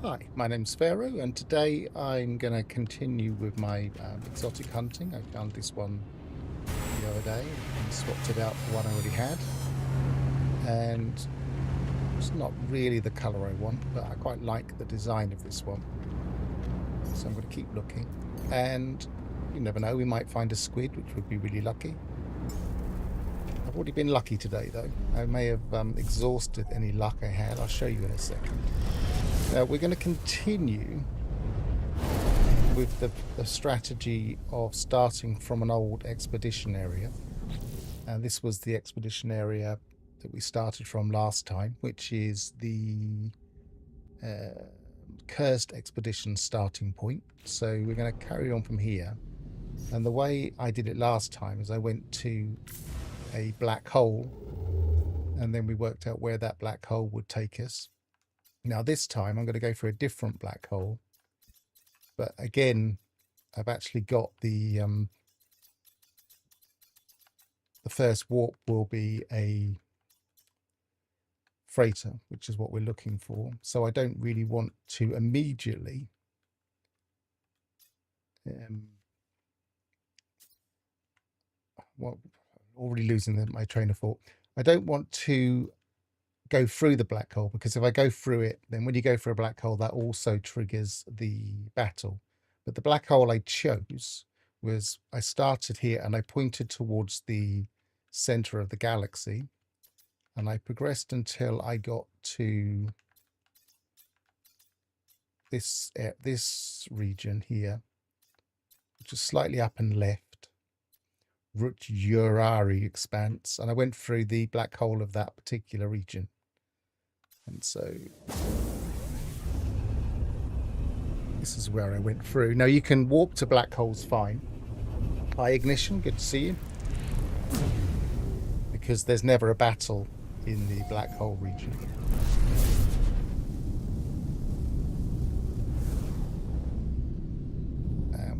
Hi, my name's Pharaoh, and today I'm going to continue with my exotic hunting. I found this one the other day and swapped it out for one I already had. And it's not really the colour I want, but I quite like the design of this one. So I'm going to keep looking. And you never know, we might find a squid, which would be really lucky. I've already been lucky today, though. I may have exhausted any luck I had. I'll show you in a second. We're going to continue with the strategy of starting from an old expedition area. And this was the expedition area that we started from last time, which is the Cursed Expedition starting point. So we're going to carry on from here. And the way I did it last time is I went to a black hole, and then we worked out where that black hole would take us. Now this time I'm going to go for a different black hole, but again I've actually got the first warp will be a freighter, which is what we're looking for. So I don't really want to immediately already losing my train of thought. I don't want to go through the black hole, because if I go through it, then when you go for a black hole, that also triggers the battle. But the black hole I chose was, I started here and I pointed towards the center of the galaxy, and I progressed until I got to this region here, which is slightly up and left, Urari expanse, and I went through the black hole of that particular region. And so this is where I went through. Now you can warp to black holes fine. Hi Ignition, good to see you. Because there's never a battle in the black hole region.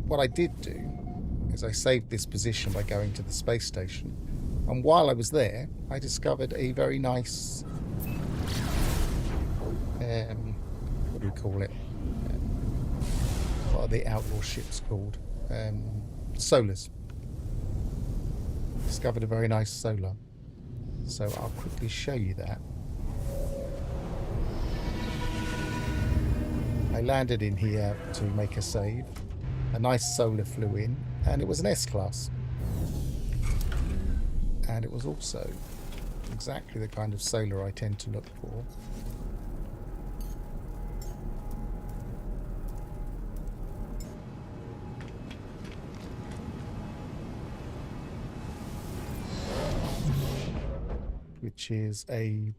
What I did do is I saved this position by going to the space station. And while I was there, I discovered a very nice what do we call it? What are the outlaw ships called? Solars. Discovered a very nice solar. So I'll quickly show you that. I landed in here to make a save. A nice solar flew in, and it was an S-class. And it was also exactly the kind of solar I tend to look for. Which is a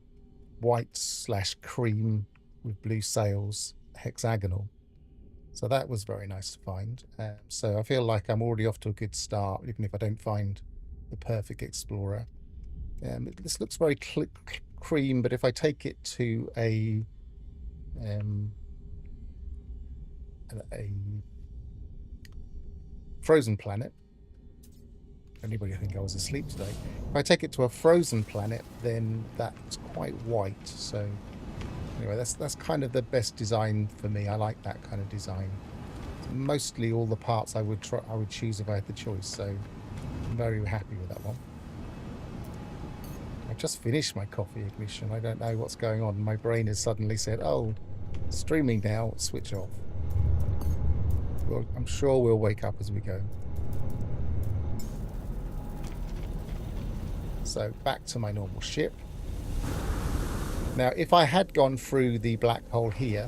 white/cream with blue sails, hexagonal. So that was very nice to find. So I feel like I'm already off to a good start, even if I don't find the perfect explorer. This looks very cream, but if I take it to a frozen planet, anybody think I was asleep today? If I take it to a frozen planet, then that's quite white. So anyway, that's kind of the best design for me. I like that kind of design. It's mostly all the parts I would choose if I had the choice. So I'm very happy with that one. I just finished my coffee Ignition. I don't know what's going on. My brain has suddenly said, "Oh, streaming now. Switch off." Well, I'm sure we'll wake up as we go. So back to my normal ship. Now, if I had gone through the black hole here,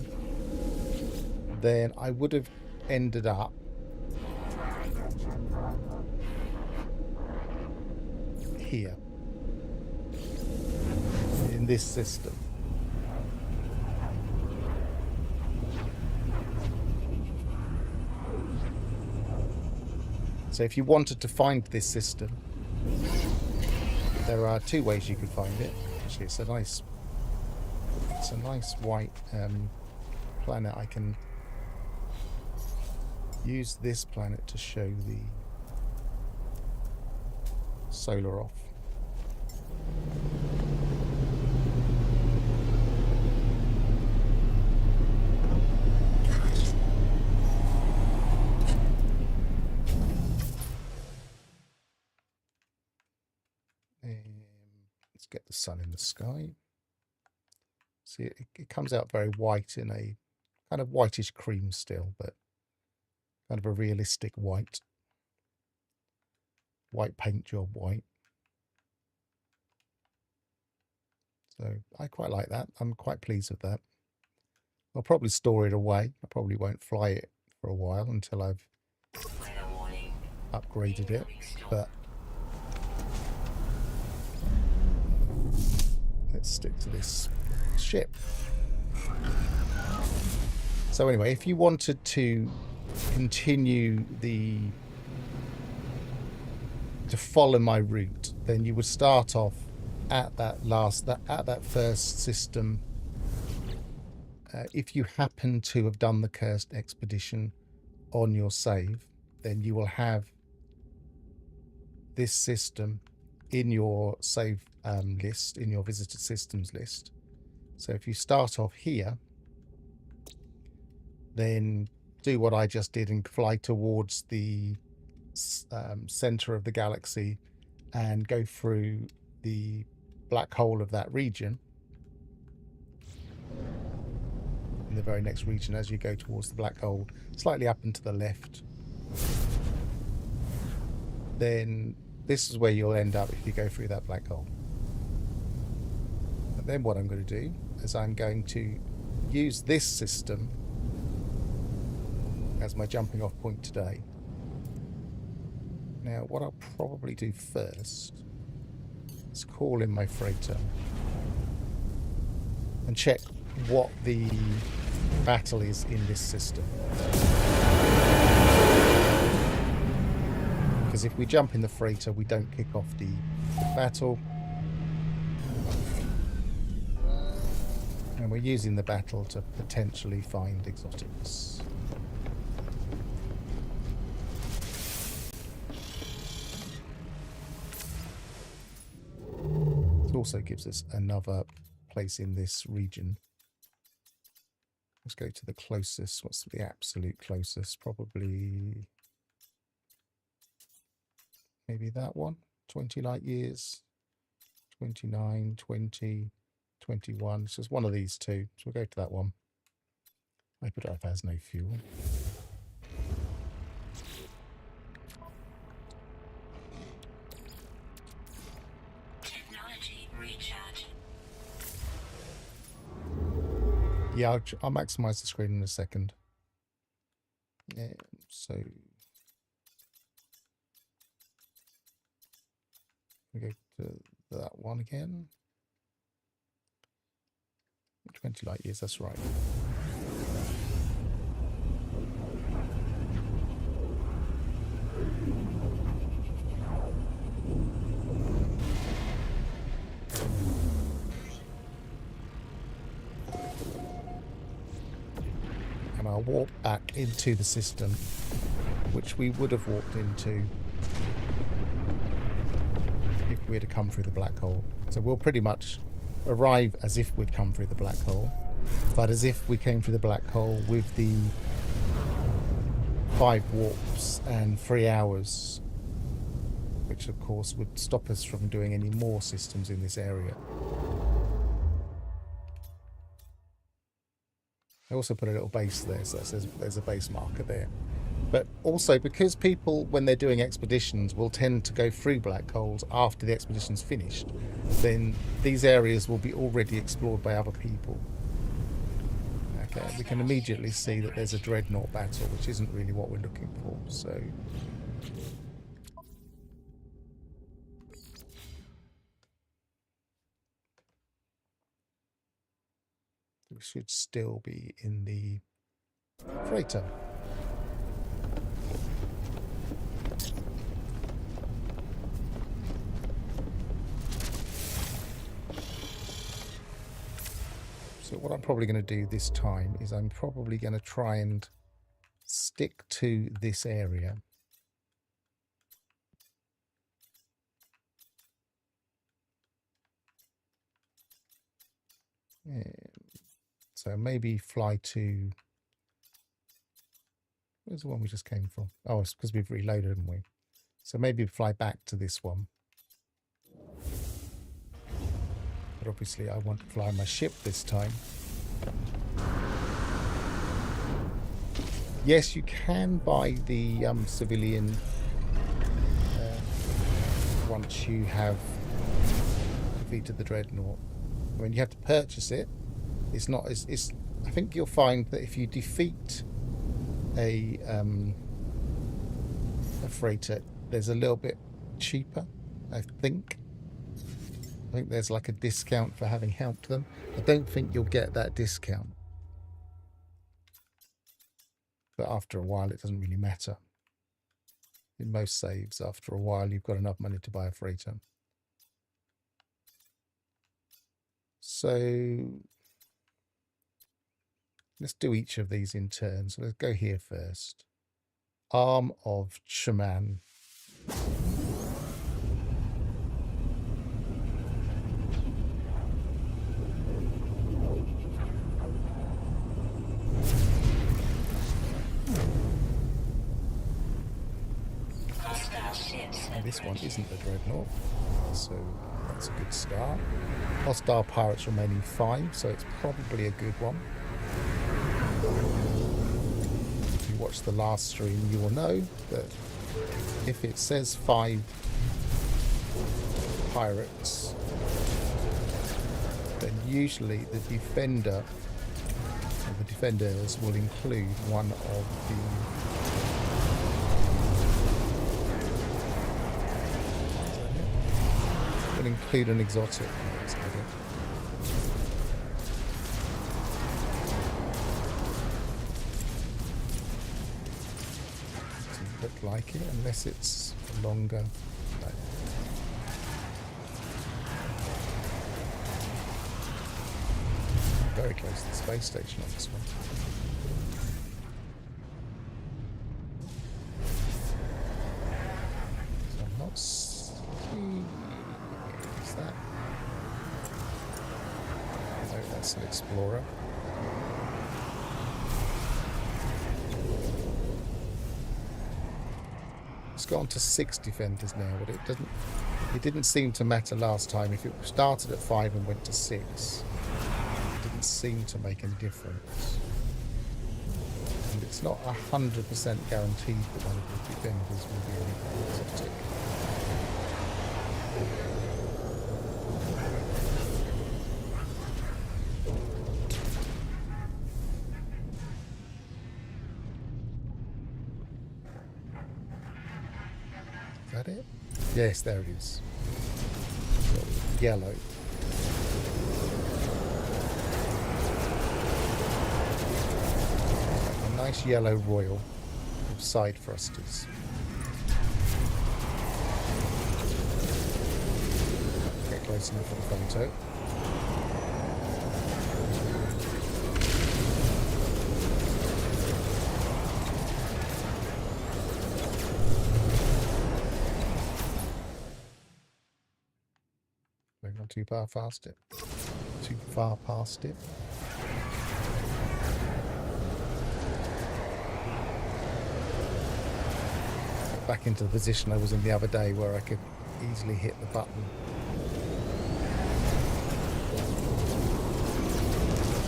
then I would have ended up here in this system. So if you wanted to find this system, there are two ways you could find it. Actually, it's a nice white planet. I can use this planet to show the solar off. Let's get the sun in the sky. See, it comes out very white in a kind of whitish cream still, but kind of a realistic white paint job white. So I quite like that. I'm quite pleased with that. I'll probably store it away. I probably won't fly it for a while until I've upgraded it, but let's stick to this ship. So anyway, if you wanted to continue to follow my route, then you would start off at that first system. If you happen to have done the cursed expedition on your save, then you will have this system in your save list, in your visited systems list. So if you start off here, then do what I just did and fly towards the center of the galaxy and go through the black hole of that region. In the very next region, as you go towards the black hole, slightly up and to the left, then this is where you'll end up if you go through that black hole. And then what I'm going to do is I'm going to use this system as my jumping off point today. Now what I'll probably do first is call in my freighter and check what the battle is in this system. Because if we jump in the freighter, we don't kick off the battle. And we're using the battle to potentially find exotics. It also gives us another place in this region. Let's go to the closest. What's the absolute closest? Probably maybe that one. 20 light years. 29, 20, 21. So it's one of these two. So we'll go to that one. I hope it has no fuel. Technology recharge. Yeah, I'll maximize the screen in a second. Yeah, so we go to that one again. 20 light years, that's right. And I'll walk back into the system, which we would have walked into if we had come through the black hole. So we'll pretty much arrive as if we'd come through the black hole, but as if we came through the black hole with the 5 warps and 3 hours, which of course would stop us from doing any more systems in this area. I also put a little base there, so that says there's a base marker there. But also, because people, when they're doing expeditions, will tend to go through black holes after the expedition's finished, then these areas will be already explored by other people. Okay, we can immediately see that there's a dreadnought battle, which isn't really what we're looking for, so... we should still be in the freighter. So what I'm probably going to do this time is I'm probably going to try and stick to this area. So maybe fly to... where's the one we just came from? Oh, it's because we've reloaded, haven't we? So maybe fly back to this one. But obviously I want to fly my ship this time. Yes, you can buy the civilian once you have defeated the dreadnought. I mean, you have to purchase it. It's not. It's. I think you'll find that if you defeat a freighter, there's a little bit cheaper. I think there's like a discount for having helped them. I don't think you'll get that discount. But after a while, it doesn't really matter. In most saves, after a while, you've got enough money to buy a freighter. So let's do each of these in turn. So let's go here first. Arm of Shaman. And this one isn't the dreadnought, so that's a good start. Hostile pirates remaining 5, so it's probably a good one. If you watch the last stream, you will know that if it says 5 pirates, then usually the defender or the defenders will include one of the include an exotic. Doesn't look like it unless it's longer. No. Very close to the space station on this one. So I'm not seeing. That? No, that's an explorer. It's gone to 6 defenders now, but it didn't seem to matter last time. If it started at 5 and went to 6, it didn't seem to make any difference. And it's not 100% guaranteed that one of the defenders will be an exotic. That it? Yes, there it is. Yellow. A nice yellow royal with side thrusters. Get close enough for the photo. Too far past it. Too far past it. Back into the position I was in the other day where I could easily hit the button.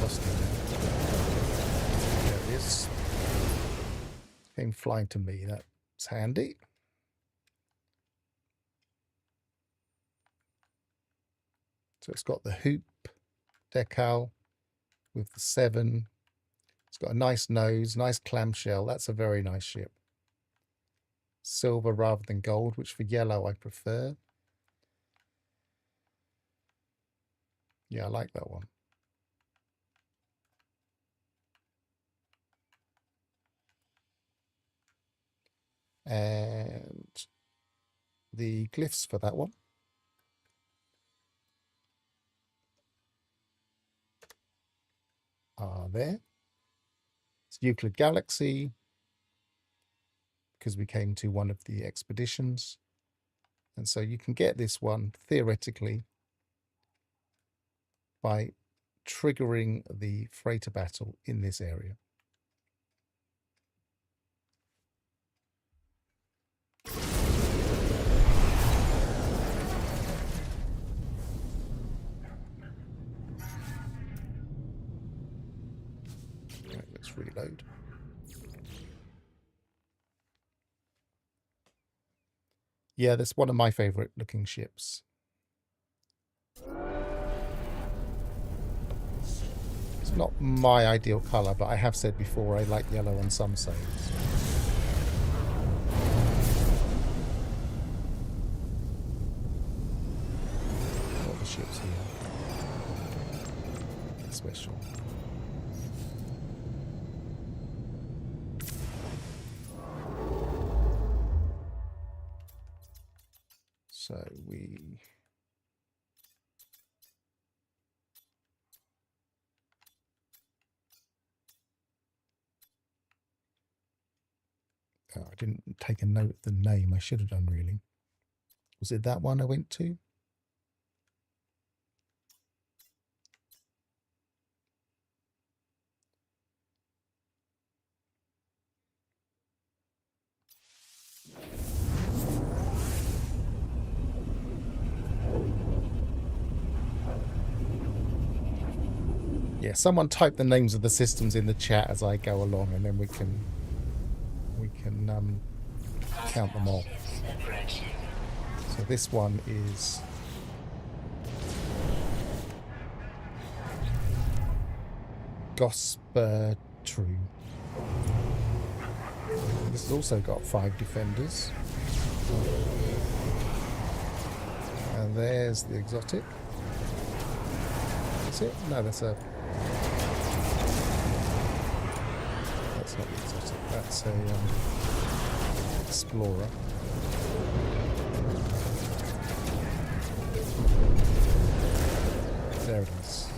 Lost him. There he is. Came flying to me. That's handy. So it's got the hoop decal with the 7. It's got a nice nose, nice clamshell. That's a very nice ship. Silver rather than gold, which for yellow I prefer. Yeah, I like that one. And the glyphs for that one are there. It's Euclid Galaxy, because we came to one of the expeditions. And so you can get this one, theoretically, by triggering the freighter battle in this area. Yeah, that's one of my favourite looking ships. It's not my ideal colour, but I have said before I like yellow on some sails. What are the ships here? Special. So we... Oh, I didn't take a note of the name. I should have done, really. Was it that one I went to? Yeah, someone type the names of the systems in the chat as I go along, and then we can count them all. So this one is Pt.2. This has also got 5 defenders. And there's the exotic. Is it? No, that's a... That's not the exotic. That's a explorer. There it is.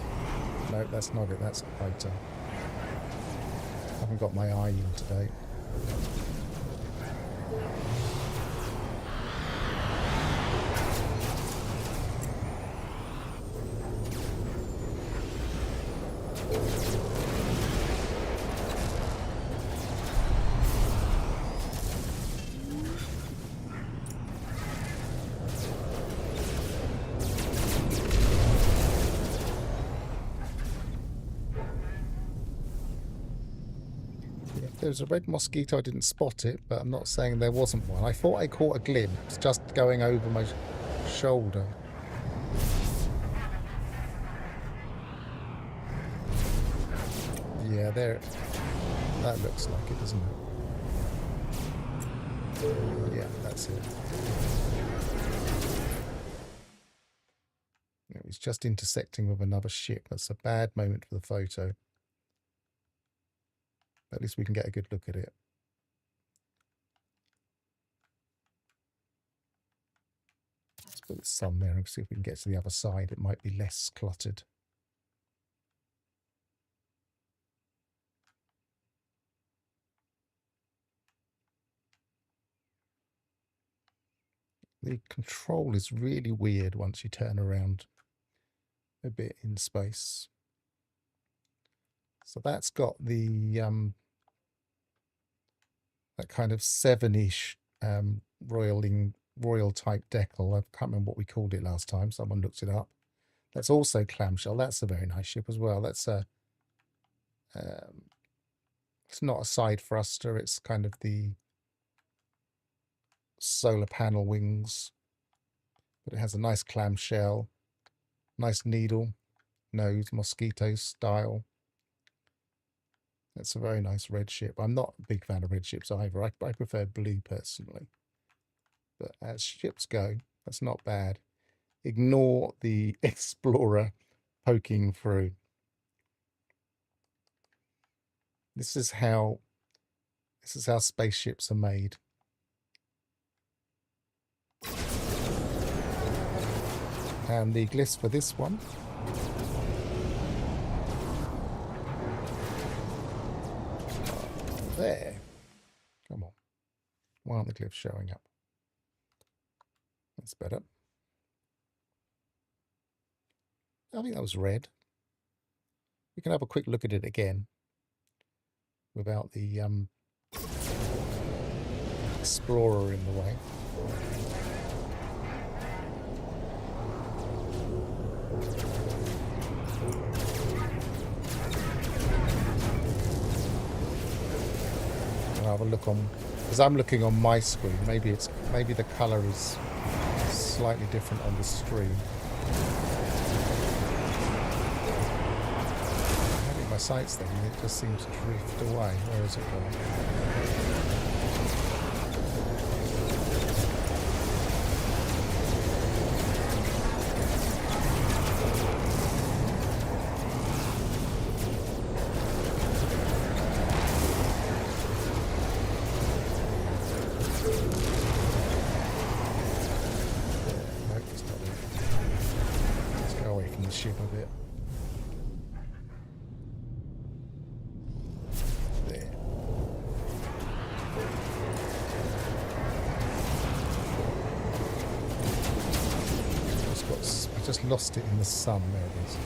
No, that's not it. That's a fighter. I haven't got my eye in today. There's a red mosquito. I didn't spot it, but I'm not saying there wasn't one. I thought I caught a glimpse just going over my shoulder. Yeah, there. That looks like it, doesn't it? Yeah, that's it. It was just intersecting with another ship. That's a bad moment for the photo. At least we can get a good look at it. Let's put the sun there and see if we can get to the other side. It might be less cluttered. The control is really weird once you turn around a bit in space. So that's got the that kind of 7-ish royal type decal. I can't remember what we called it last time. Someone looked it up. That's also clamshell. That's a very nice ship as well. That's a it's not a side thruster. It's kind of the solar panel wings, but it has a nice clamshell, nice needle nose, mosquito style. It's a very nice red ship. I'm not a big fan of red ships either. I prefer blue personally. But as ships go, that's not bad. Ignore the explorer poking through. This is how spaceships are made. And the glyphs for this one there. Come on. Why aren't the glyphs showing up? That's better. I think that was red. We can have a quick look at it again without the explorer in the way. I'll have a look on Because I'm looking on my screen. Maybe the colour is slightly different on the stream. Having my sights then, it just seems to drift away. Where is it going? Ship a bit. There. I just lost it in the sun. There it is.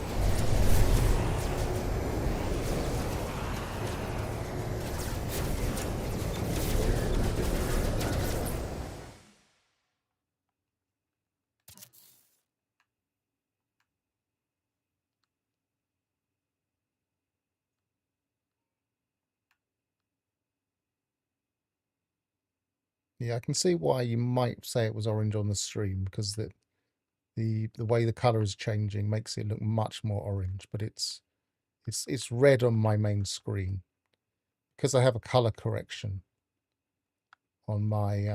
Yeah, I can see why you might say it was orange on the stream, because the way the color is changing makes it look much more orange, but it's red on my main screen because I have a color correction on my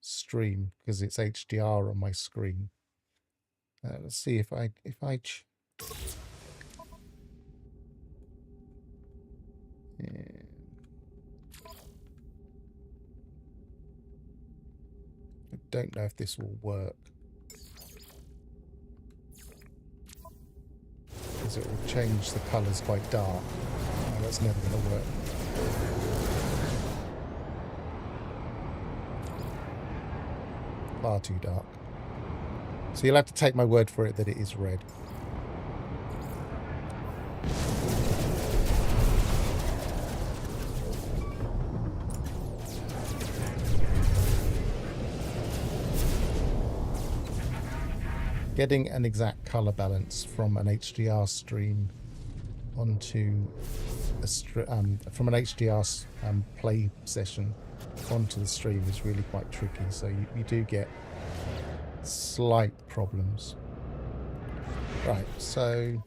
stream because it's HDR on my screen. Let's see if I yeah. I don't know if this will work, because it will change the colours quite dark. Oh, that's never going to work. Far too dark. So you'll have to take my word for it that it is red. Getting an exact color balance from an HDR stream onto a from an HDR play session onto the stream is really quite tricky. So you do get slight problems. Right, so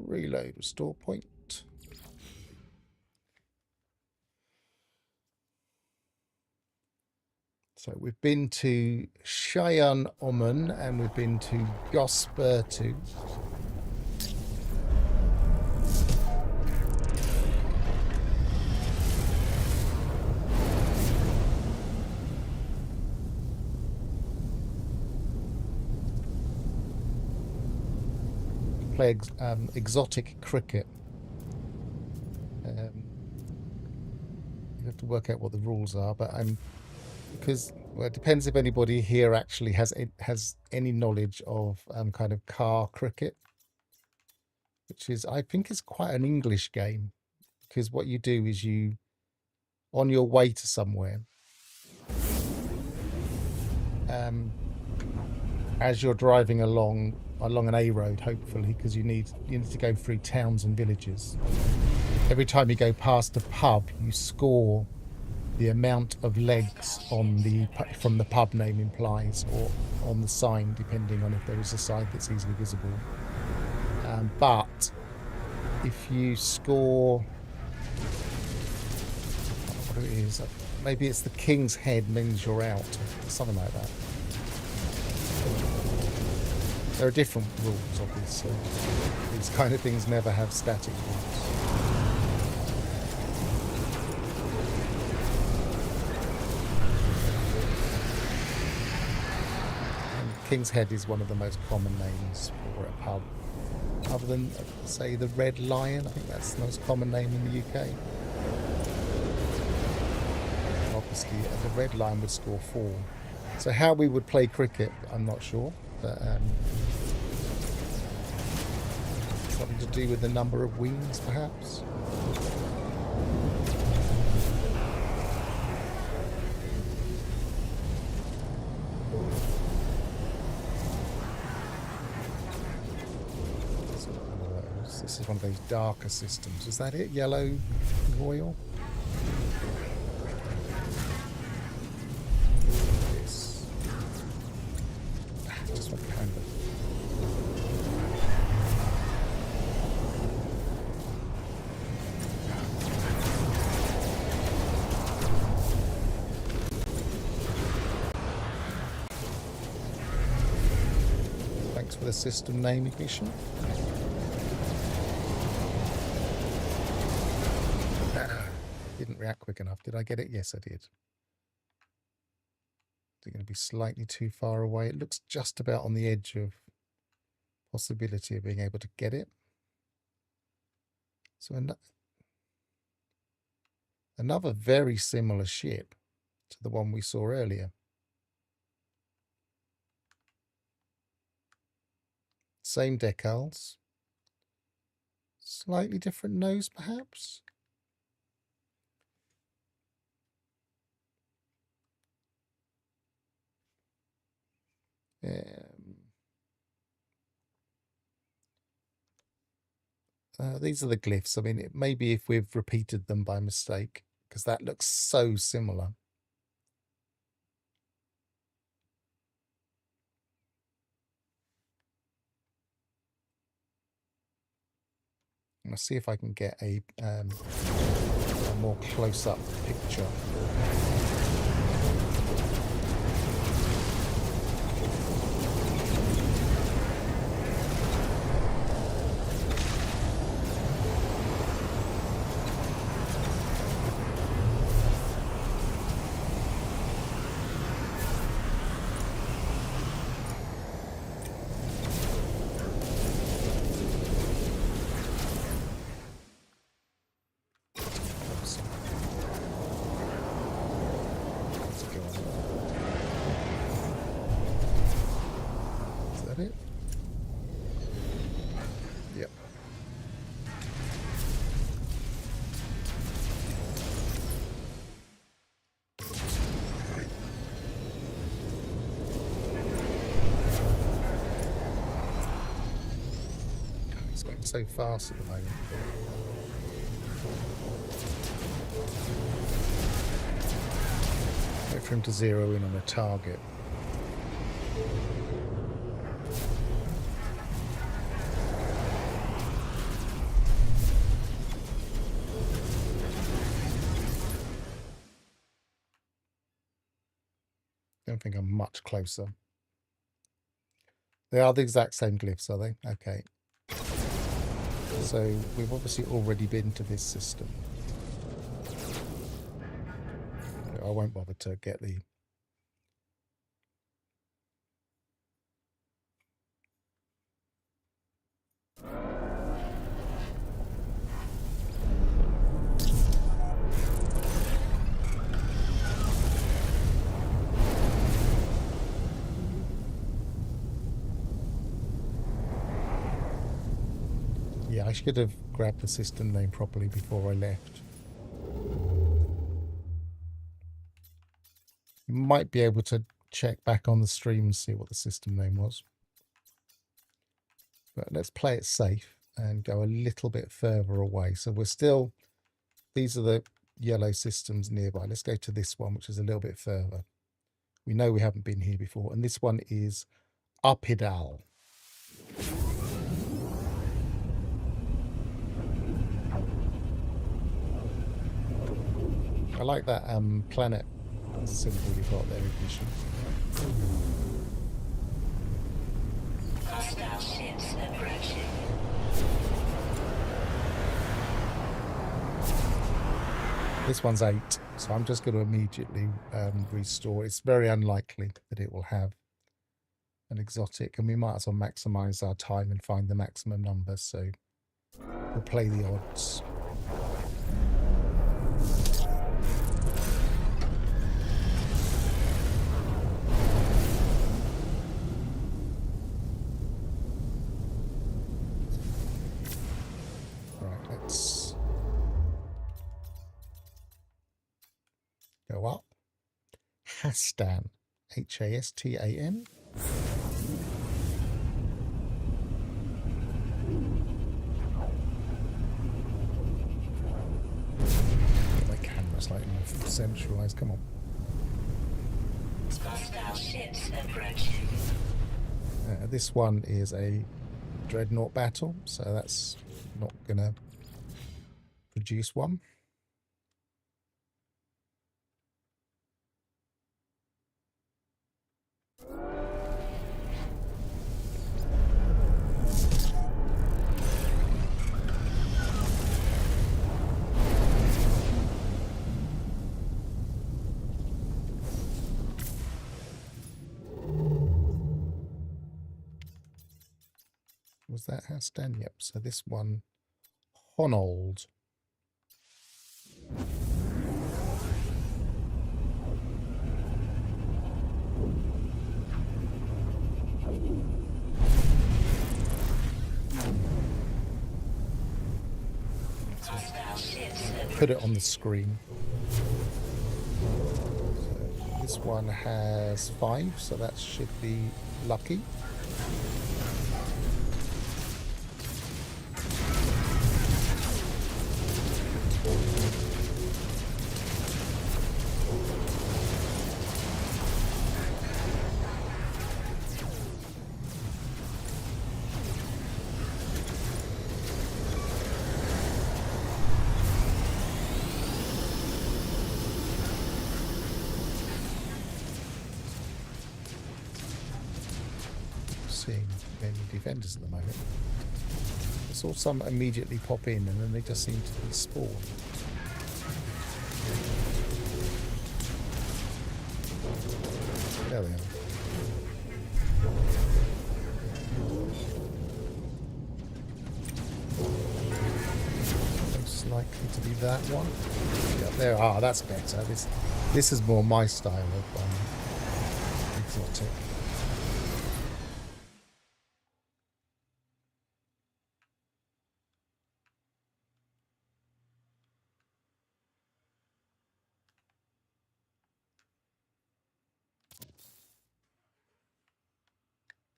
reload, restore point. So we've been to Cheyenne Oman and we've been to Pt.2. Play exotic cricket. You have to work out what the rules are, but because well, it depends if anybody here actually has any knowledge of kind of car cricket, which is, I think, is quite an English game, because what you do is you, on your way to somewhere, as you're driving along an A road, hopefully, because you need to go through towns and villages. Every time you go past a pub, you score the amount of legs from the pub name implies, or on the sign, depending on if there is a sign that's easily visible. But if you score, what it is, maybe it's the King's Head means you're out, something like that. There are different rules, obviously. These kind of things never have static rules. King's Head is one of the most common names for a pub. Other than, say, the Red Lion, I think that's the most common name in the UK. Obviously, the Red Lion would score 4. So how we would play cricket, I'm not sure. But something to do with the number of wings, perhaps? This is one of those darker systems. Is that it? Yellow Royal? for the system name ignition. Didn't react quick enough. Did I get it? Yes, I did. Is it going to be slightly too far away? It looks just about on the edge of possibility of being able to get it. So another very similar ship to the one we saw earlier. Same decals. Slightly different nose, perhaps. These are the glyphs. I mean, maybe if we've repeated them by mistake, because that looks so similar. I'll see if I can get a more close-up picture. It? Yep. It's going so fast at the moment. Wait for him to zero in on a target. I don't think I'm much closer. They are the exact same glyphs, are they? Okay. So we've obviously already been to this system. I won't bother to get the... Yeah, I should have grabbed the system name properly before I left. You might be able to check back on the stream and see what the system name was. But let's play it safe and go a little bit further away. So we're still, these are the yellow systems nearby. Let's go to this one, which is a little bit further. We know we haven't been here before. And this one is Upidal. I like that planet symbol you've got there, ignition. Hostile ships approaching. This one's 8, so I'm just going to immediately restore. It's very unlikely that it will have an exotic, and we might as well maximize our time and find the maximum number, so we'll play the odds. Let's go up. Hastan, Hastan. My camera's slightly more centralized. Come on. Hostile ships approaching. This one is a dreadnought battle, so that's not gonna produce one. Was that Hasdan? Yep. So this one, Honold. Put it on the screen. So this one has 5, so that should be lucky. Seeing many defenders at the moment. I saw some immediately pop in and then they just seem to be spawned. There they are. Most likely to be that one. Yeah, there. Ah, that's better. This is more my style of exotic.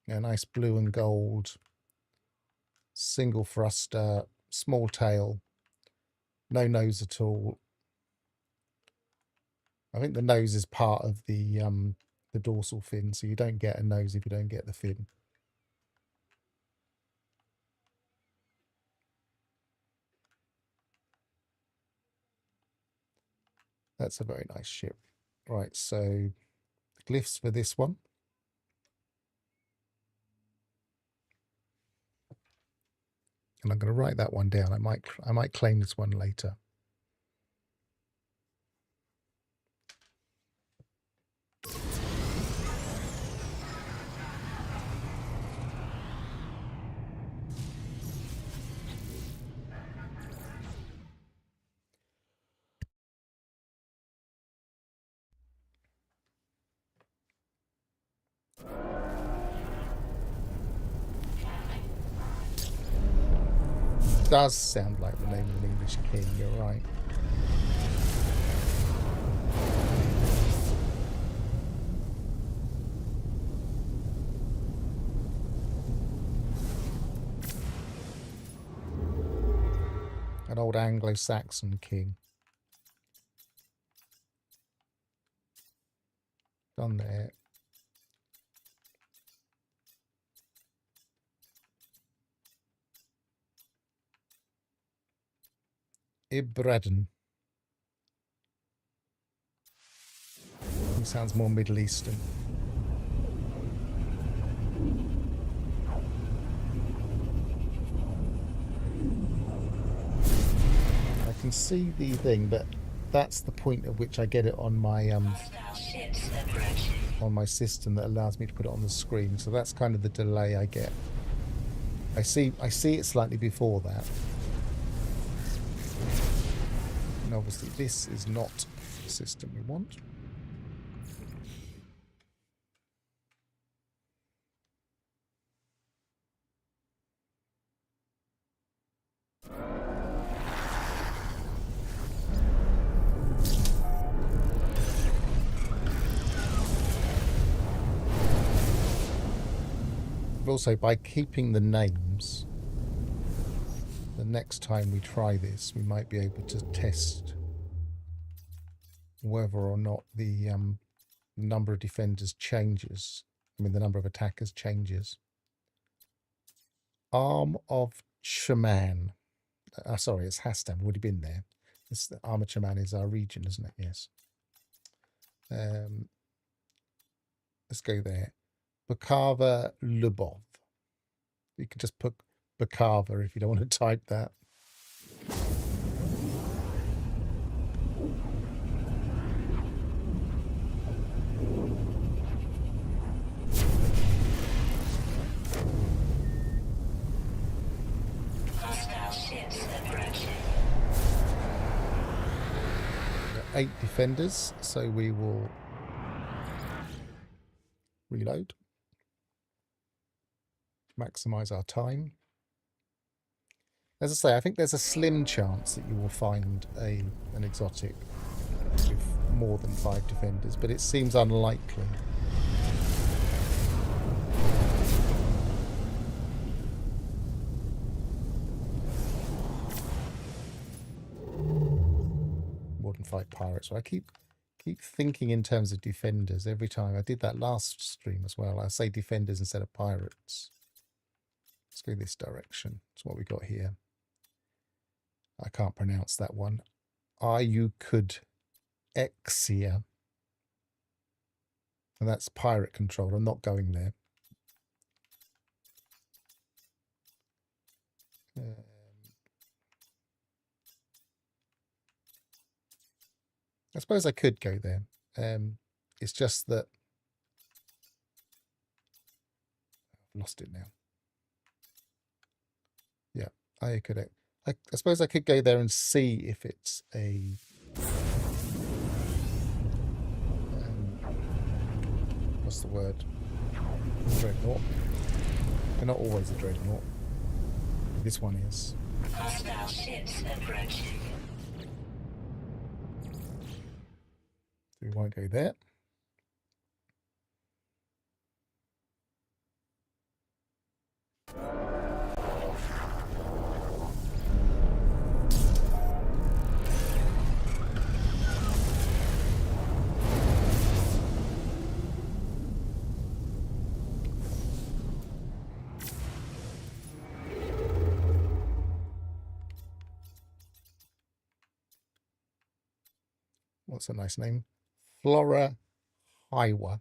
Yeah, nice blue and gold, single thruster, small tail, no nose at all. I think the nose is part of the dorsal fin, so you don't get a nose if you don't get the fin. That's a very nice ship. Right, so glyphs for this one. And I'm going to write that one down. I might claim this one later. Does sound like the name of an English king, you're right. An old Anglo-Saxon king. Done there. Ibraden. He sounds more Middle Eastern. I can see the thing, but that's the point at which I get it on my system that allows me to put it on the screen. So that's kind of the delay I get. I see it slightly before that. And obviously this is not the system we want. Also, by keeping the names, the next time we try this, we might be able to test whether or not the number of defenders changes. I mean, the number of attackers changes. Arm of Shaman. Sorry, it's Hastam. We've already been there. The Arm of Shaman is our region, isn't it? Yes. Let's go there. Bukava Lubov. You can just put Bukava if you don't want to type that. 8 defenders, so we will reload, maximize our time. As I say, I think there's a slim chance that you will find an exotic with more than 5 defenders, but it seems unlikely. More than 5 pirates. So I keep thinking in terms of defenders every time. I did that last stream as well. I say defenders instead of pirates. Let's go this direction. That's what we got here. I can't pronounce that one. Euclid. And that's pirate control. I'm not going there. I suppose I could go there. It's just that I've lost it now. Yeah, I suppose I could go there and see if it's a what's the word? Dreadnought. They're not always a dreadnought. This one is. Hostile ships approaching. So we won't go there. What's a nice name? Flora Hiwa.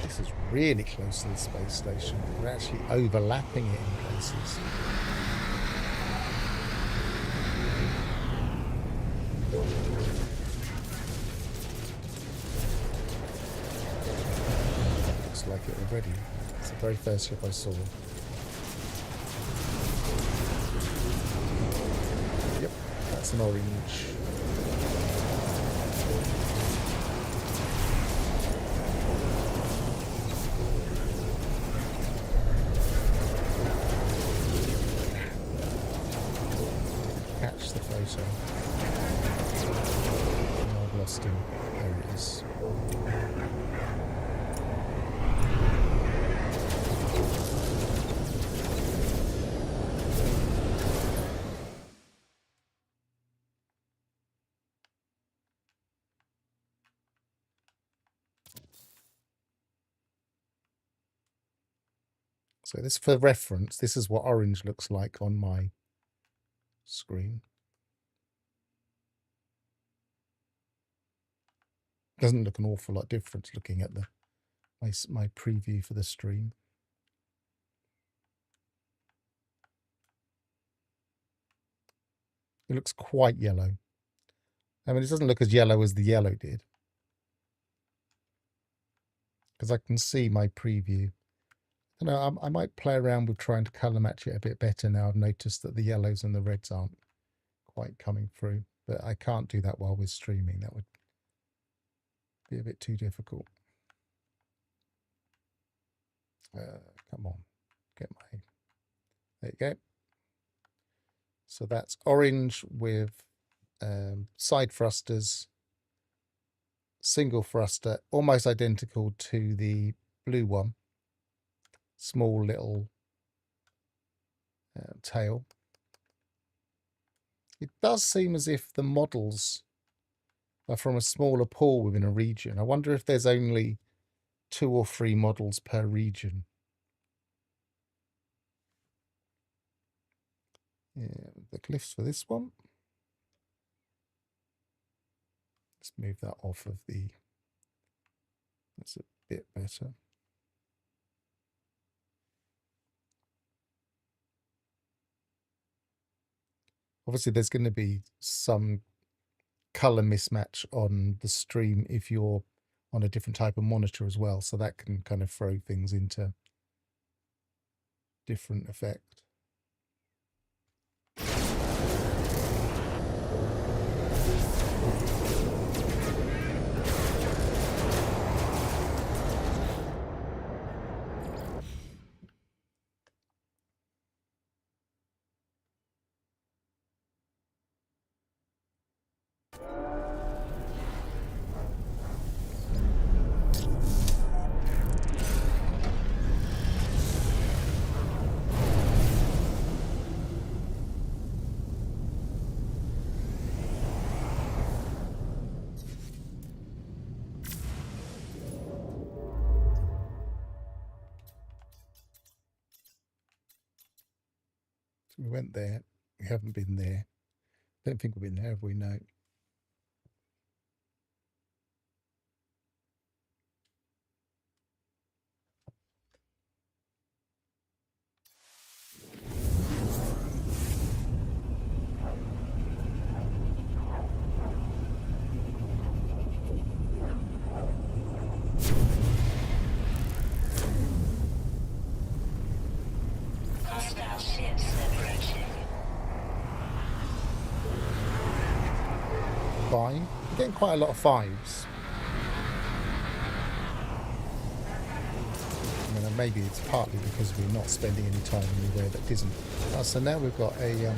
This is really close to the space station. We're actually overlapping it in places. Looks like it already. It's the very first ship I saw. Yep, that's an orange. Catch the photo. Oh, I've lost him. There he is. So this, for reference, this is what orange looks like on my screen. Doesn't look an awful lot different looking at my preview for the stream. It looks quite yellow. I mean, it doesn't look as yellow as the yellow did, because I can see my preview. You know, I might play around with trying to colour match it a bit better now. I've noticed that the yellows and the reds aren't quite coming through, but I can't do that while we're streaming. That would be a bit too difficult. Come on, get my, there you go. So that's orange with side thrusters, single thruster, almost identical to the blue one. Small little tail. It does seem as if the models are from a smaller pool within a region. I wonder if there's only 2 or 3 models per region. Yeah, the glyphs for this one. Let's move that off of the, that's a bit better. Obviously, there's going to be some color mismatch on the stream if you're on a different type of monitor as well. So that can kind of throw things into different effect. So we went there. We haven't been there. Don't think we've been there, have we? No. Hostile ships approaching. 5. We're getting quite a lot of 5s. I mean, maybe it's partly because we're not spending any time anywhere that isn't. So now we've got a now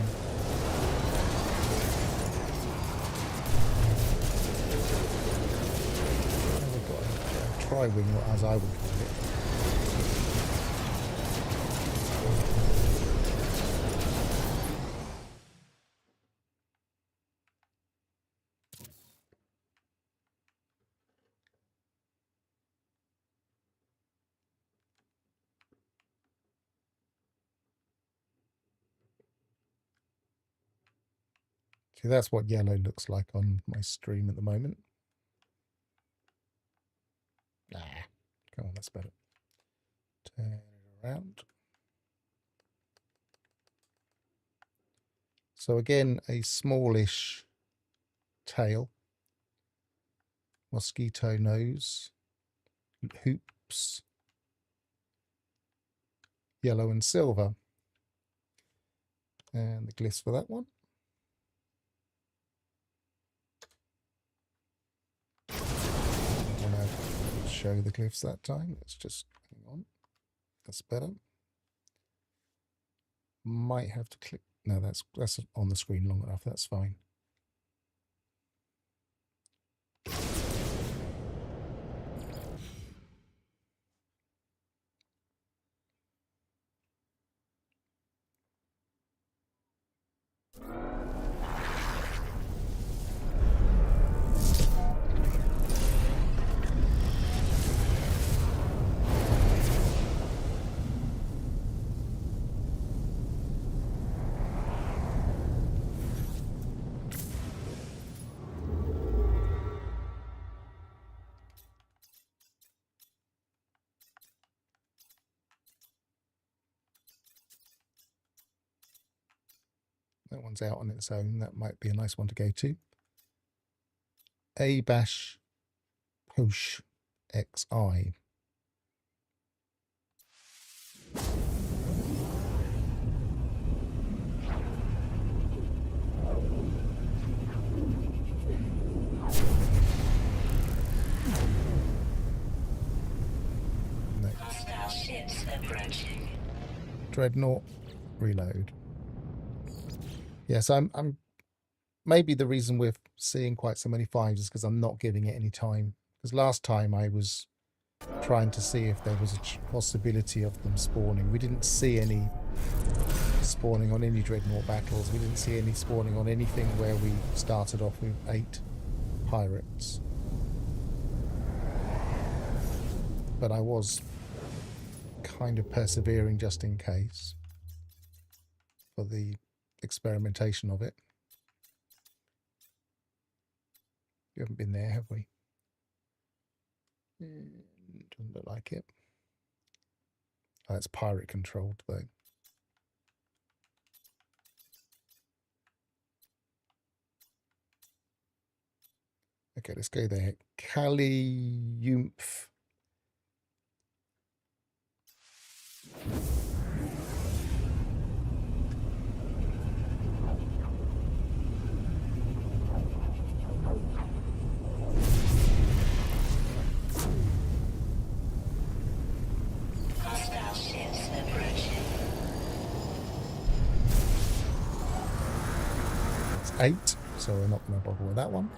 we've got a tri-wing, as I would call it. See, that's what yellow looks like on my stream at the moment. Nah, come on, that's better. Turn it around. So again, a smallish tail, mosquito nose, hoops, yellow and silver. And the glyphs for that one. I want to show the glyphs that time. Let's just hang on. That's better. Might have to click. No, that's on the screen long enough. That's fine. That one's out on its own. That might be a nice one to go to. A-Bash Push XI. Hostile ships approaching. Dreadnought reload. Yes, I'm maybe the reason we're seeing quite so many 5s is because I'm not giving it any time. Because last time I was trying to see if there was a possibility of them spawning. We didn't see any spawning on any dreadnought battles. We didn't see any spawning on anything where we started off with 8 pirates. But I was kind of persevering just in case for the experimentation of it. We haven't been there, have we? Doesn't look like it. Oh, it's pirate controlled though. Okay, let's go there. Kaliumph. Hostile ships approaching. It's 8, so we're not going to bother with that one.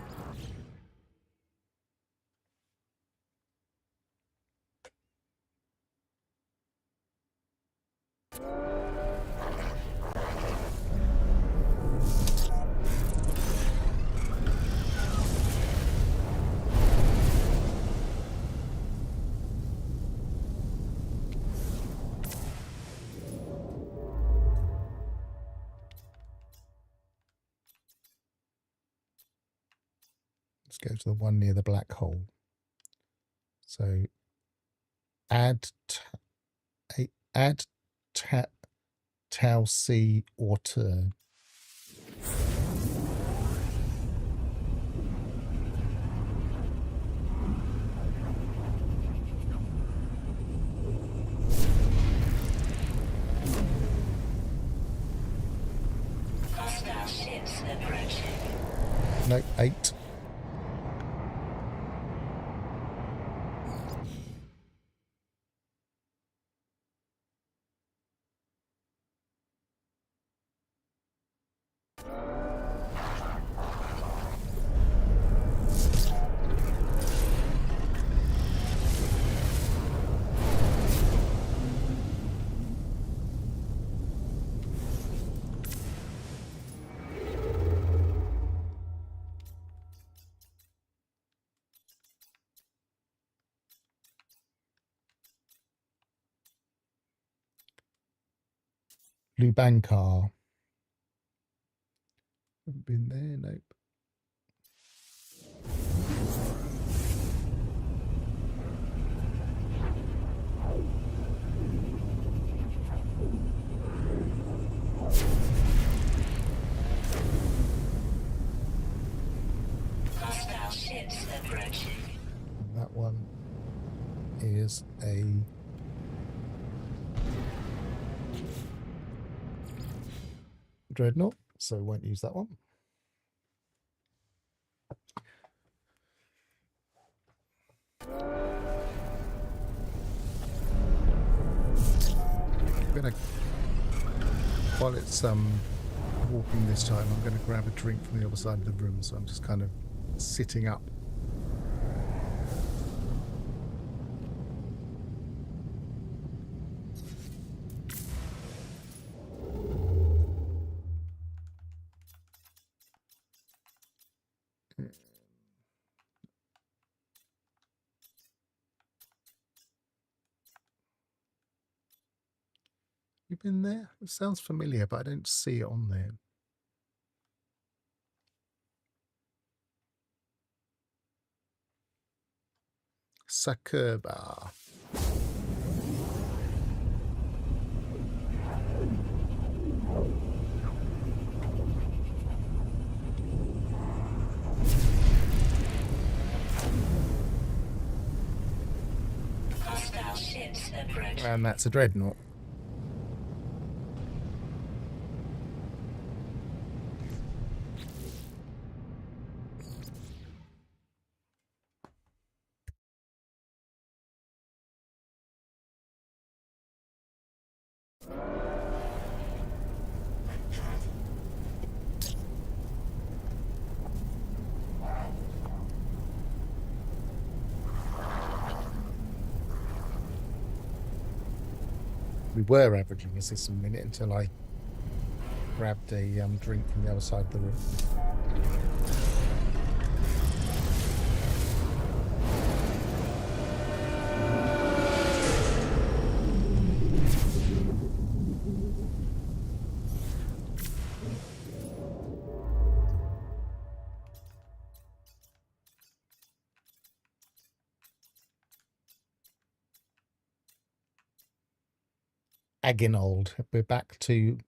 Let's go to the one near the black hole. So add tau C or turn. Hostile ships approaching. No, 8. Lubankar. Haven't been there, nope. Hostile ships approaching. That one is a dreadnought, so won't use that one. I'm gonna, while it's walking this time, I'm going to grab a drink from the other side of the room, so I'm just kind of sitting up. You been there? It sounds familiar, but I don't see it on there. Sakurba. Hostile ships approaching. And that's a dreadnought. We were averaging a system minute until I grabbed a drink from the other side of the room. Aginold. We're back to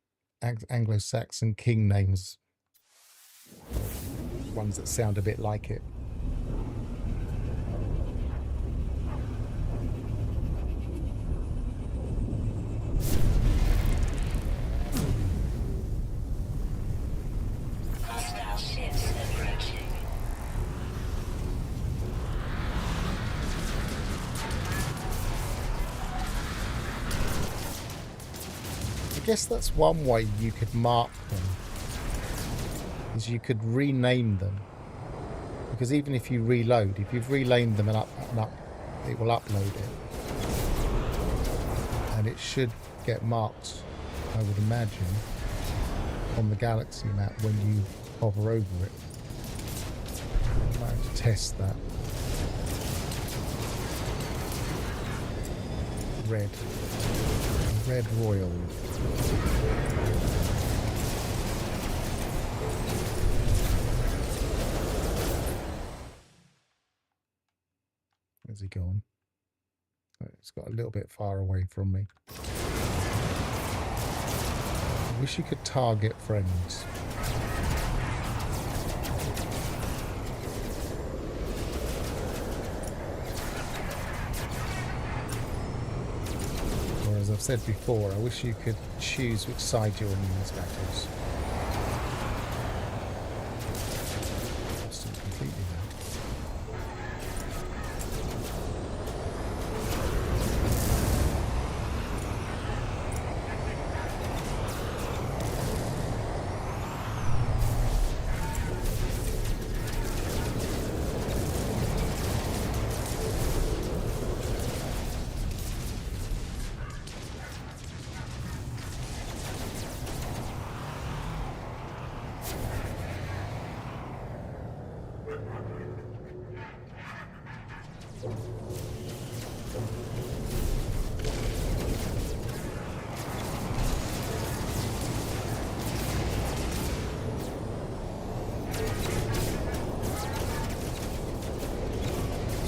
Anglo-Saxon king names. Ones that sound a bit like it. guess that's one way you could mark them, is you could rename them. Because even if you reload, if you've renamed them and up, it will upload it. And it should get marked, I would imagine, on the galaxy map when you hover over it. I might have to test that. Red Royal. Where's he gone? Oh, it's got a little bit far away from me. I wish you could target friends. Or as I've said before, I wish you could choose which side you're on in these battles. Lost him completely now.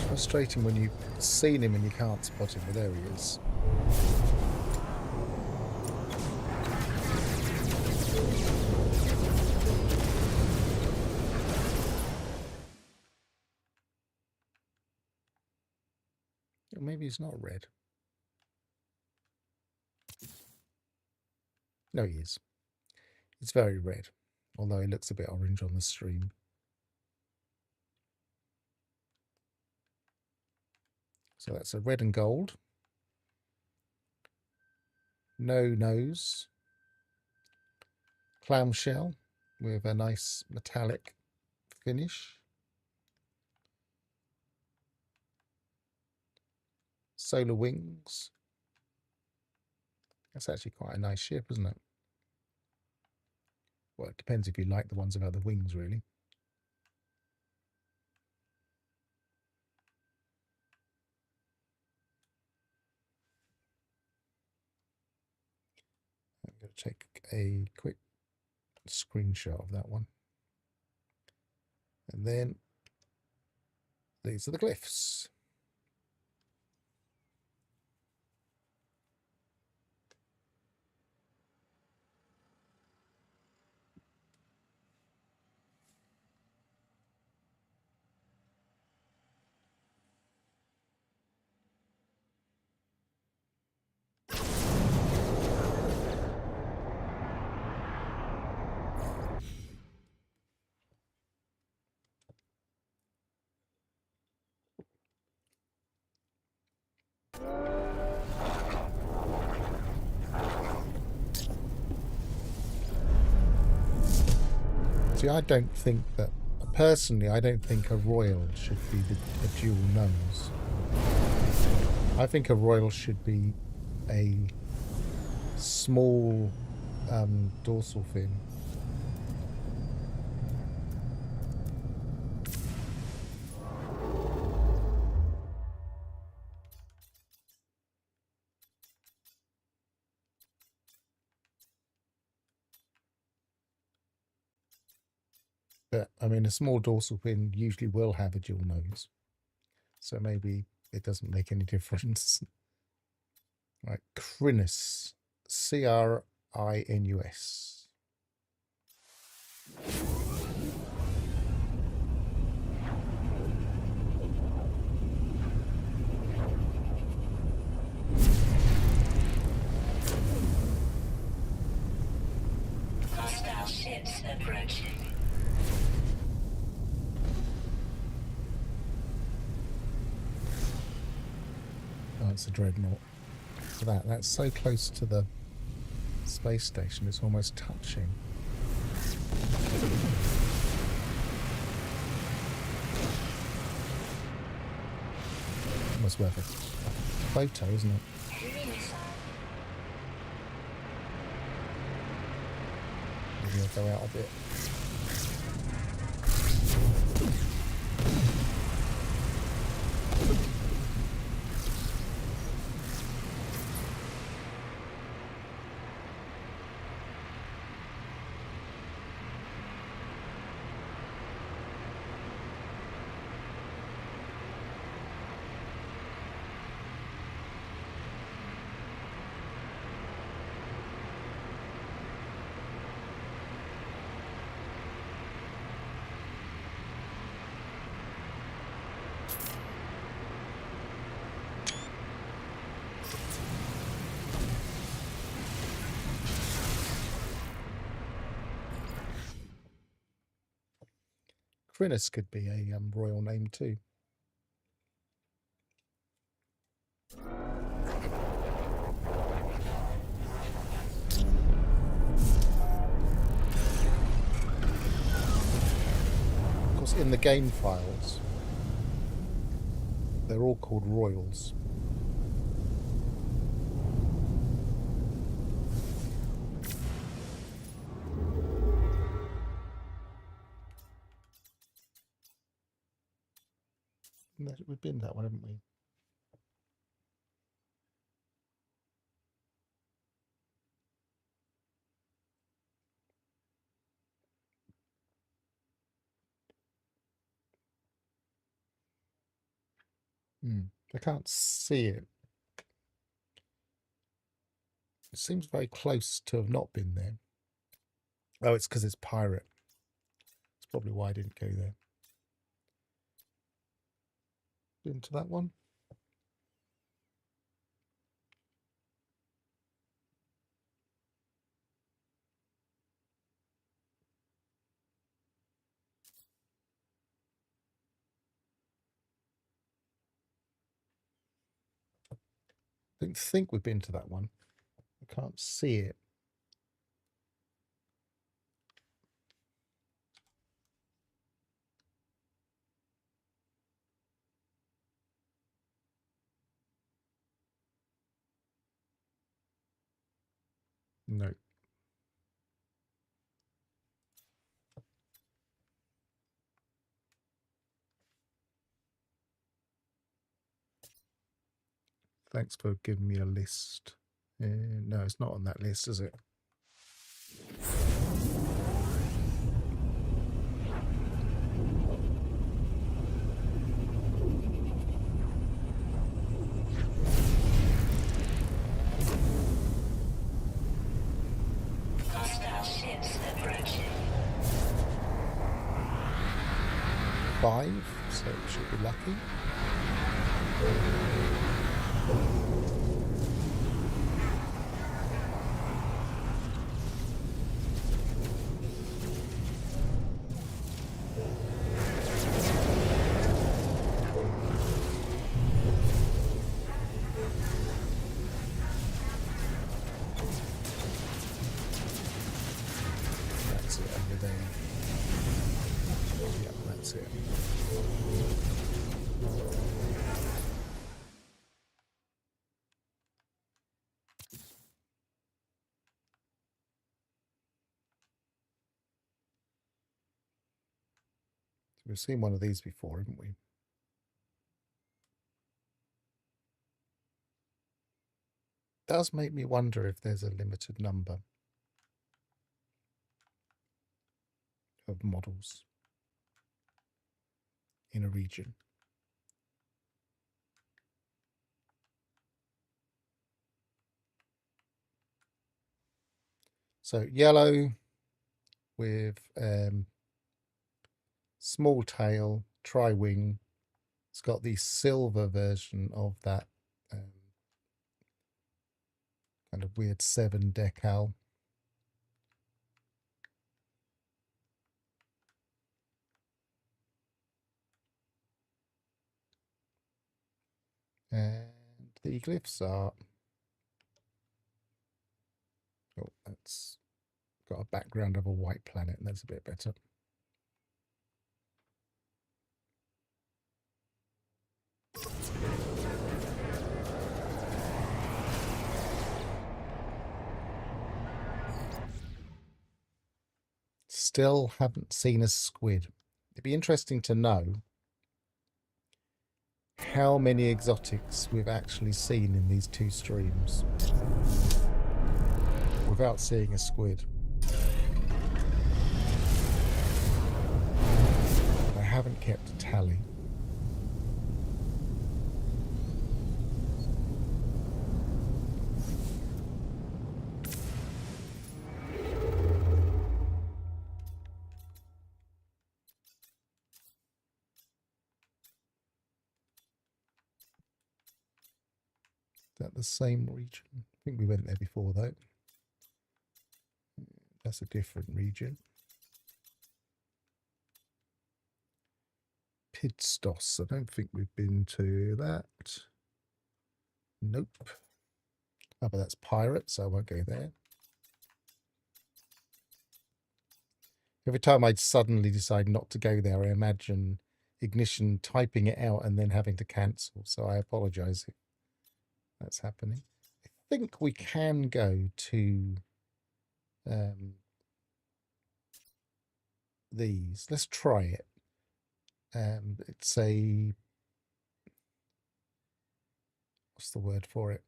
Frustrating when you've seen him and you can't spot him, but there he is. Or maybe he's not red. No, he is. It's very red, although he looks a bit orange on the stream. So that's a red and gold. No nose. Clamshell with a nice metallic finish. Solar wings. That's actually quite a nice ship, isn't it? Well, it depends if you like the ones about the wings, really. I'm going to take a quick screenshot of that one. And then these are the glyphs. See, I don't think that, personally, I don't think a royal should be a dual nose. I think a royal should be a small dorsal fin. But, I mean, a small dorsal fin usually will have a dual nose. So maybe it doesn't make any difference. Right, Crinus. C-R-I-N-U-S. Hostile ships approaching. Oh, it's a dreadnought. That's so close to the space station is almost touching. Almost worth a photo, isn't it? Maybe I'll go out a bit. Crinus could be a royal name too. Of course, in the game files, they're all called royals. We've been that one, haven't we? I can't see it. It seems very close to have not been there. Oh, it's because it's pirate. That's probably why I didn't go there. Been to that one? I don't think we've been to that one. I can't see it. No. Thanks for giving me a list. No, it's not on that list, is it? Hostile ships approaching. 5, so it should be lucky. That's it over there. Yeah, that's it. We've seen one of these before, haven't we? Does make me wonder if there's a limited number of models in a region. So yellow with small tail, tri-wing. It's got the silver version of that kind of weird 7 decal. And the glyphs are Oh, that's got a background of a white planet, and that's a bit better. Still haven't seen a squid. It'd be interesting to know how many exotics we've actually seen in these two streams without seeing a squid. I haven't kept a tally. Is that the same region? I think we went there before though. That's a different region. Pt.2. I don't think we've been to that. Nope. Oh, but that's pirate, so I won't go there. Every time I suddenly decide not to go there, I imagine Ignition typing it out and then having to cancel. So I apologize if that's happening. I think we can go to these. Let's try it. It's a, what's the word for it?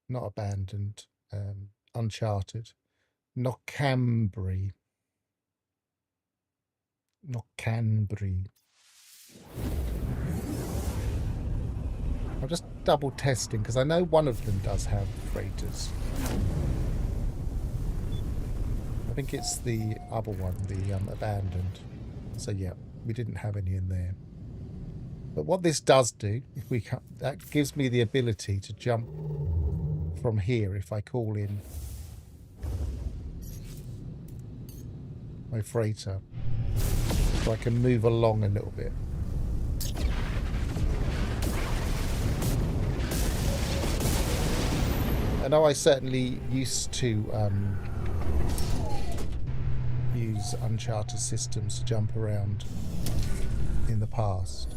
Not abandoned, uncharted. Knockanbury. I'm just double testing because I know one of them does have freighters. I think it's the other one, the abandoned. So yeah, we didn't have any in there. But what this does do, if we can, that gives me the ability to jump from here if I call in my freighter, so I can move along a little bit. I know I certainly used to use uncharted systems to jump around in the past.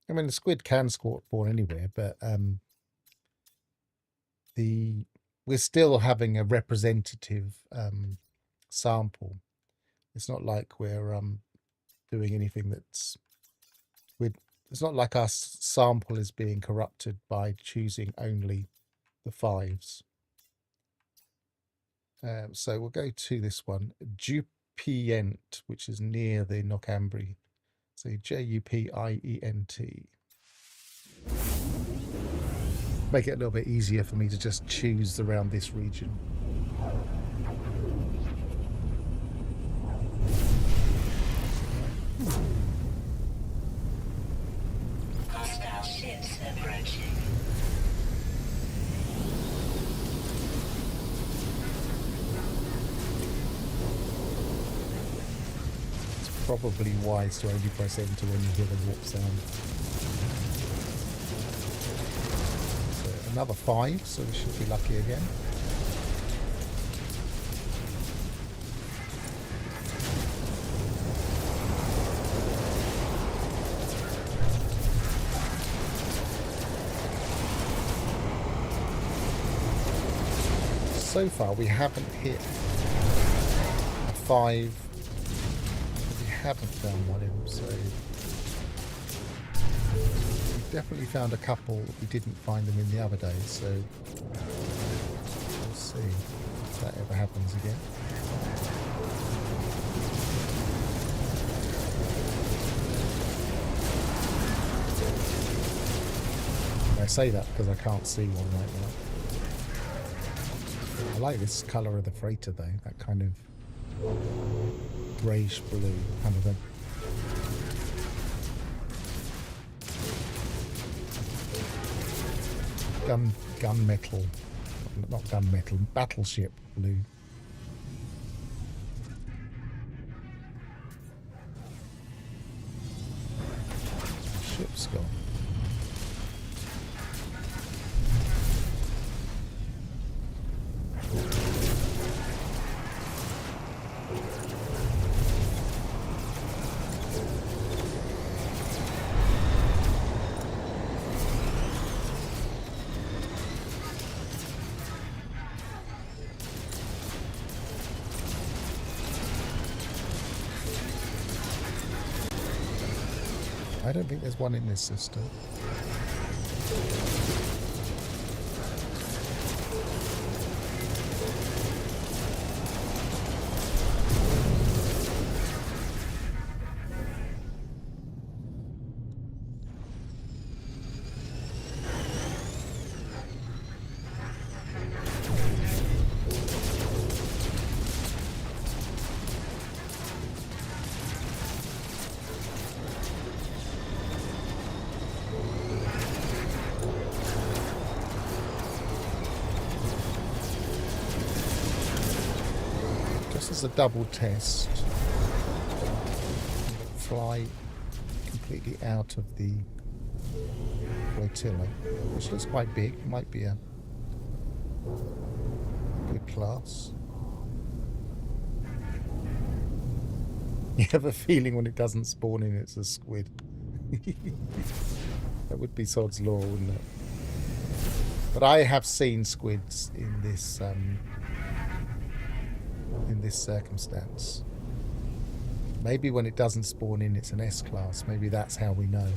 I mean, the squid can spawn anywhere, but we're still having a representative sample. It's not like we're doing anything that's it's not like our sample is being corrupted by choosing only the 5s. So we'll go to this one, Jupient, which is near the Knockanbury. So Jupiient. Make it a little bit easier for me to just choose around this region. Hostile ships approaching. Probably wise to only press enter when you hear the warp sound. So another 5, so we should be lucky again. So far we haven't hit a 5. Haven't found one in, so we definitely found a couple. We didn't find them in the other days, so we'll see if that ever happens again. I say that because I can't see one right now. I like this colour of the freighter though, that kind of greyish blue, kind of a gunmetal, not gunmetal, battleship blue. The ship's gone. I don't think there's one in this system. As a double test, fly completely out of the flotilla, which looks quite big. Might be a good class. You have a feeling when it doesn't spawn in, it's a squid. That would be sod's law, wouldn't it? But I have seen squids in this circumstance. Maybe when it doesn't spawn in, it's an S-class. Maybe that's how we know.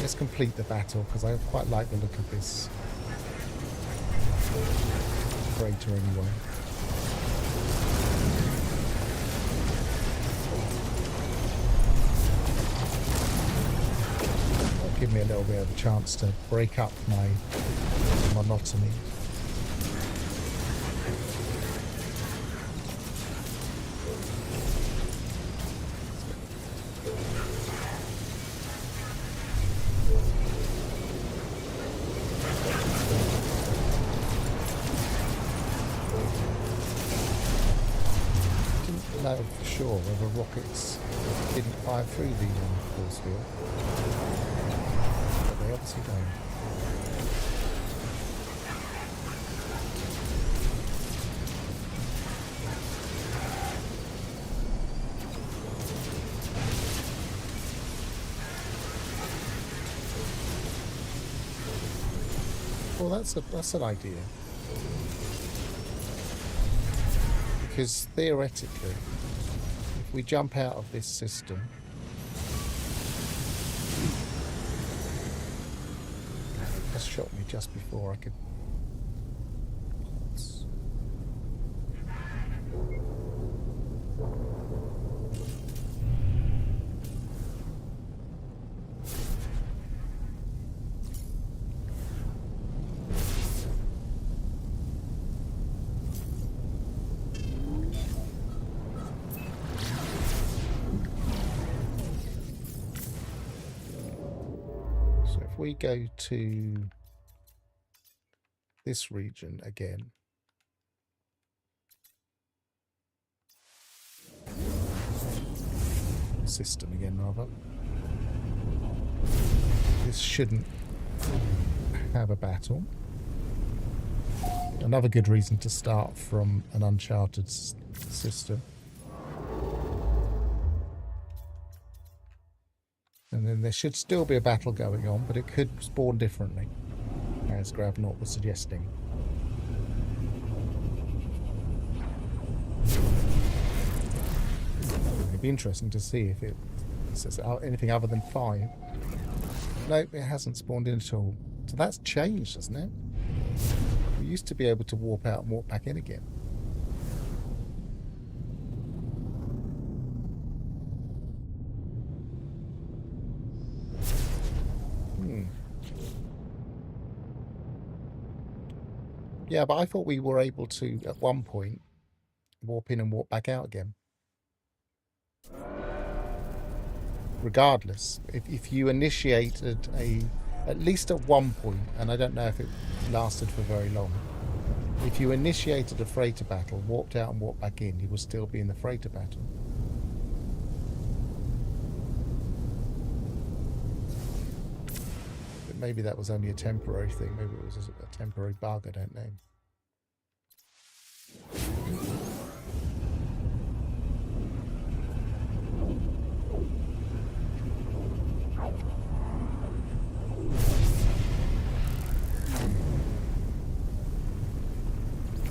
Let's complete the battle, because I quite like the look of this freighter anyway. Give me a little bit of a chance to break up my monotony. Didn't know for sure whether rockets didn't fire through the force field. They obviously don't. Well, that's an idea. Because theoretically, if we jump out of this system, shot me just before I could pulse. So if we go to this region again, system again rather, this shouldn't have a battle. Another good reason to start from an uncharted system. And then there should still be a battle going on, but it could spawn differently, as Gravnaut was suggesting. It'd be interesting to see if it says anything other than 5. Nope, it hasn't spawned in at all. So that's changed, hasn't it? We used to be able to warp out and warp back in again. Yeah, but I thought we were able to, at one point, warp in and warp back out again. Regardless, if you initiated at least at one point, and I don't know if it lasted for very long, if you initiated a freighter battle, warped out and warped back in, you will still be in the freighter battle. But maybe that was only a temporary thing. Maybe it was a temporary bug, I don't know.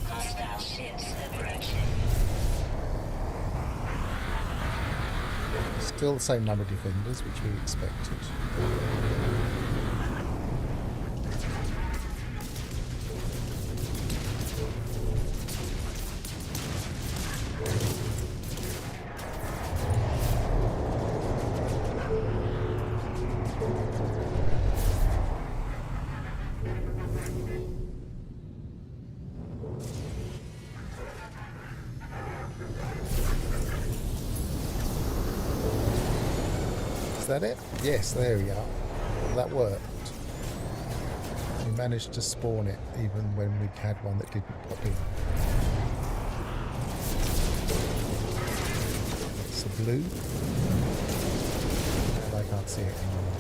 Hostile ships approaching. Still the same number of defenders, which we expected. Is that it? Yes, there we are. That worked. We managed to spawn it even when we'd had one that didn't pop in. It's a blue. And I can't see it anymore.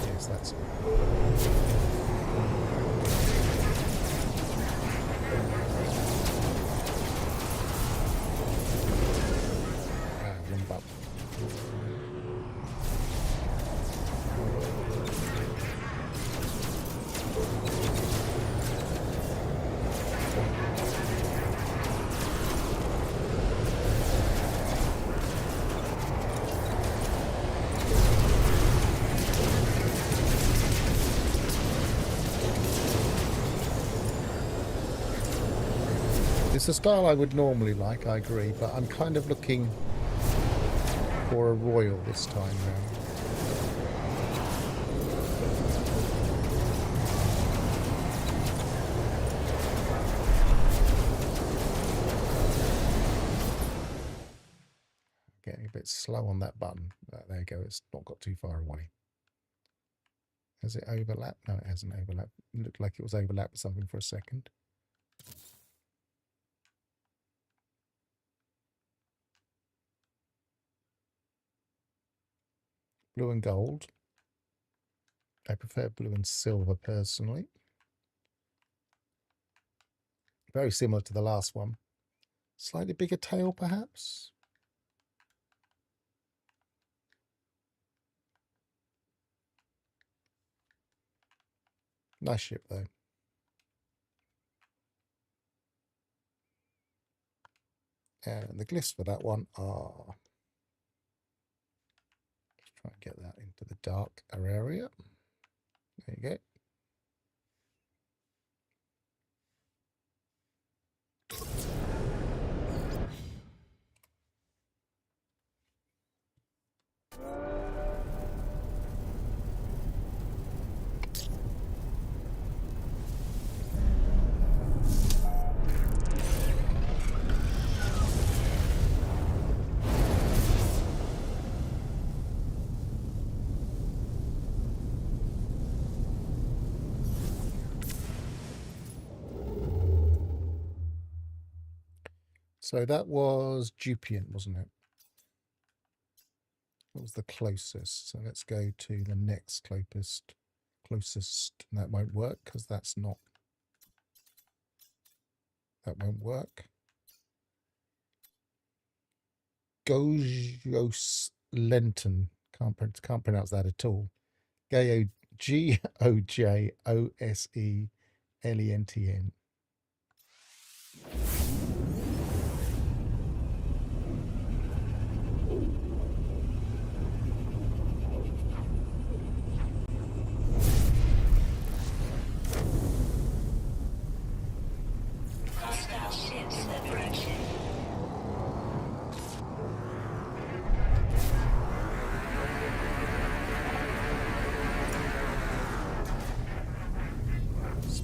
Yes, that's it. It's a style I would normally like, I agree, but I'm kind of looking for a royal this time round. Getting a bit slow on that button. There you go, it's not got too far away. Has it overlapped? No, it hasn't overlapped. It looked like it was overlapped with something for a second. Blue and gold. I prefer blue and silver personally. Very similar to the last one. Slightly bigger tail, perhaps. Nice ship, though. And the glyphs for that one are... Let's try and get that into the darker area. There you go. So that was Dupian, wasn't it? That was the closest. So let's go to the next closest. And that won't work because that's not. That won't work. Gojos Lenton. Can't pronounce that at all. Gojosellentn.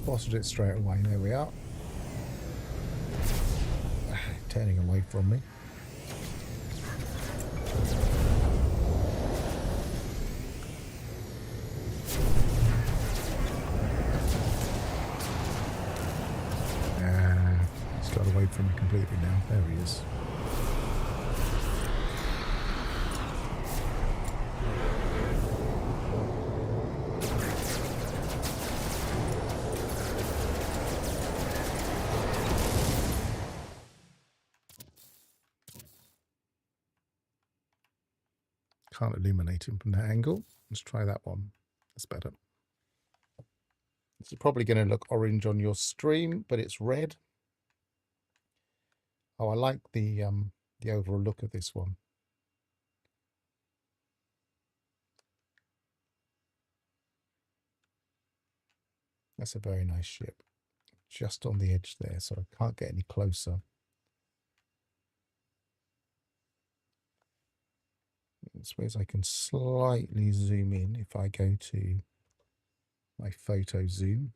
Spotted it straight away. There we are. Turning away from me. He's got away from me completely now. There he is. Can't illuminate him from that angle. Let's try that one. That's better. This is probably going to look orange on your stream, but it's red. Oh, I like the overall look of this one. That's a very nice ship. Just on the edge there, so I can't get any closer. I suppose I can slightly zoom in if I go to my photo zoom.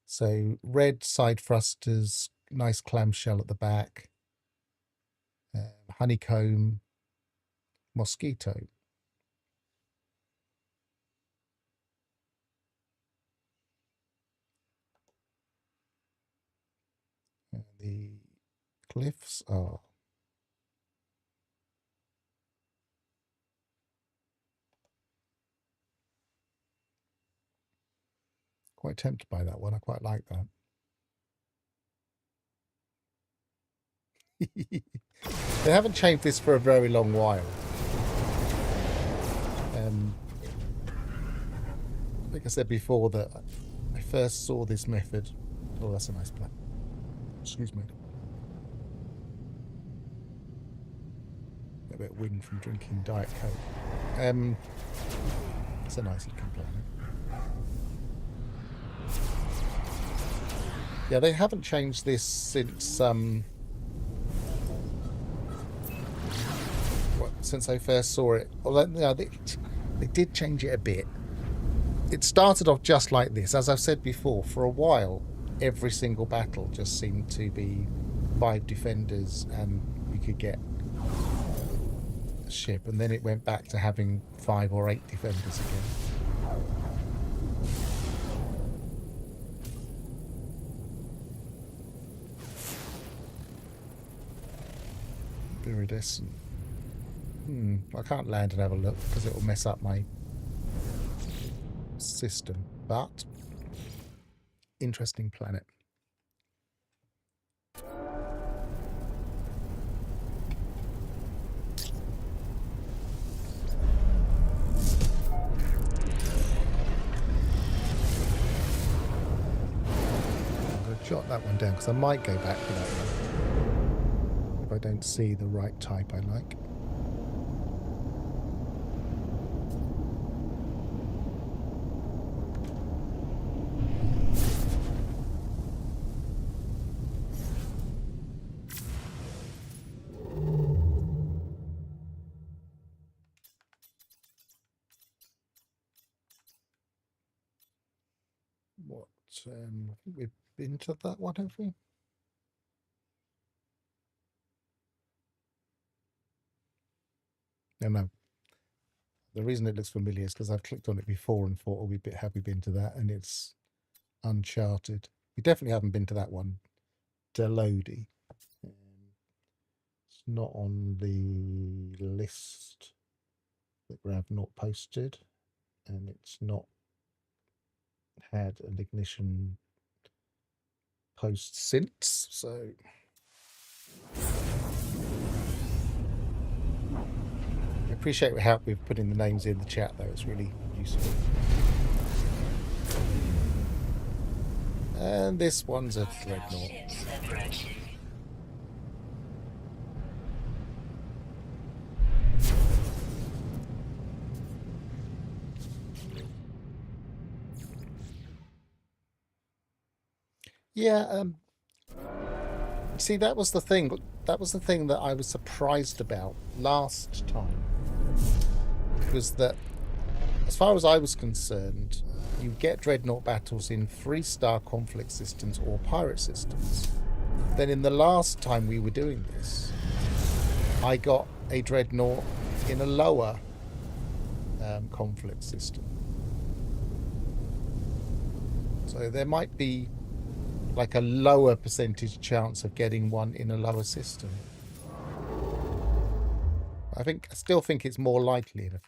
So red side thrusters, nice clamshell at the back, honeycomb, mosquito. And the cliffs are quite tempted by that one. I quite like that. They haven't changed this for a very long while. Like I said before, that I first saw this method. Oh, that's a nice plan. Excuse me. A bit of wind from drinking Diet Coke. It's a nice looking planet. Yeah, they haven't changed this since since I first saw it. Although no, they did change it a bit. It started off just like this. As I've said before, for a while, every single battle just seemed to be 5 defenders and we could get a ship. And then it went back to having 5 or 8 defenders again. Iridescent. I can't land and have a look because it will mess up my system, but interesting planet. I'm going to jot that one down because I might go back to that one if I don't see the right type I like. I think we've been to that one, have we? No. The reason it looks familiar is because I've clicked on it before and thought, oh, have we been to that? And it's Uncharted. We definitely haven't been to that one. Delody. It's not on the list that Gravnort posted, and it's not had an ignition post since, so I appreciate your help with putting the names in the chat though, it's really useful. And this one's a dreadnought. Yeah, see, that was the thing. That was the thing that I was surprised about last time. Was that as far as I was concerned, you get dreadnought battles in 3-star conflict systems or pirate systems. Then in the last time we were doing this, I got a dreadnought in a lower conflict system. So there might be like a lower percentage chance of getting one in a lower system. I still think it's more likely in a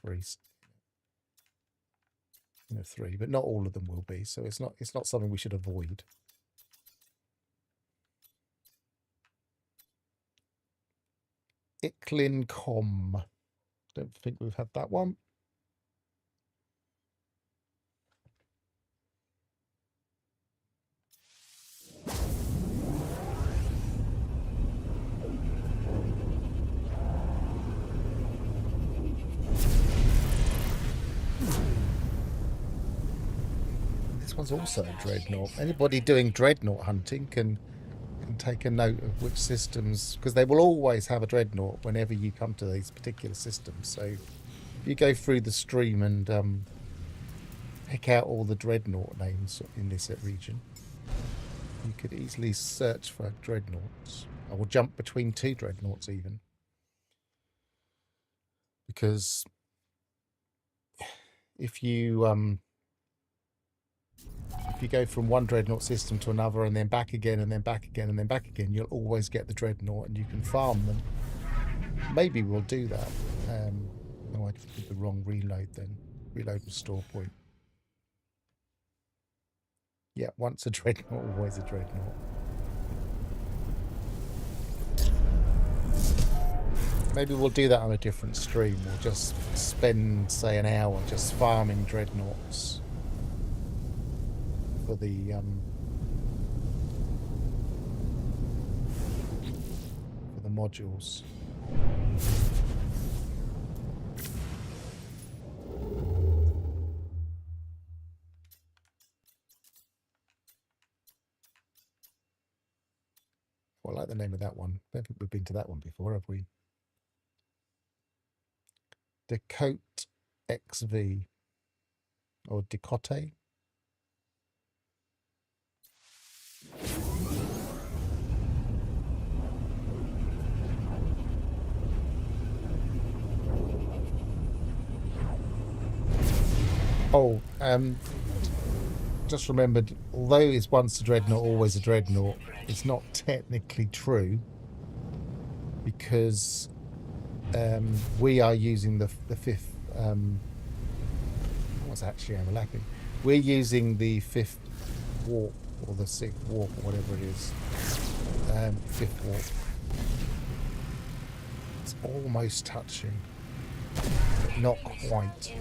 3, but not all of them will be. So it's not something we should avoid. Iclincom. Don't think we've had that one. This one's also a dreadnought. Anybody doing dreadnought hunting can take a note of which systems, because they will always have a dreadnought whenever you come to these particular systems. So if you go through the stream and pick out all the dreadnought names in this region, you could easily search for dreadnoughts, or jump between 2 dreadnoughts even, because if you go from one dreadnought system to another and then back again and then back again and then back again, you'll always get the dreadnought and you can farm them. Maybe we'll do that. No, I did the wrong reload then. Reload restore point. Yeah, once a dreadnought, always a dreadnought. Maybe we'll do that on a different stream. We'll just spend, say, an hour just farming dreadnoughts for the modules. Well, I like the name of that one. I don't think we've been to that one before, have we? Decote XV or Decote. Oh, just remembered, although it's once a dreadnought, always a dreadnought, it's not technically true, because we are using the 5th, what's actually overlapping? We're using the 5th warp, or the 6th warp, or whatever it is. 5th warp. It's almost touching, but not quite.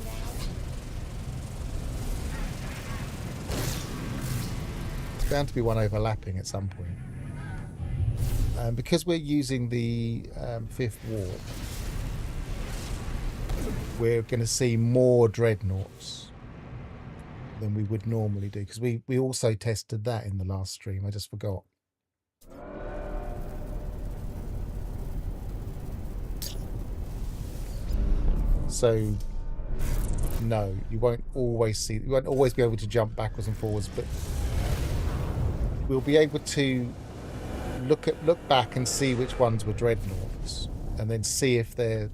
It's bound to be one overlapping at some point. Because we're using the 5th warp, we're going to see more dreadnoughts than we would normally do, because we also tested that in the last stream. I just forgot. So no, you won't always be able to jump backwards and forwards, but we'll be able to look back and see which ones were dreadnoughts, and then see if they're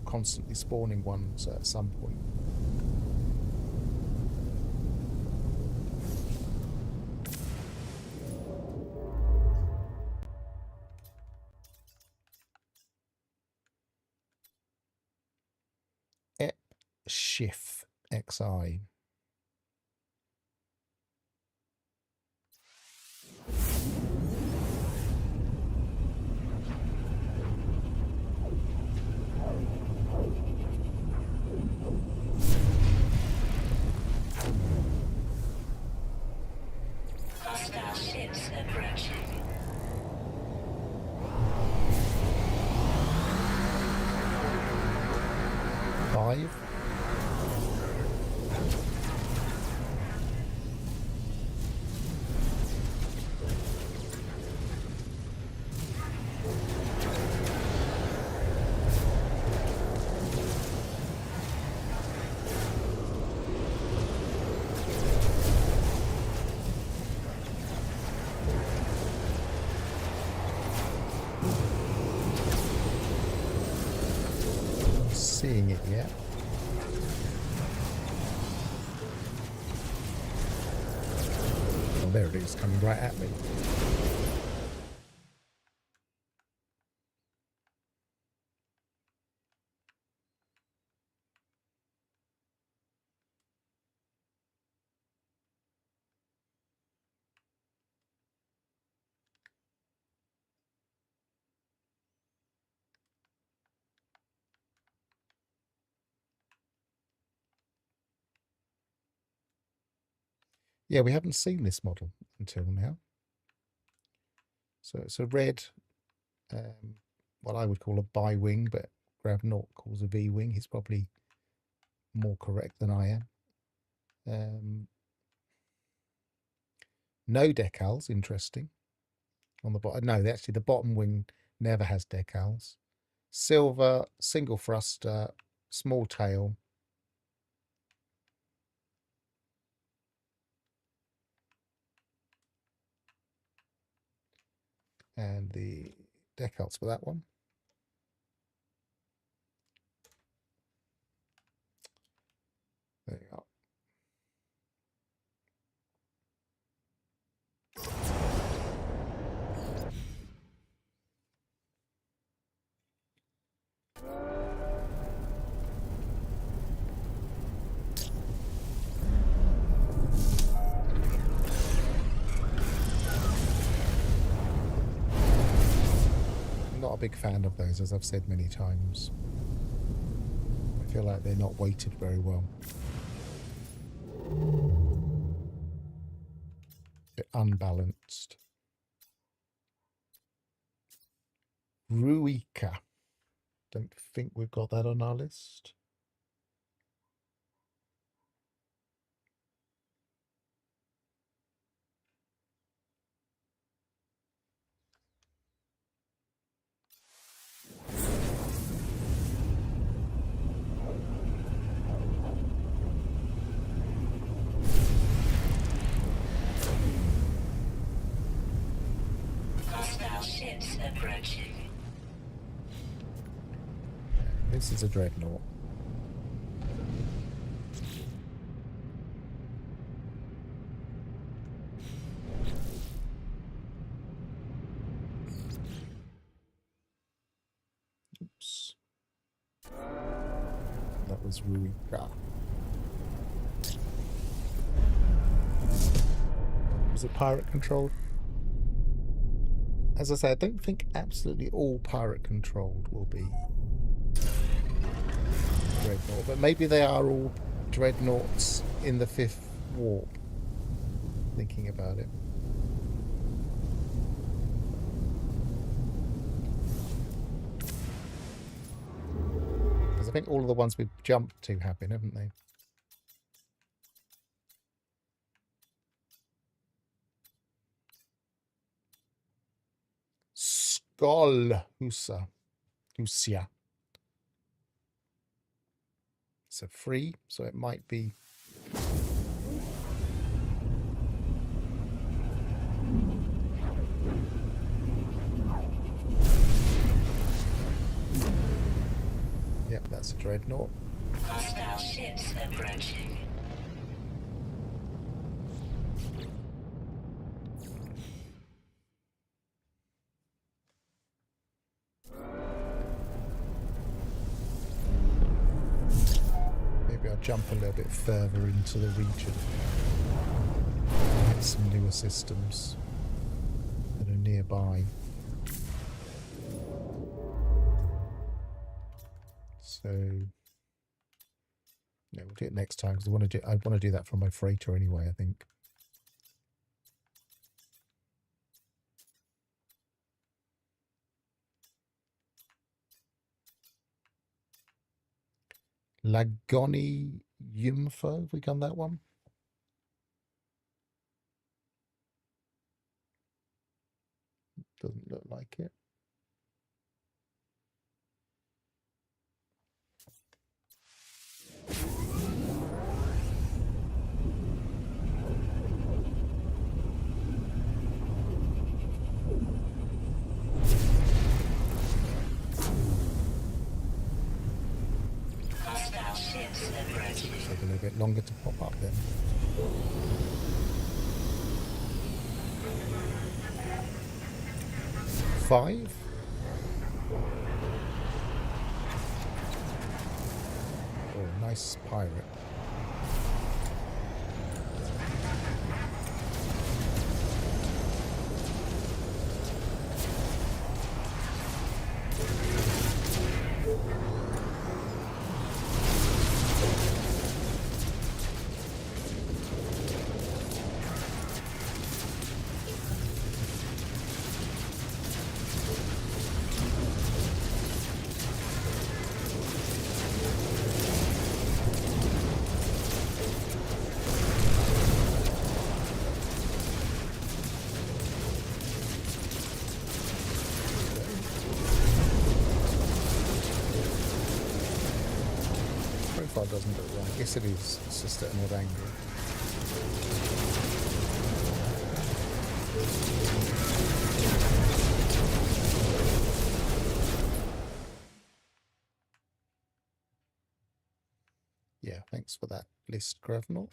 constantly spawning ones at some point. Ep Schiff XI. Hostile ships approaching. Five. seeing it yet. Oh, there it is, coming right at me. Yeah, we haven't seen this model until now. So it's a red, what I would call a bi-wing, but Gravnaut calls a V-wing. He's probably more correct than I am. No decals, interesting. On the bottom, no, actually the bottom wing never has decals. Silver, single thruster, small tail. And the decals for that one. There you are. Not a big fan of those, as I've said many times. I feel like they're not weighted very well. A bit unbalanced. Ruika. Don't think we've got that on our list. Hostile ships approaching. This is a dreadnought. Oops. That was Ruika. Was it pirate controlled? As I say, I don't think absolutely all pirate controlled will be dreadnought, but maybe they are all dreadnoughts in the 5th warp. Thinking about it. Because I think all of the ones we've jumped to have been, haven't they? Husia. It's a free, so it might be. Yep, that's a dreadnought. Hostile ships approaching. Maybe I'll jump a little bit further into the region. Get some newer systems that are nearby. So yeah, we'll do it next time because I want to do that from my freighter anyway, I think. Lagoni Yumfo, have we done that one? Doesn't look like it. approaching. Take a little bit longer to pop up then. Five. Oh, nice pirate. Profile doesn't look right. Yes, it is. It's just at an odd angle. Yeah, thanks for that list, Gravenor.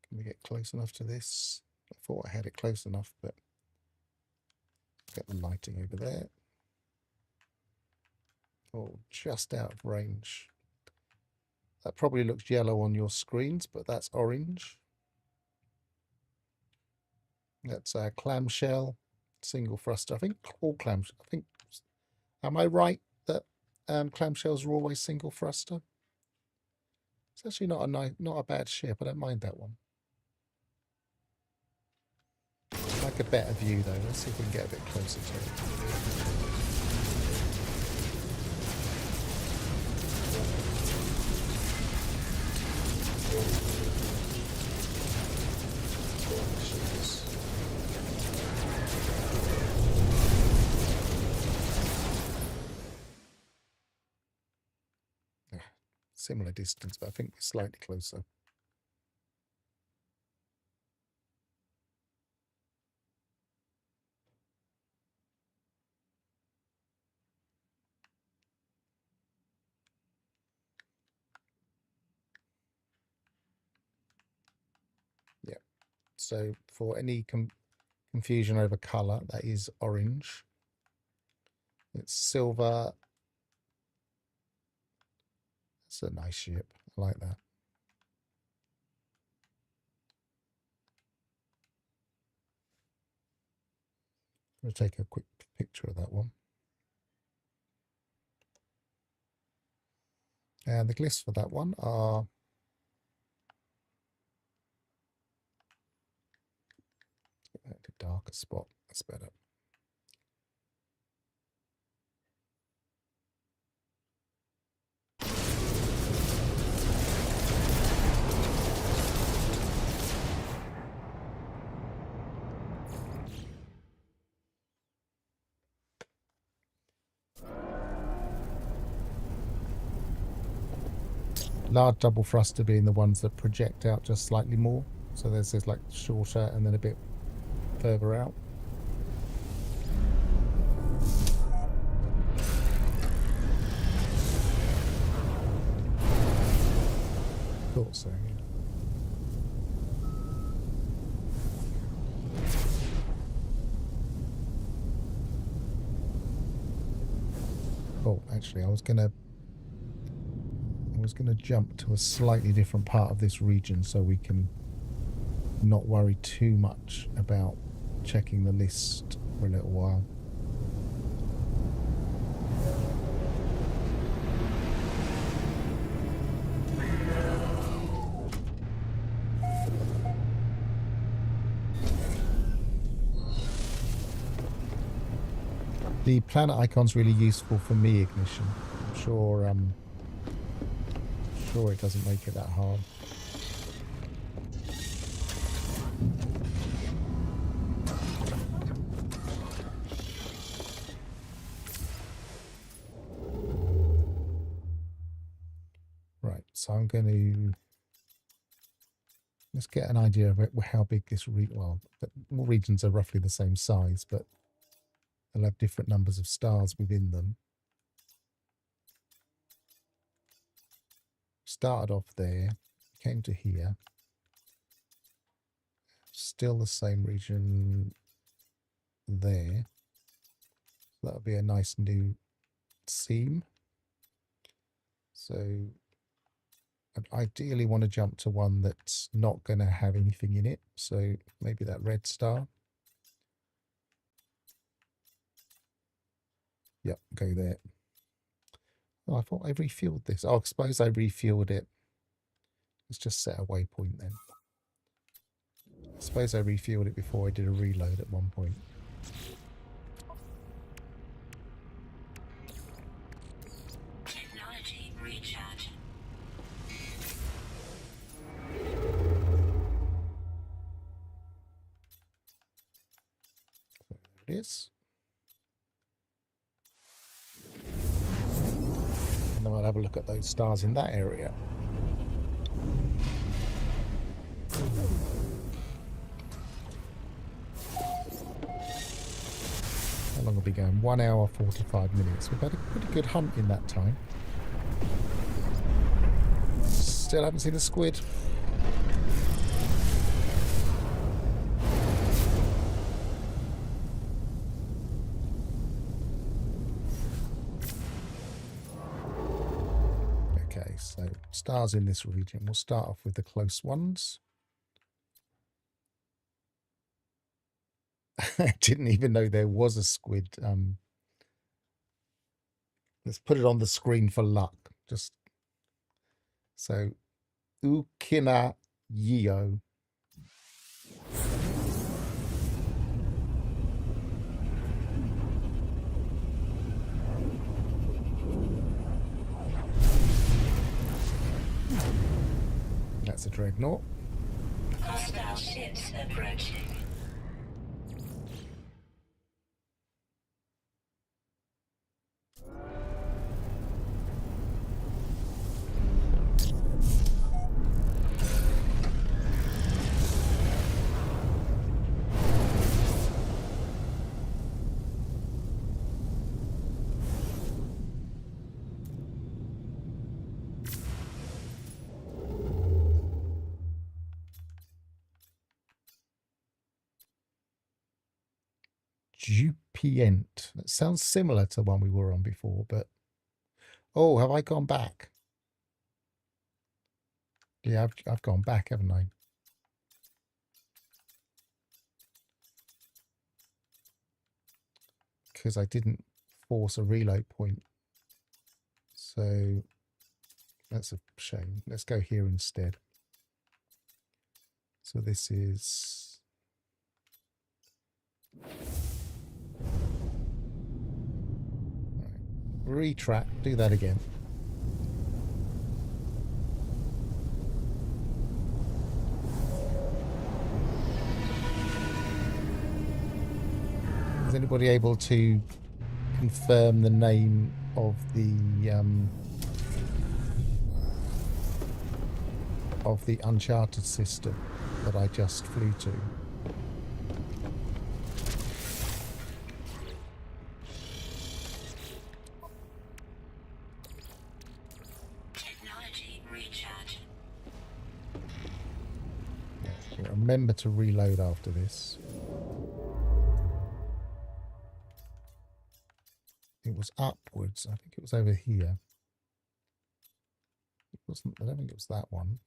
Can we get close enough to this? I thought I had it close enough, but get the lighting over there. Oh, just out of range. That probably looks yellow on your screens, but that's orange. That's a clamshell, single thruster. I think all clams. I think. Am I right that clamshells are always single thruster? It's actually not a bad ship. I don't mind that one. I'd like a better view though. Let's see if we can get a bit closer to it. Similar distance, but I think we're slightly closer. Yeah. So for any confusion over color, that is orange. It's silver. It's a nice ship. I like that. I'm going to take a quick picture of that one. And the glyphs for that one are a darker spot. That's better. Large double thruster being the ones that project out just slightly more. So there's this like shorter and then a bit further out. Thought so, yeah. Oh, actually, I was gonna jump to a slightly different part of this region so we can not worry too much about checking the list for a little while. The planet icon's really useful for me, Ignition. I'm sure it doesn't make it that hard. Right, so I'm going to let's get an idea of how big this well, all regions are roughly the same size, but They'll have different numbers of stars within them. Started off there, came to here. Still the same region there. That'll be a nice new seam. So I'd ideally want to jump to one that's not going to have anything in it. So maybe that red star. Yep, go there. Oh, I thought I refueled this. Oh, I suppose I refueled it. Let's just set a waypoint then. I suppose I refueled it before I did a reload at one point. Technology recharge. There it is. And then I'll have a look at those stars in that area. How long will be going? 1 hour 45 minutes. We've had a pretty good hunt in that time. Still haven't seen a squid. Okay, so stars in this region. We'll start off with the close ones. I didn't even know there was a squid. Let's put it on the screen for luck. Just so Ukina Yio. That's a dreadnought. Hostile ships approaching. Jupient. That sounds similar to one we were on before, but oh, have I gone back? Yeah, I've gone back, haven't I? Because I didn't force a reload point. So that's a shame. Let's go here instead. So this is retract, do that again. Is anybody able to confirm the name of the uncharted system that I just flew to? Remember to reload after this. It was upwards. I think it was over here. It wasn't. I don't think it was that one.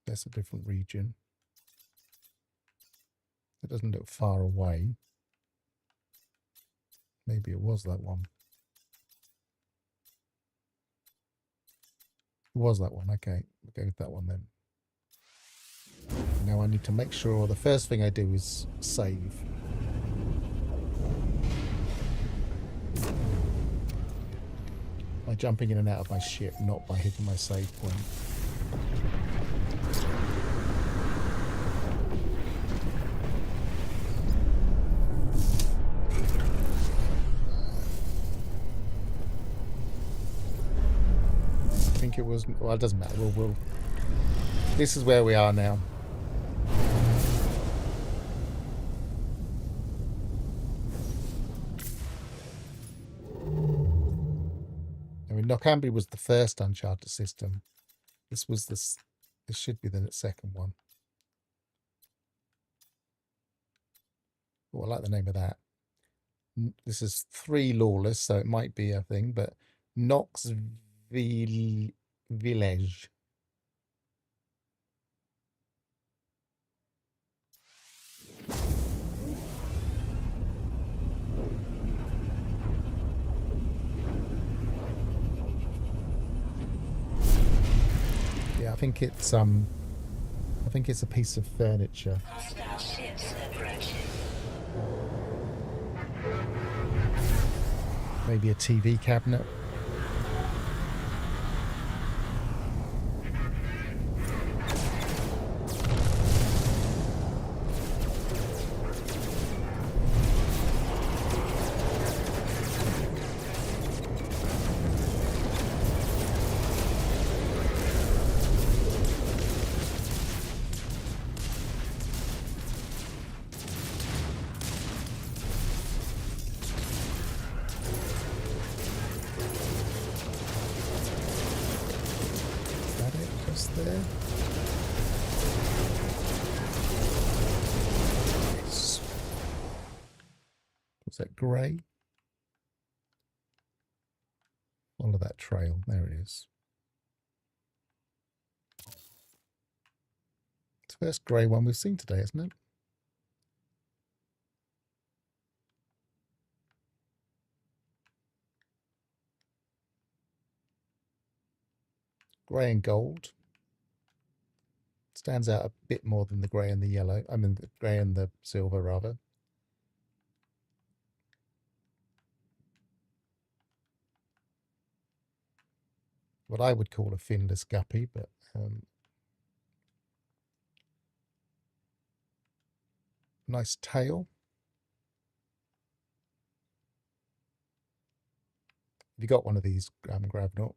That's a different region. It doesn't look far away. Maybe it was that one. It was that one. Okay, we'll go with that one then. Now I need to make sure the first thing I do is save. By jumping in and out of my ship, not by hitting my save point. I think it was, well, it doesn't matter. We'll this is where we are now. Knockambie was the first Uncharted system. This was this should be the second one. Oh, I like the name of that. This is 3 Lawless, so it might be a thing, but Knoxville Village. Yeah, I think it's a piece of furniture. Hostile ships approaching. Maybe a TV cabinet. There. Was that grey? Follow that trail. There it is. It's the first grey one we've seen today, isn't it? Grey and gold. Stands out a bit more than the grey and the yellow. I mean, the grey and the silver, rather. What I would call a finless guppy, but nice tail. Have you got one of these, Gravnort?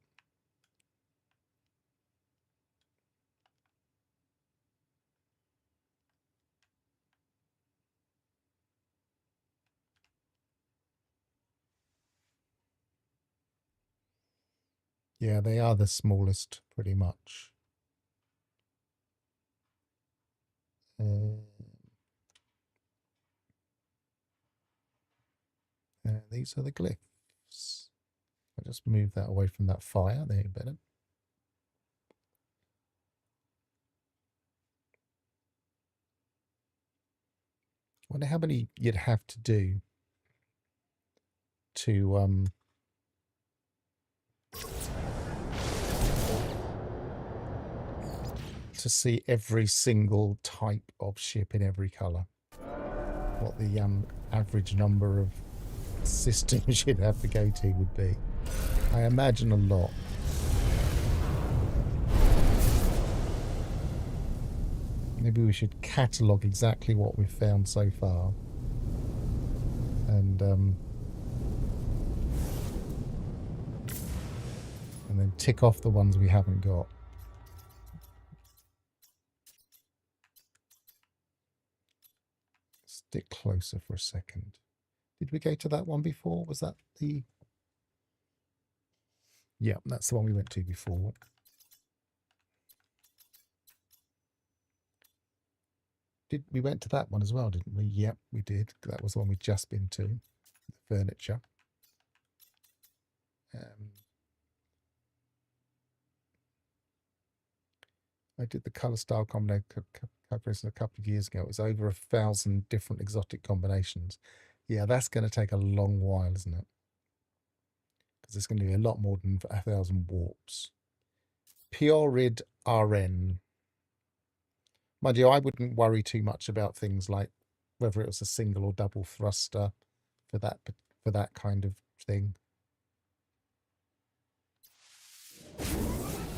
Yeah, they are the smallest, pretty much. These are the glyphs. I'll just move that away from that fire. There, better. Wonder how many you'd have to do to see every single type of ship in every colour. What the average number of systems you'd have to go to would be. I imagine a lot. Maybe we should catalogue exactly what we've found so far. And then tick off the ones we haven't got. Stick closer for a second. Did we go to that one before? Was that the... Yeah, that's the one we went to before. We went to that one as well, didn't we? Yep, we did. That was the one we'd just been to. The furniture. I did the colour style combination calculation a couple of years ago. It was over 1,000 different exotic combinations. Yeah, that's going to take a long while, isn't it? Because there's going to be a lot more than 1,000 warps. Piorid RN. Mind you, I wouldn't worry too much about things like whether it was a single or double thruster for that kind of thing,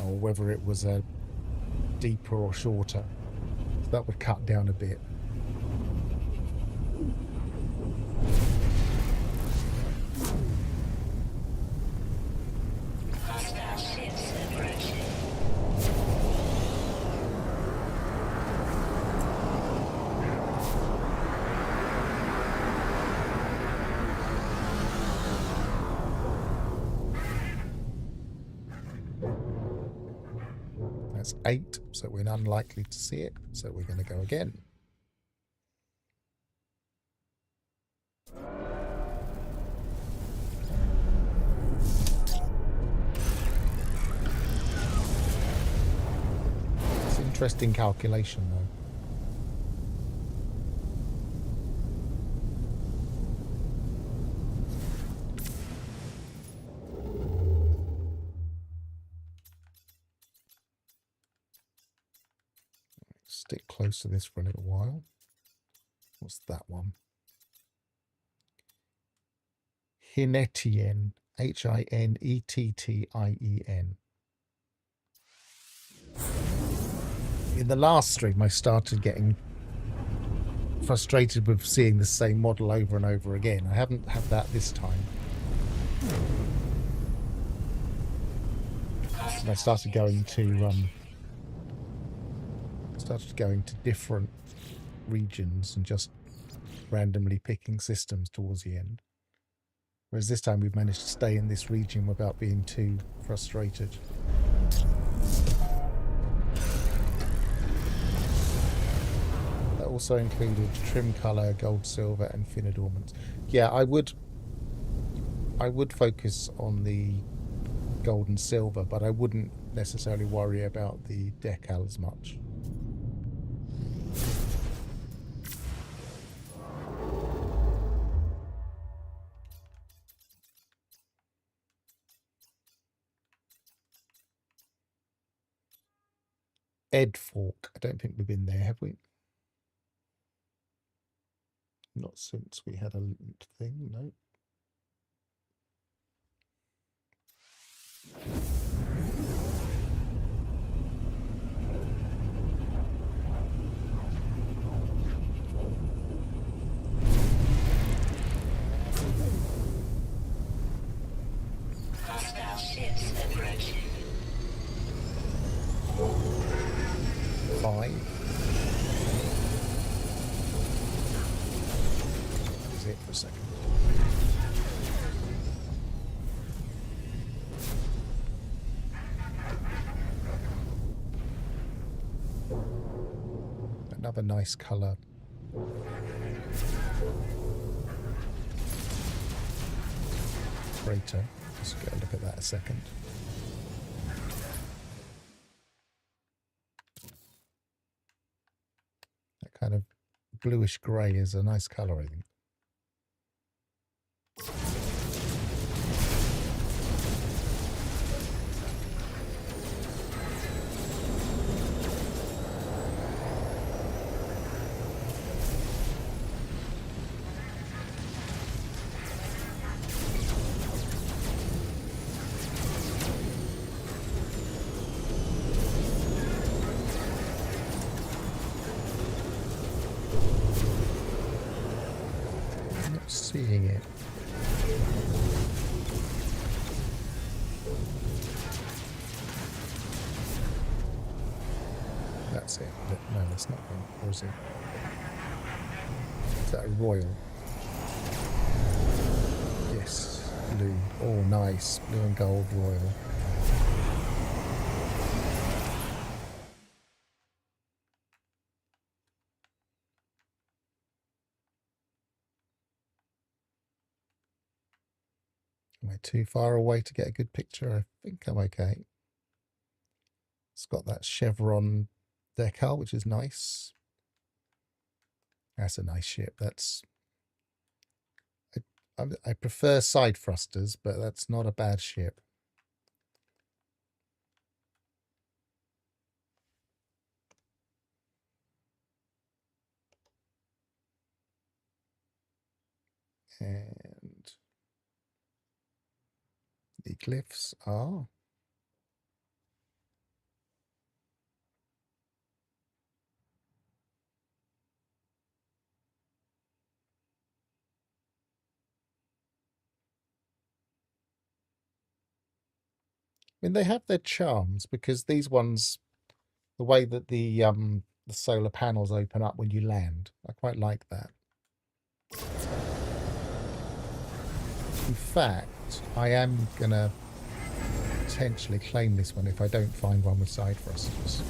or whether it was a deeper or shorter. That would cut down a bit. Hostile ships approaching. That's 8, so we're unlikely to see it. So we're going to go again. It's an interesting calculation, though. Stick close to this for a little while. What's that one? Hinetien. Hinettien. In the last stream, I started getting frustrated with seeing the same model over and over again. I haven't had that this time. And I started going to different regions and just randomly picking systems towards the end. Whereas this time we've managed to stay in this region without being too frustrated. That also included trim color, gold, silver, and fin adornments. Yeah, I would focus on the gold and silver, but I wouldn't necessarily worry about the decal as much. Ed Fork. I don't think we've been there, have we? Not since we had a thing, no. Hostile ships approaching. 5. That's it for a second. Another nice colour. Crater. Let's get a look at that a second. That kind of bluish grey is a nice colour, I think. Seeing it. That's it. No, that's not one. Or is it? Is that a royal? Yes, blue. Oh, nice. Blue and gold royal. Am I too far away to get a good picture? I think I'm okay. It's got that chevron decal, which is nice. That's a nice ship. That's... I prefer side thrusters, but that's not a bad ship. And the glyphs are... I mean, they have their charms because these ones, the way that the solar panels open up when you land, I quite like that. In fact, I am gonna potentially claim this one if I don't find one with side thrusters.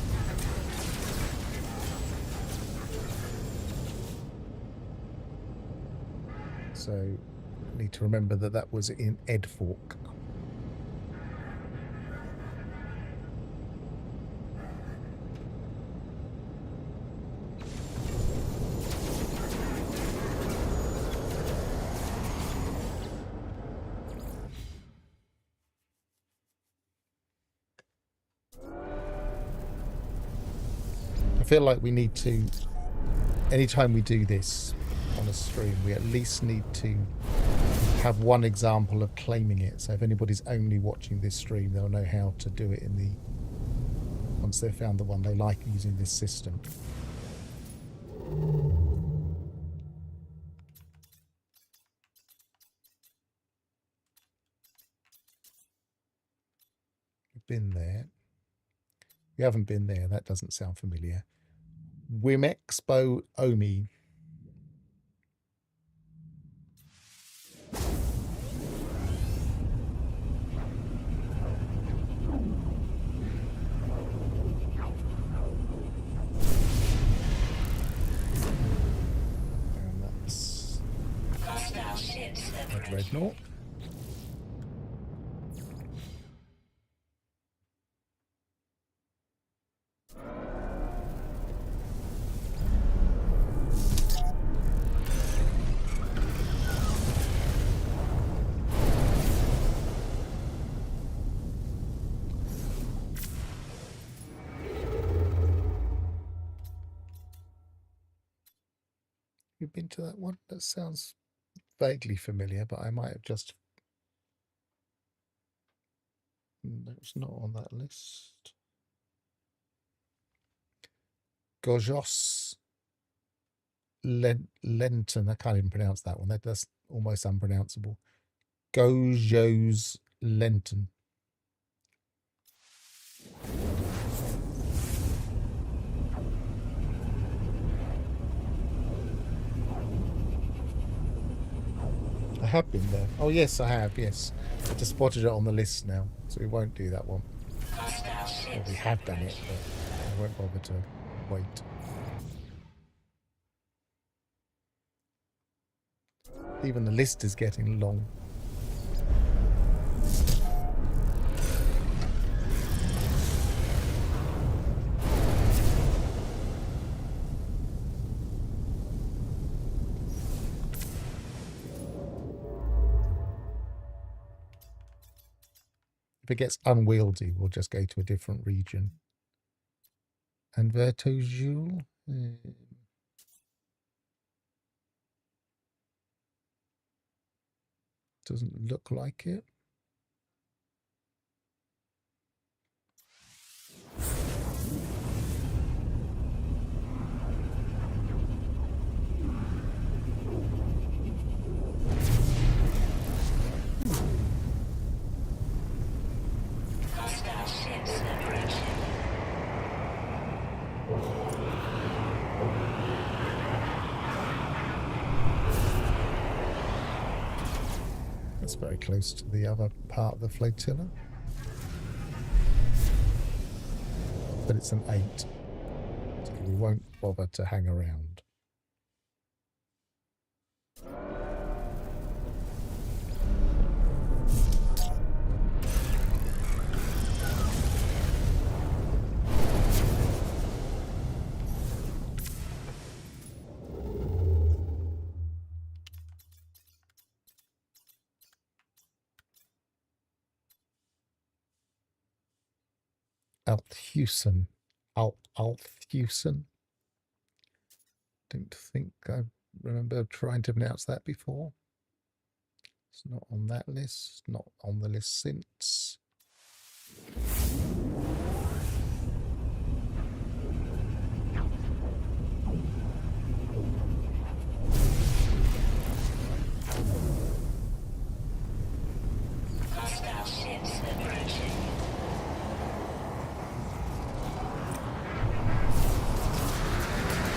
So need to remember that that was in Edfork. I feel like we need to, anytime we do this on a stream, we at least need to have one example of claiming it. So if anybody's only watching this stream, they'll know how to do it in the, once they've found the one they like using this system. We've been there. We haven't been there. That doesn't sound familiar. Wimexpo Omi. And that's Hostile ships a approaching. dreadnought. You've been to that one? That sounds vaguely familiar, but I might have just... No, it's not on that list. Gojos Lenton. I can't even pronounce that one. That's almost unpronounceable. Gojos Lenton. I have been there. Oh yes, I have. Yes, I just spotted it on the list now, so we won't do that one. Hostile Well, ships we have done it, approaching. but I won't bother to wait. Even the list is getting long. If it gets unwieldy, we'll just go to a different region. And Vertojul? Doesn't look like it. Hostile ships approaching. That's very close to the other part of the flotilla. But it's an 8. So we won't bother to hang around. Althusen. Althusen. Don't think I remember trying to pronounce that before. It's not on that list. Not on the list since. Hostile ships approaching.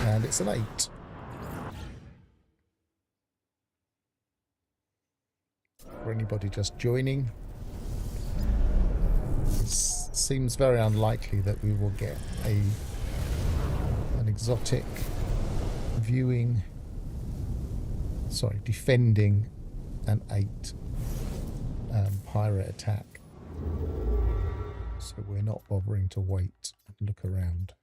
And it's an 8. For anybody just joining. seems very unlikely that we will get an exotic defending an 8 pirate attack. So we're not bothering to wait and look around.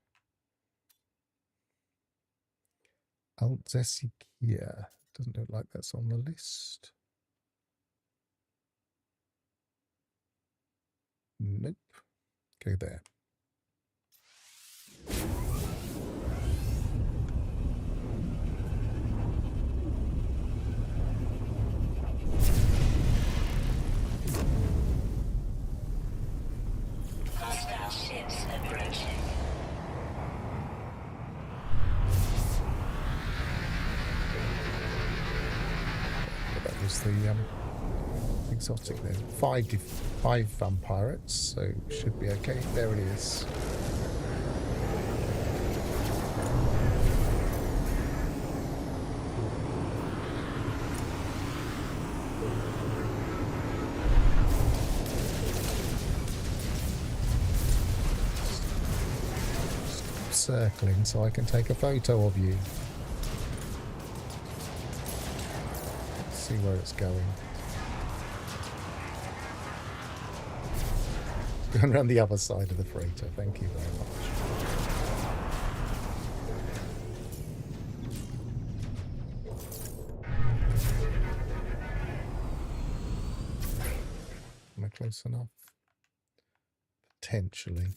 Altzesikia. Doesn't look like that's on the list. Nope. Go there. Hostile ships approaching. That was the exotic then. 5 pirates, so should be okay. There it is. Stop circling so I can take a photo of you. Let's see where it's going. Going around the other side of the freighter. Thank you very much. Am I close enough? Potentially.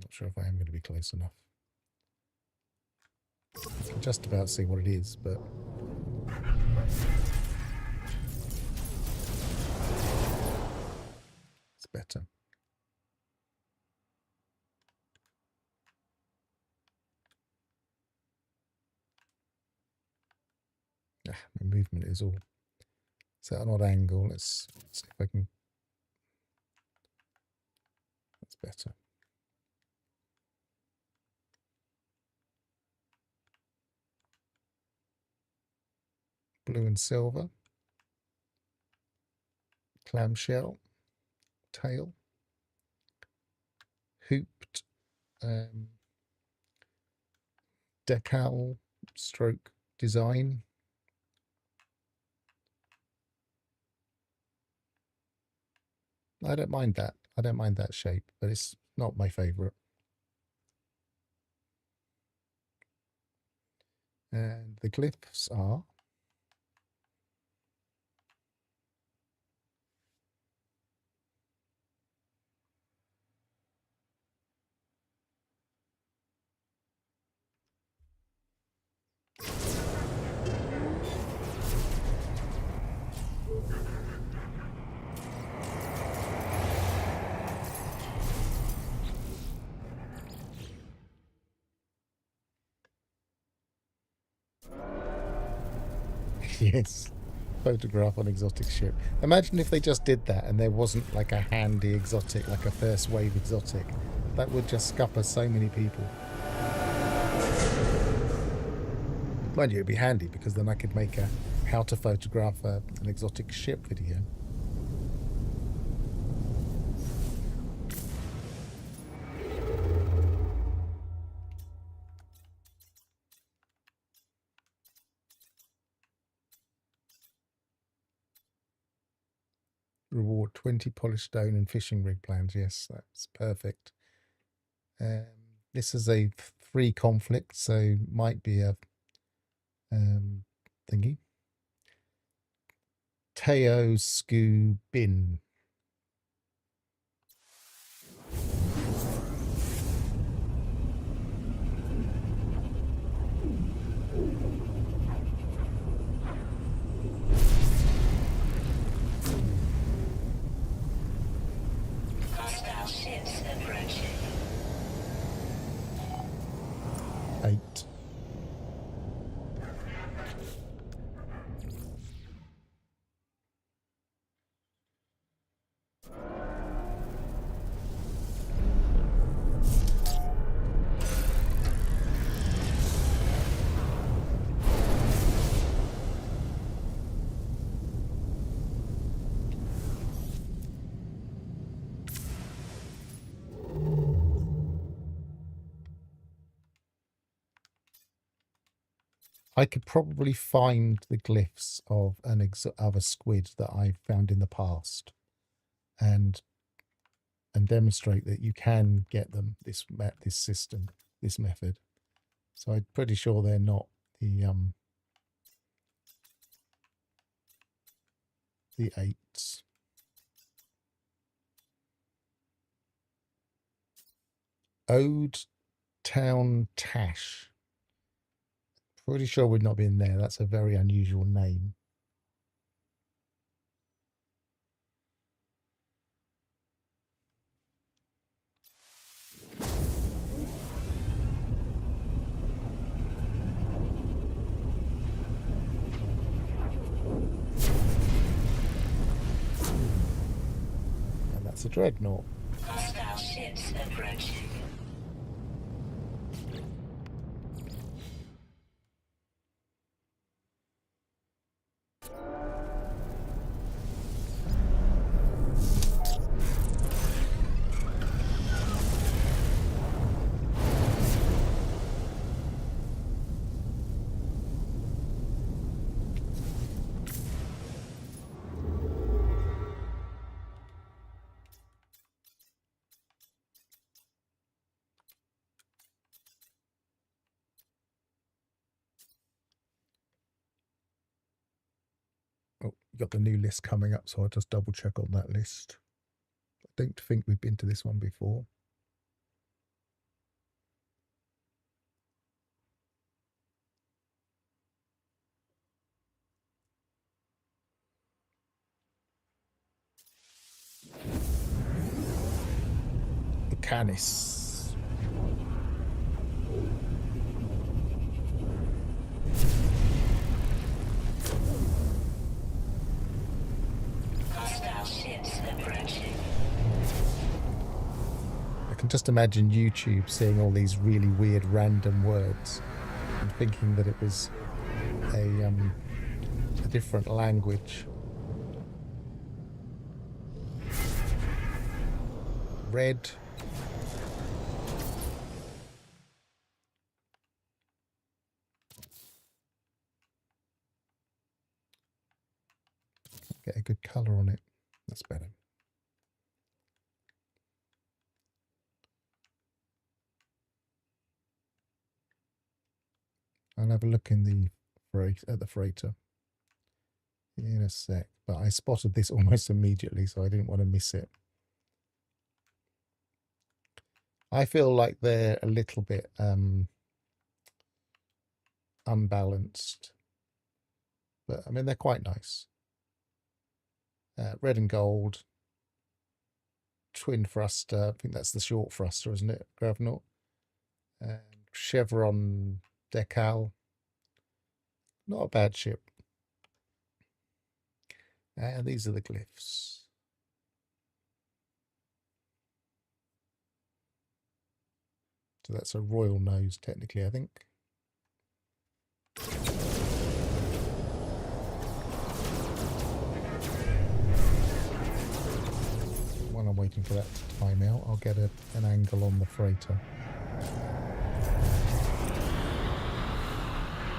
Not sure if I am going to be close enough. I can just about see what it is, but it's better. My movement is all set on an odd angle. Let's see if I can. That's better. Blue and silver. Clamshell. Tail. Hooped. Decal stroke design. I don't mind that. I don't mind that shape, but it's not my favourite. And the glyphs are yes. Photograph on exotic ship. Imagine if they just did that and there wasn't like a handy exotic, like a first wave exotic. That would just scupper so many people. Mind you, it'd be handy because then I could make a how to photograph an exotic ship video. Reward 20 polished stone and fishing rig plans. Yes, that's perfect. This is a 3 conflict, so might be a thingy. Teo Scu Bin. Hostile ships approaching. 8. I could probably find the glyphs of a squid that I've found in the past, and demonstrate that you can get them this method. So I'm pretty sure they're not the 8s. Ode Town Tash. Pretty sure we'd not be in there. That's a very unusual name. And that's a dreadnought. Hostile ships approaching. Oh, you got the new list coming up, so I'll just double check on that list. I don't think we've been to this one before. The Canis. Hostile ships approaching. I can just imagine YouTube seeing all these really weird random words and thinking that it was a different language. Red. Get a good colour on it. That's better. I'll have a look in the freighter in a sec. But I spotted this almost immediately, so I didn't want to miss it. I feel like they're a little bit unbalanced, but I mean they're quite nice. Red and gold, twin thruster. I think that's the short thruster, isn't it? Gravnaut. Chevron decal. Not a bad ship. And these are the glyphs. So that's a royal nose, technically, I think. While I'm waiting for that to time out, I'll get an angle on the freighter.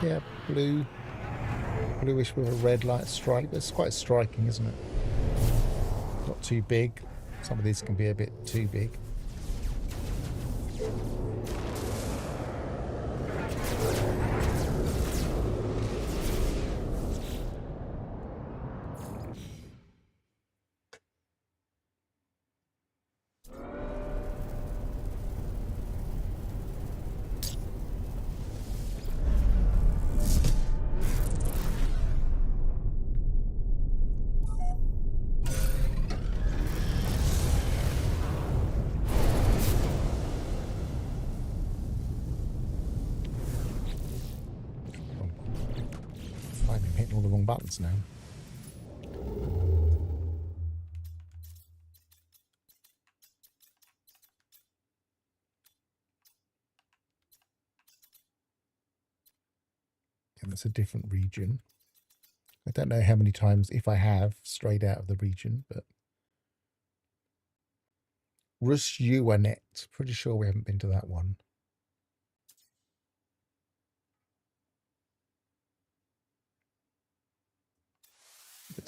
Yeah, blue. Bluish with a red light stripe. It's quite striking, isn't it? Not too big. Some of these can be a bit too big. I'm hitting all the wrong buttons now. And that's a different region. I don't know how many times, if I have, strayed out of the region, but Rusyuanet. Pretty sure we haven't been to that one.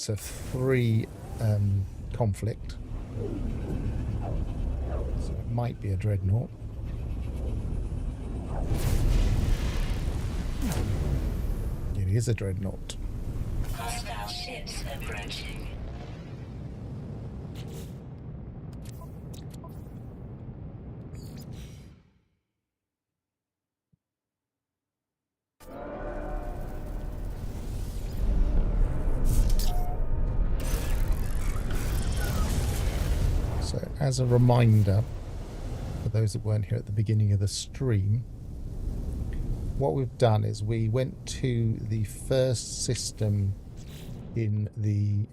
it's a 3 conflict. So it might be a dreadnought. It is a dreadnought. Hostile ships approaching. So as a reminder, for those that weren't here at the beginning of the stream, what we've done is we went to the first system in the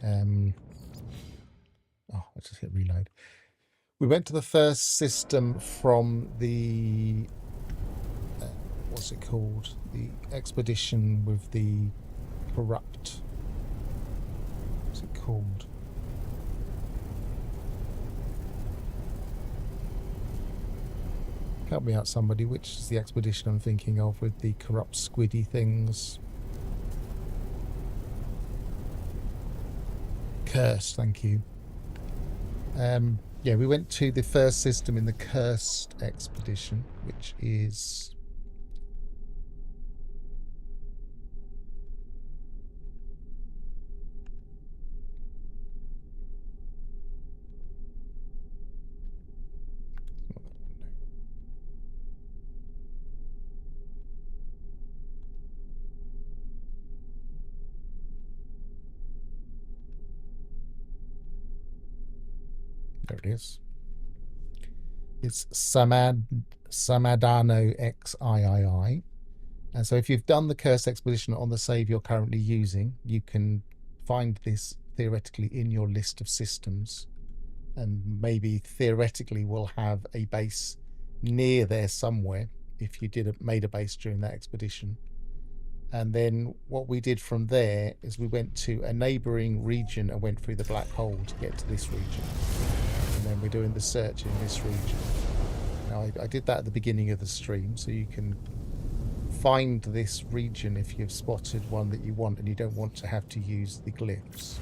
I just hit reload. We went to the first system from the what's it called? The expedition with the corrupt. What's it called? Help me out, somebody. Which is the expedition I'm thinking of with the corrupt squiddy things? Cursed, thank you. Yeah, we went to the first system in the Cursed expedition, which is... There it is. It's Samadano XIII. And so if you've done the Cursed Expedition on the save you're currently using, you can find this theoretically in your list of systems. And maybe theoretically we'll have a base near there somewhere if you made a base during that expedition. And then what we did from there is we went to a neighbouring region and went through the black hole to get to this region. And then we're doing the search in this region. Now I did that at the beginning of the stream, so you can find this region if you've spotted one that you want and you don't want to have to use the glyphs.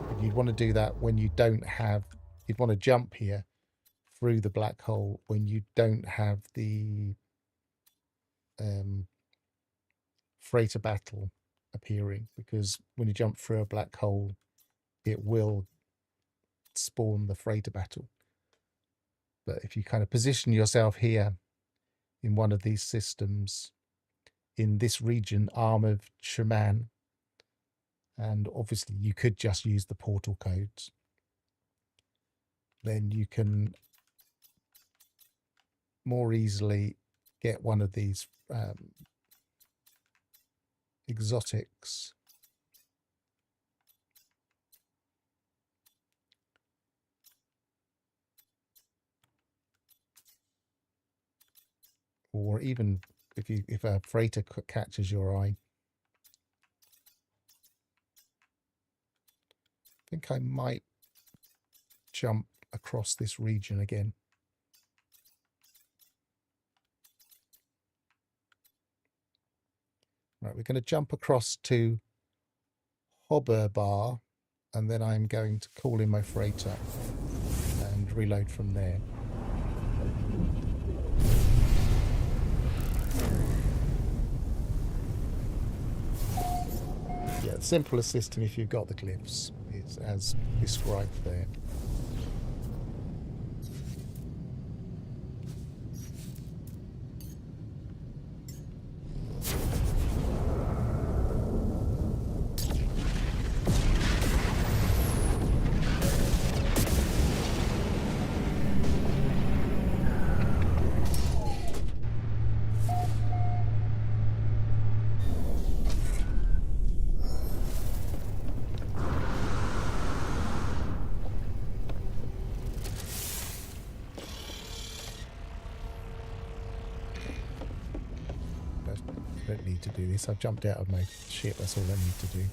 But you'd want to do that when you don't have... You'd want to jump here through the black hole when you don't have the freighter battle appearing, because when you jump through a black hole it will spawn the freighter battle. But if you kind of position yourself here in one of these systems in this region, Arm of Shaman, and obviously you could just use the portal codes, then you can more easily get one of these exotics. Or even if a freighter catches your eye. I think I might jump across this region again. Right, we're going to jump across to Hobberbar, and then I'm going to call in my freighter and reload from there. Yeah, the simplest system if you've got the glyphs is as described there. I don't need to do this. I've jumped out of my ship. That's all I need to do.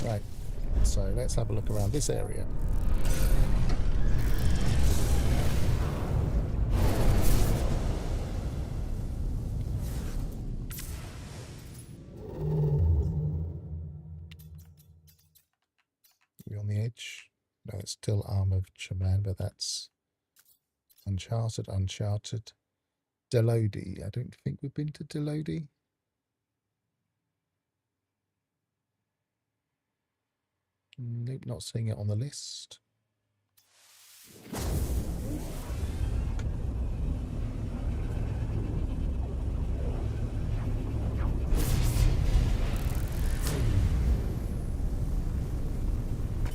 Right. So let's have a look around this area. Edge. No, it's still Arm of Chaman, but that's Uncharted. Delodi. I don't think we've been to Delodi. Nope, not seeing it on the list.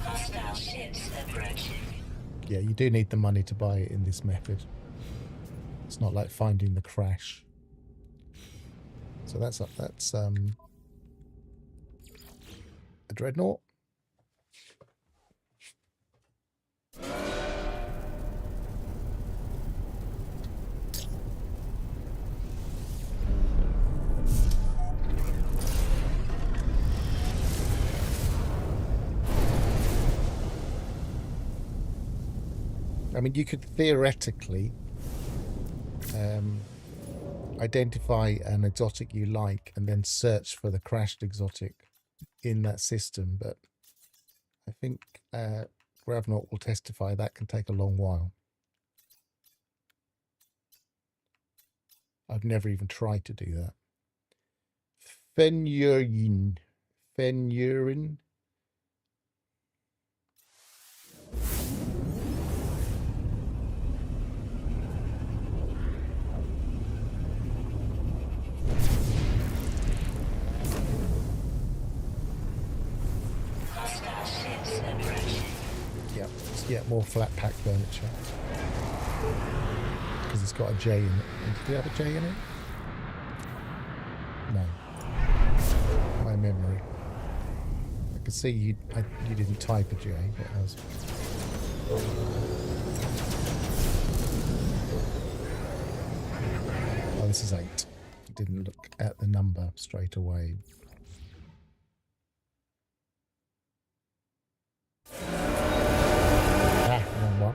Hostile ships approaching. Yeah, you do need the money to buy it in this method. It's not like finding the crash. So that's a dreadnought. I mean, you could theoretically identify an exotic you like and then search for the crashed exotic in that system, but I think Gravnaut will testify that can take a long while. I've never even tried to do that. Fenurin. Hostile ships approaching. Yep, yeah, more flat pack furniture. Because it's got a J in it. Do you have a J in it? No. My memory. I could see you didn't type a J, but I was... Oh, this is 8. Didn't look at the number straight away. Ah, wrong one.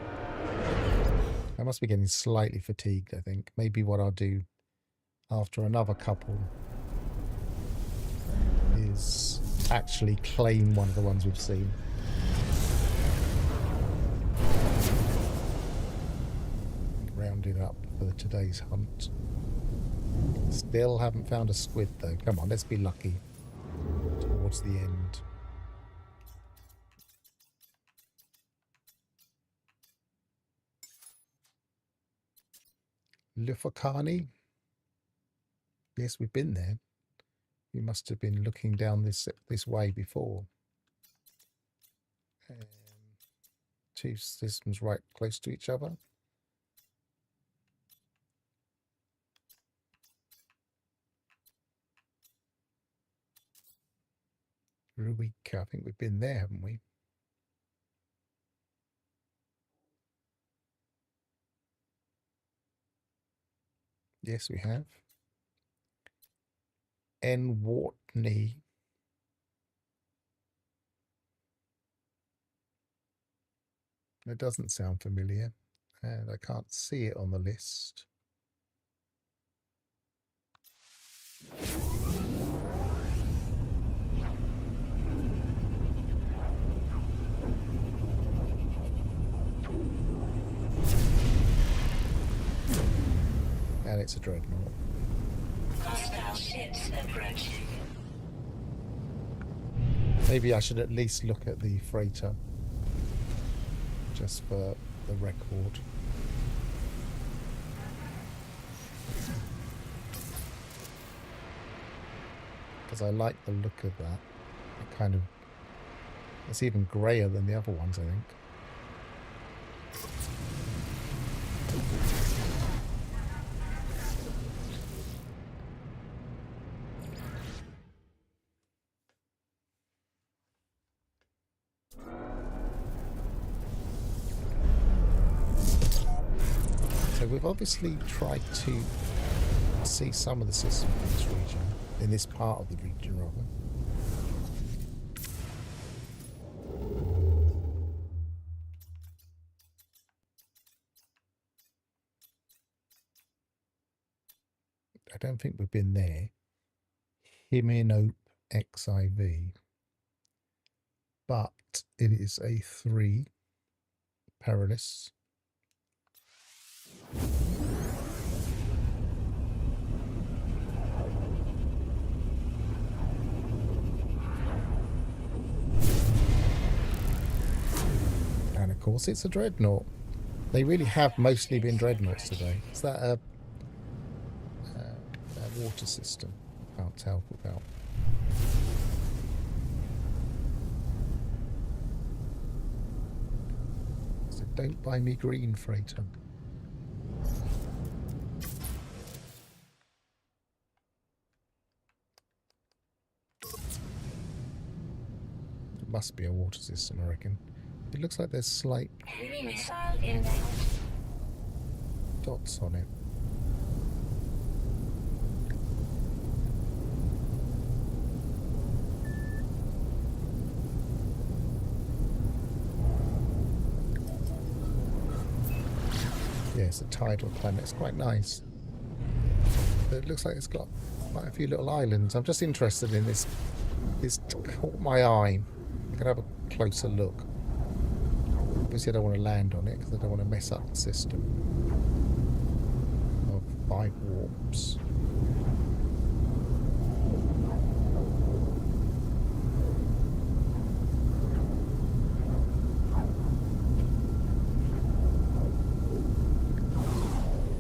I must be getting slightly fatigued, I think. Maybe what I'll do after another couple is actually claim one of the ones we've seen. Round it up for today's hunt. Still haven't found a squid though. Come on, let's be lucky towards the end. Lufakani. Yes, we've been there. We must have been looking down this way before. Two systems right close to each other. Ruika, I think we've been there, haven't we? Yes, we have. N. Wartney. It doesn't sound familiar, and I can't see it on the list. And it's a dreadnought. Hostile ships approaching. Maybe I should at least look at the freighter, just for the record. Because I like the look of that. It kind of, it's even grayer than the other ones, I think. So we've obviously tried to see some of the system in this region, in this part of the region rather. I don't think we've been there. Himenope XIV. But but it is a 3 perilous. And of course it's a dreadnought. They really have mostly been dreadnoughts today. Is that a water system? Can't tell without. So don't buy me green, freighter. It must be a water system, I reckon. It looks like there's slight Enemy missile inbound. dots on it. Yeah, it's a tidal planet. It's quite nice. But it looks like it's got quite a few little islands. I'm just interested in this. It's caught my eye. I can have a closer look. Obviously, I don't want to land on it because I don't want to mess up the system of 5 warps.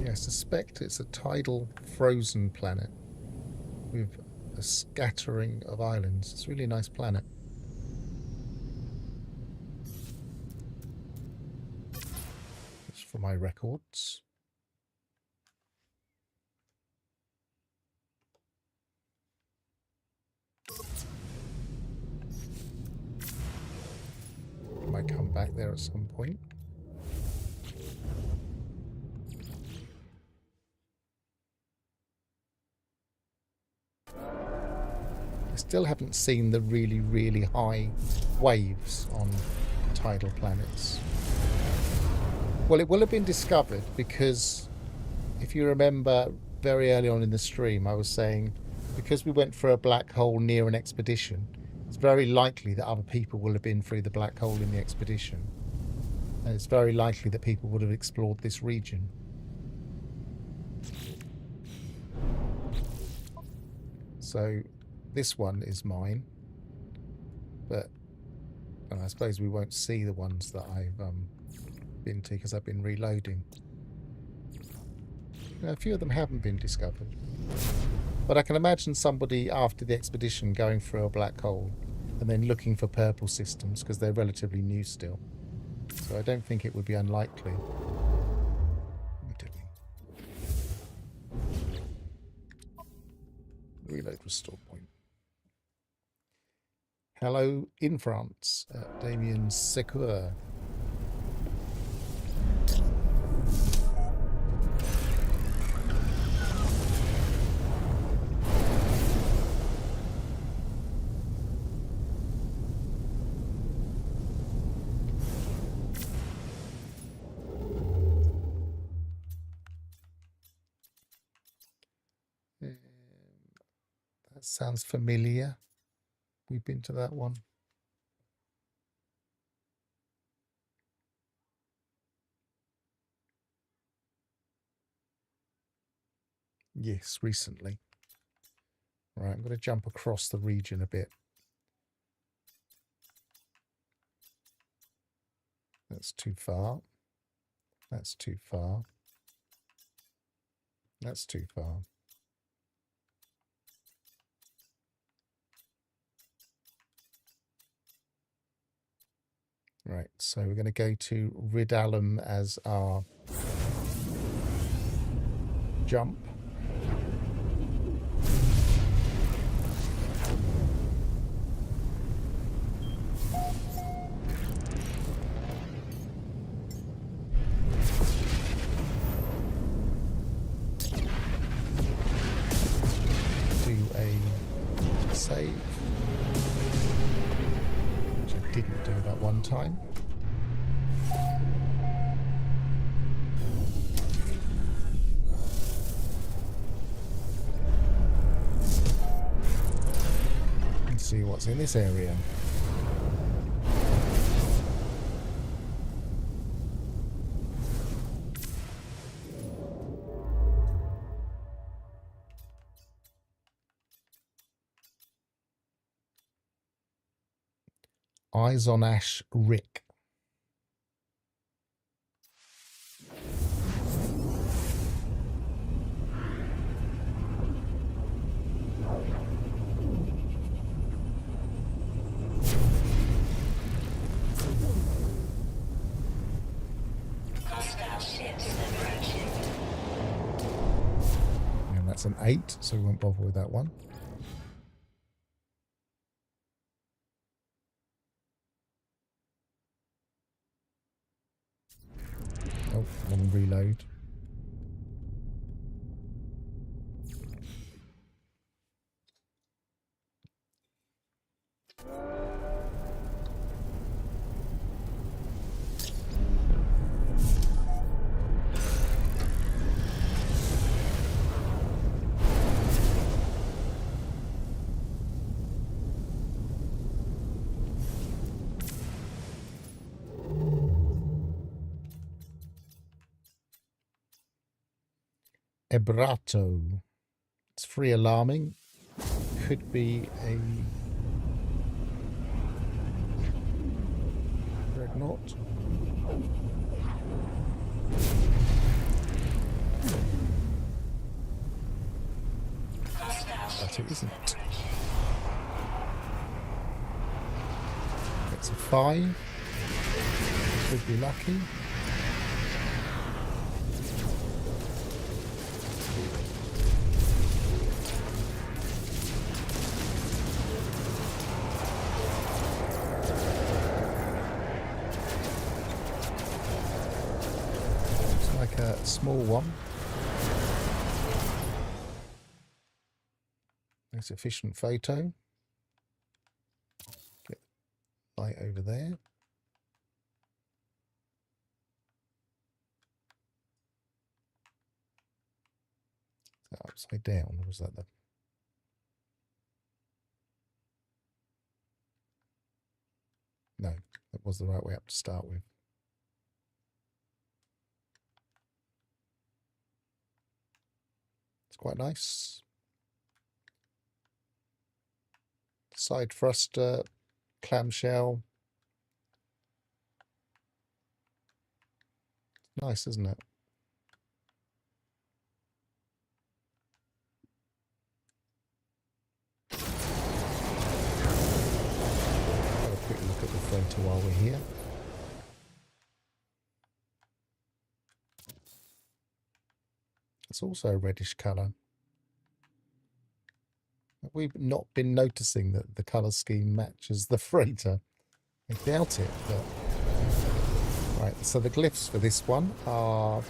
Yeah, I suspect it's a tidal frozen planet with a scattering of islands. It's a really nice planet. For my records. Might come back there at some point. I still haven't seen the really, really high waves on tidal planets. Well, it will have been discovered because if you remember very early on in the stream, I was saying because we went for a black hole near an expedition, it's very likely that other people will have been through the black hole in the expedition. And it's very likely that people would have explored this region. So this one is mine, but and I suppose we won't see the ones that I've been to because I've been reloading. Now, a few of them haven't been discovered, but I can imagine somebody after the expedition going through a black hole and then looking for purple systems because they're relatively new still. So I don't think it would be unlikely. What am I doing? Reload restore point. Hello in France, Damien Secour. That sounds familiar. We've been to that one. Yes, recently. Right, I'm going to jump across the region a bit. That's too far. That's too far. That's too far. Right, so we're going to go to Ridalum as our jump. Do a save. Which I didn't do that one time. And see what's in this area. Eyes on Ash Rick. Hostile ships approaching. And that's an 8, so we won't bother with that one. Oh, one reload. Ebrato. It's free alarming. Could be a dreadnought. But it isn't. It's a 5. Could be lucky. Like a small one. Nice efficient photo. Get the light over there. Is that upside down, or was that the... No, that was the right way up to start with. It's quite nice. Side thruster, clamshell. Nice, isn't it? Have a quick look at the photo while we're here. It's also a reddish colour. We've not been noticing that the colour scheme matches the freighter. I doubt it, but... Right, so the glyphs for this one are...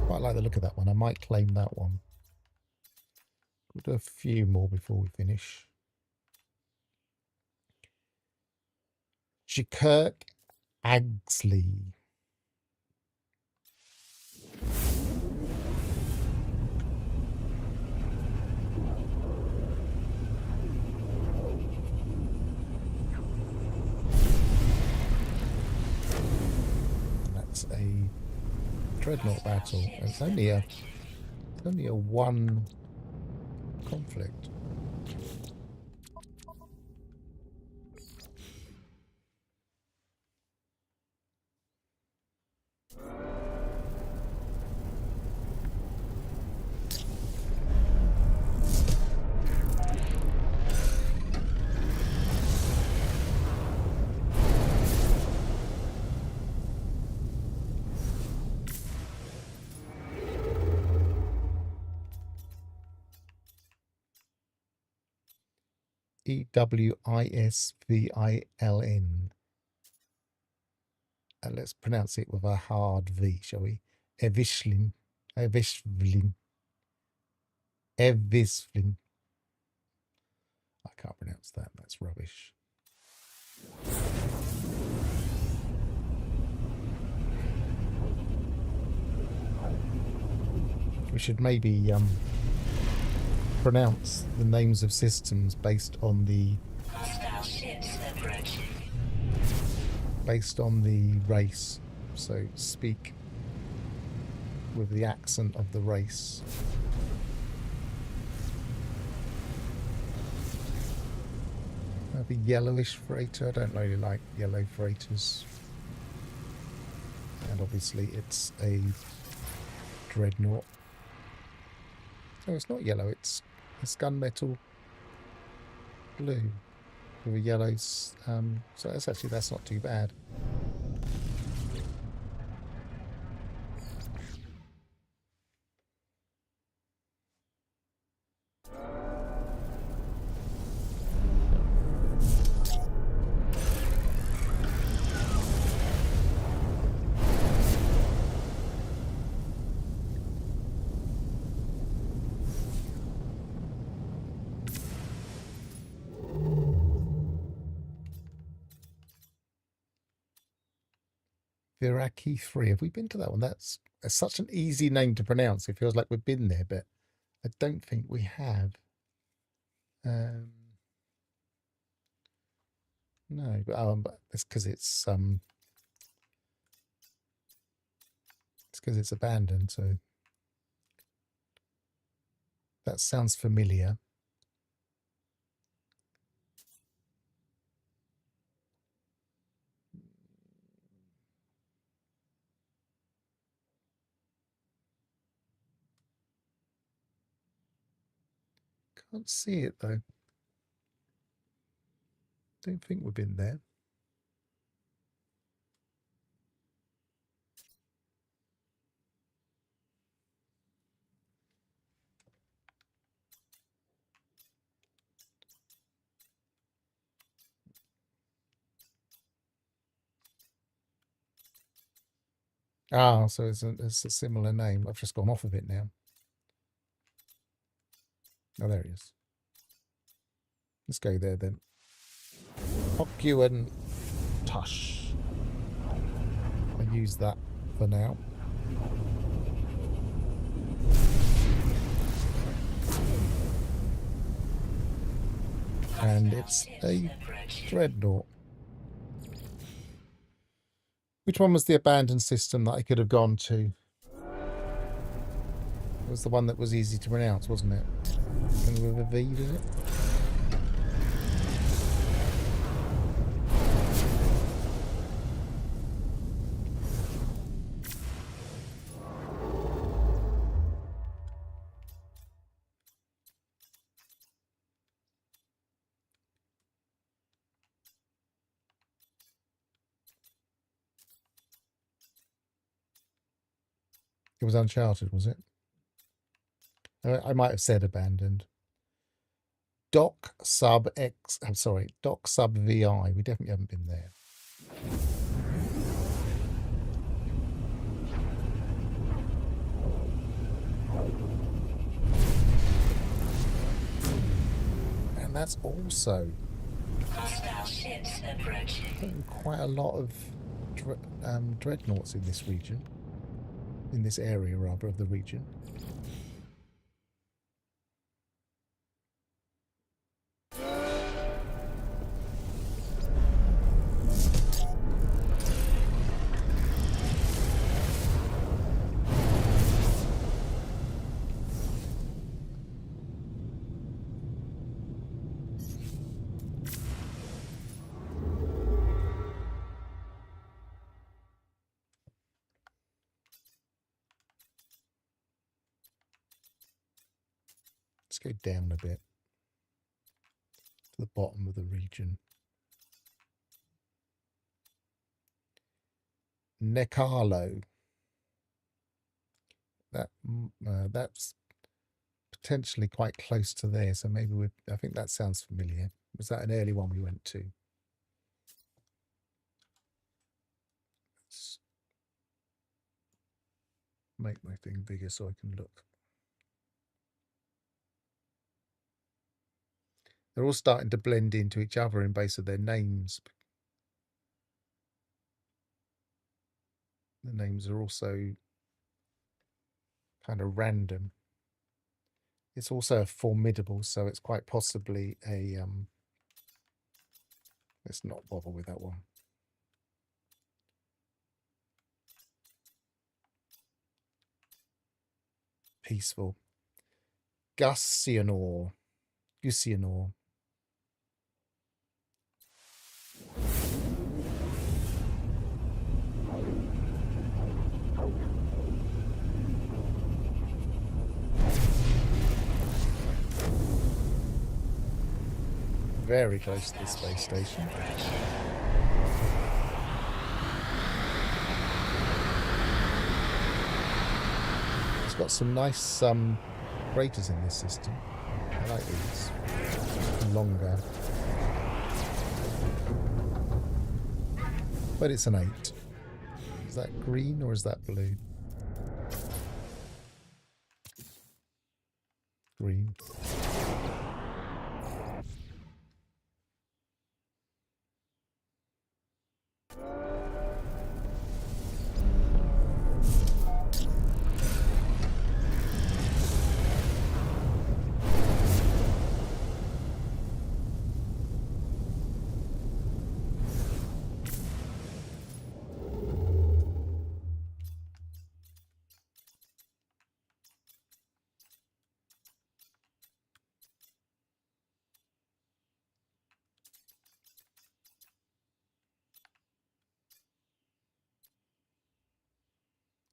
Quite like the look of that one. I might claim that one. We'll do a few more before we finish. Kirk Agsley. That's a dreadnought battle. And it's only a one conflict. Ewisviln. And let's pronounce it with a hard V, shall we? Ewisviln. Ewisviln. Ewisviln. I can't pronounce that. That's rubbish. We should maybe pronounce the names of systems based on the Hostile ships approaching. race. So speak with the accent of the race. Maybe yellowish freighter. I don't really like yellow freighters. And obviously it's a dreadnought. Oh, it's not yellow, it's gunmetal blue with a yellow. So that's not too bad. Viraki 3. Have we been to that one? That's such an easy name to pronounce. It feels like we've been there, but I don't think we have. No, but it's because it's abandoned. So that sounds familiar. Can't see it though. Don't think we've been there. Ah, so it's a similar name. I've just gone off of it now. Oh, there he is. Let's go there then. Hoku and Tush. I'll use that for now. And it's a dreadnought. Which one was the abandoned system that I could have gone to? It was the one that was easy to pronounce, wasn't it? Something with a V, did it? It was Uncharted, was it? I might have said abandoned. Doc Sub X. I'm sorry, Doc Sub VI. We definitely haven't been there. And that's also quite a lot of dreadnoughts in this region. In this area, rather, of the region. Let's go down a bit to the bottom of the region. Necalo. That's potentially quite close to there, so maybe I think that sounds familiar. Was that an early one we went to? Let's make my thing bigger so I can look. They're all starting to blend into each other in base of their names. The names are also kind of random. It's also a formidable, so it's quite possibly a let's not bother with that one. Peaceful. Gusianor. Very close to the space station. It's got some nice craters in this system. I like these. Longer. But it's an 8. Is that green or is that blue? Green.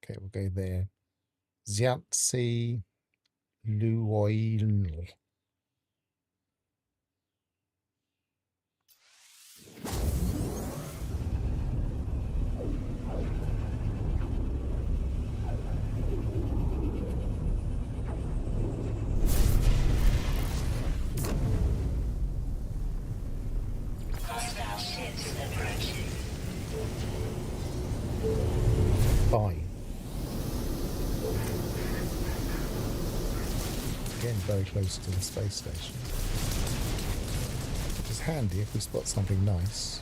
Okay, we'll go there. Xianzi Luoil. Hostile ships approaching. Fine. Again, very close to the space station. Which is handy if we spot something nice.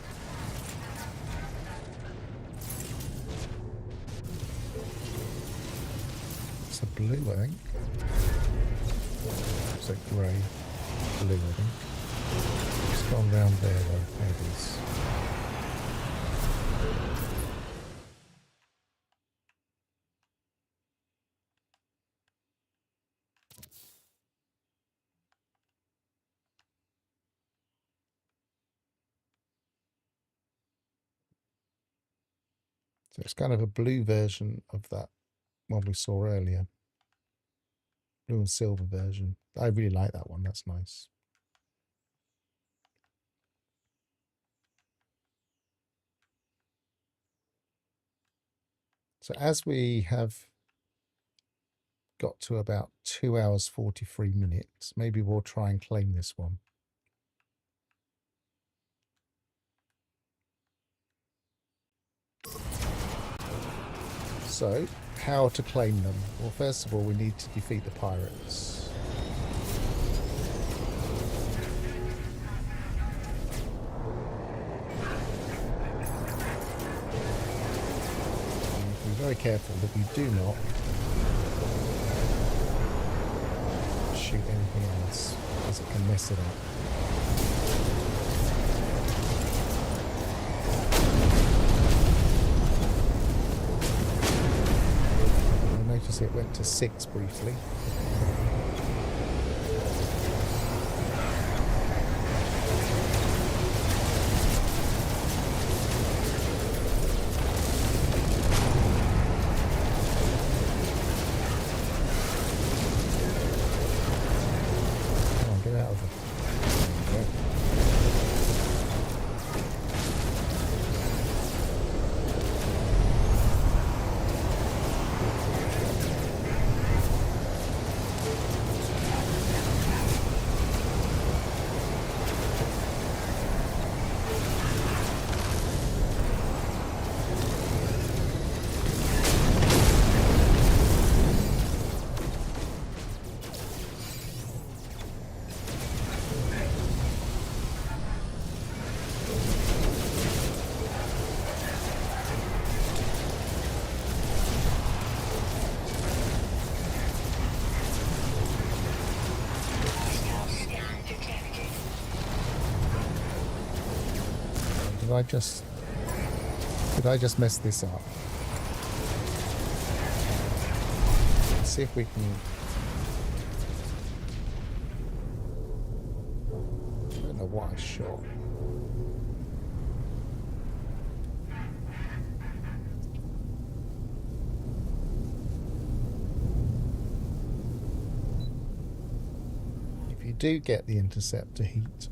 It's a blue, I think. It's a grey. Blue, I think. It's gone round there, though. There it is. So it's kind of a blue version of that one we saw earlier. Blue and silver version. I really like that one. That's nice. So as we have got to about 2 hours 43 minutes, maybe we'll try and claim this one. So, how to claim them? Well, first of all, we need to defeat the pirates. Be very careful that we do not shoot anything else, because it can mess it up. It went to 6 briefly. Come on, get out of it. There you go. Did I just mess this up? Let's see if we can. I don't know what I shot. If you do get the interceptor heat,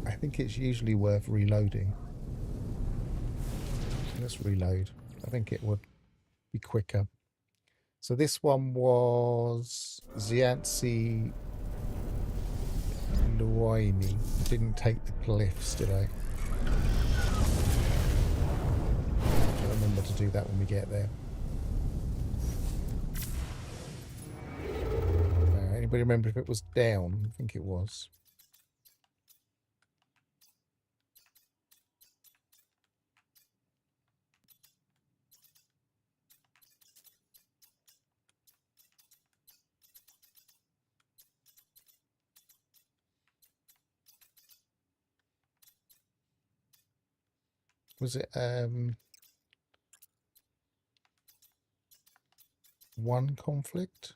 I think it's usually worth reloading. Let's reload. I think it would be quicker. So this one was Xianxi Luoini. Didn't take the glyphs, did I? I'll remember to do that when we get there. Anybody remember if it was down? I think it was. Was it one conflict?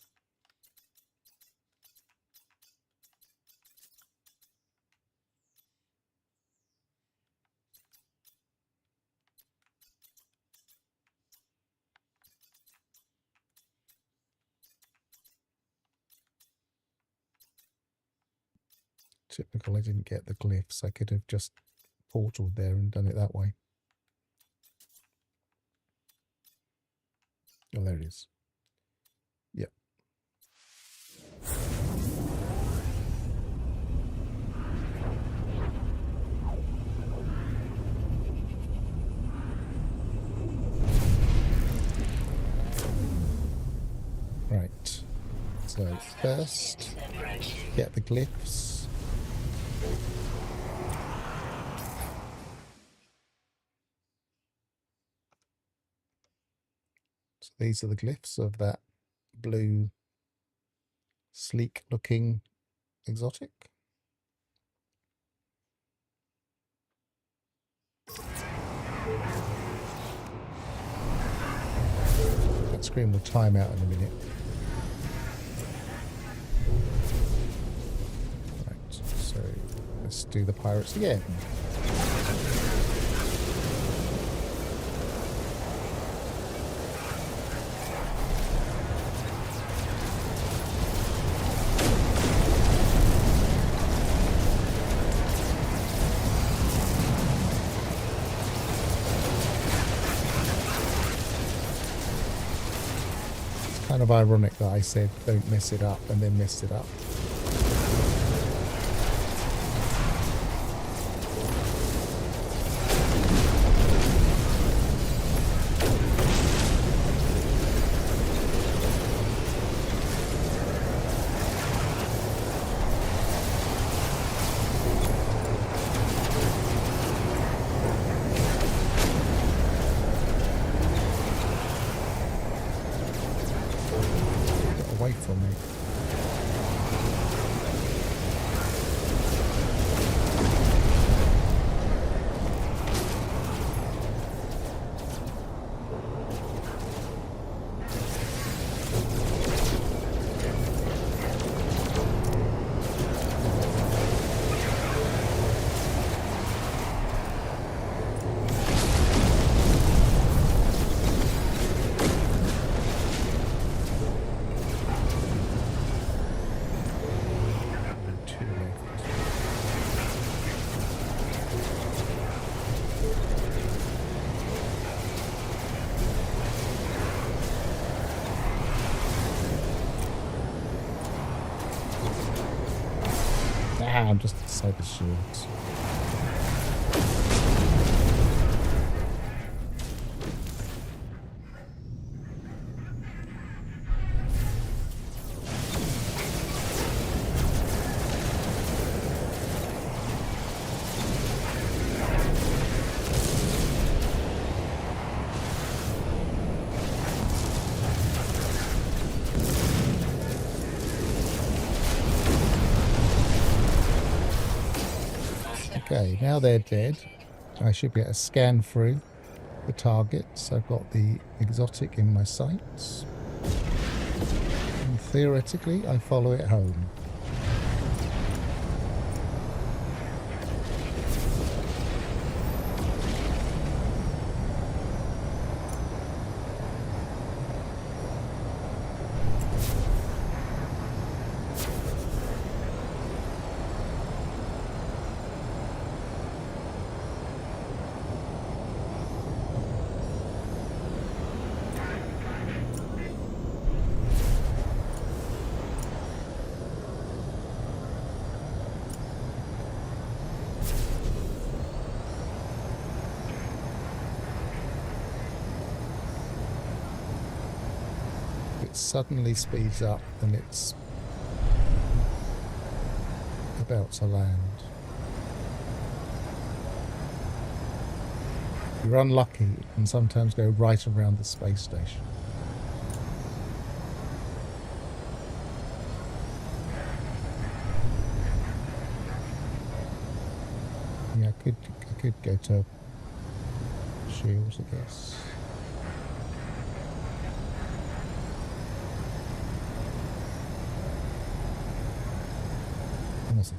Typical, I didn't get the glyphs. I could have just portaled there and done it that way. Oh, there it is. Yep. Right. So first, get the glyphs. So these are the glyphs of that blue, sleek looking exotic. That screen will time out in a minute. Right, so let's do the pirates again. Kind of ironic that I said don't mess it up and then messed it up. Away from me. I'm just inside the shields. Okay, now they're dead. I should be able to scan through the targets. I've got the exotic in my sights. And theoretically, I follow it home. Suddenly speeds up and it's about to land. You're unlucky and sometimes go right around the space station. Yeah, I could go to shields, I guess.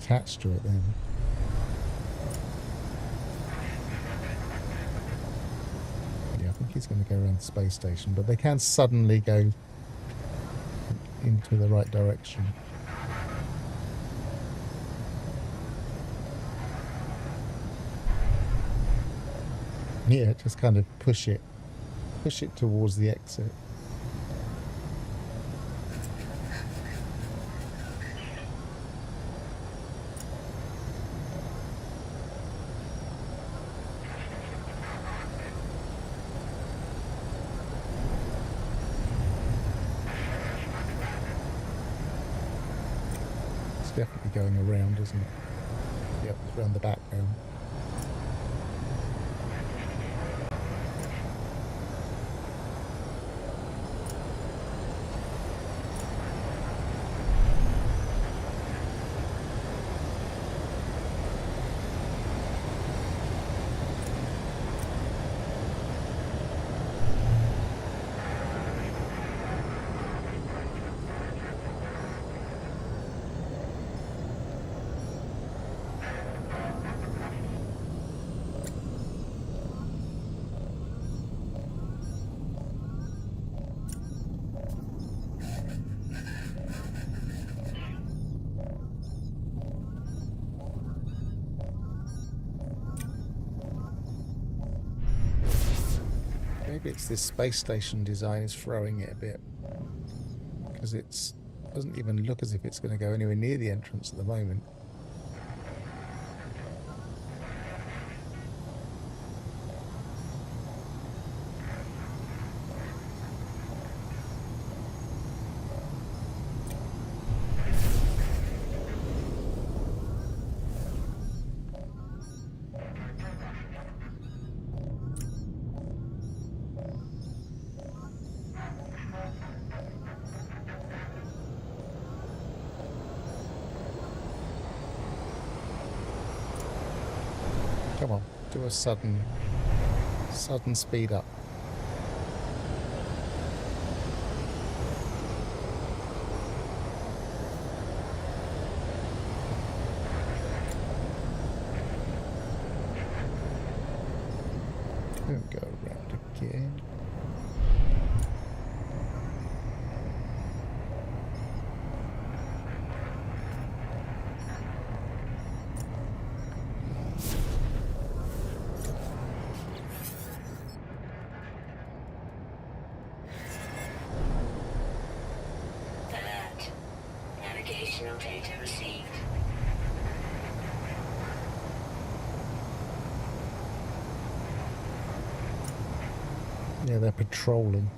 Attached to it then. Yeah, I think he's going to go around the space station, but they can suddenly go into the right direction. Yeah, just kind of push it towards the exit. Definitely going around, isn't it? Yep, it's around the background. Maybe it's this space station design is throwing it a bit, because it doesn't even look as if it's going to go anywhere near the entrance at the moment. Come on, do a sudden speed up. Don't go around again. Navigational data received. Yeah, they're patrolling.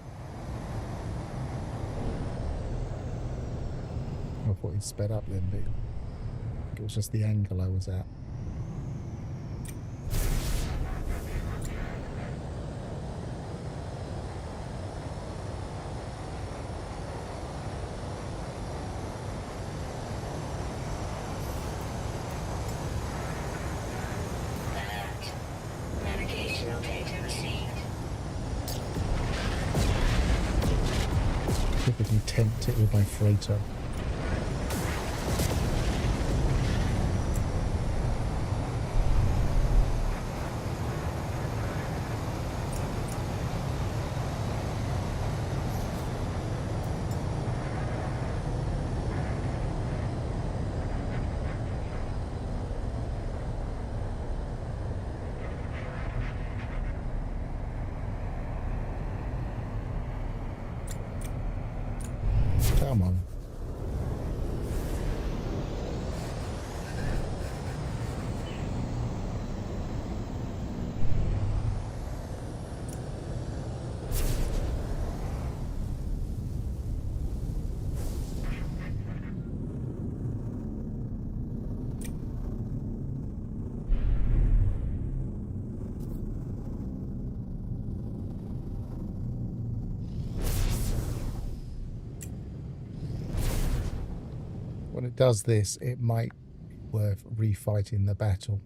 I thought he'd sped up then, but it was just the angle I was at. attempt it with my freighter. Come on. When it does this, it might be worth refighting the battle.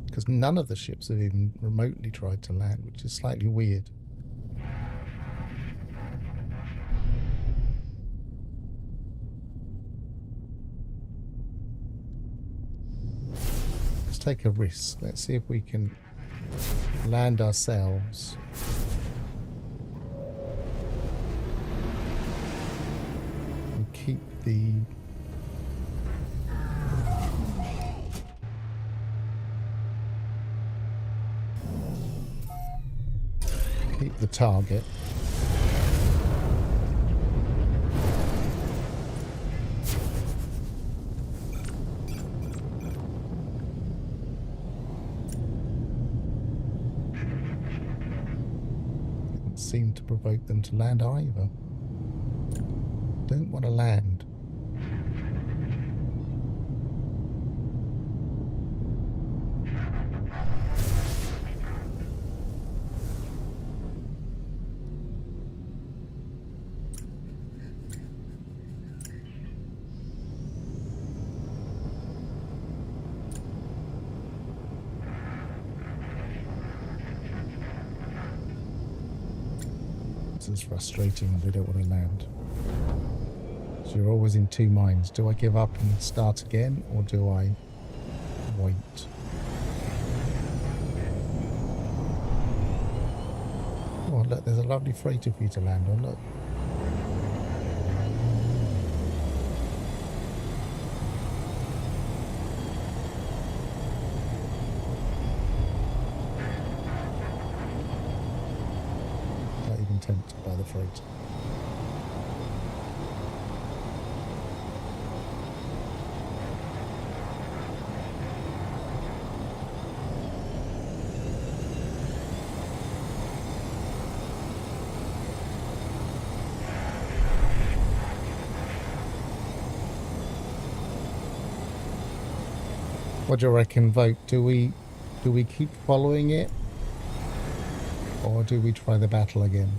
Because none of the ships have even remotely tried to land, which is slightly weird. Let's take a risk. Let's see if we can land ourselves. And keep the... keep the target. Didn't seem to provoke them to land either. Don't want to land. It's frustrating when they don't want to land. So you're always in two minds. Do I give up and start again, or do I wait? Oh, look, there's a lovely freighter for you to land on. Look. Tempted by the freight. What do you reckon, vote? Do we keep following it, or do we try the battle again?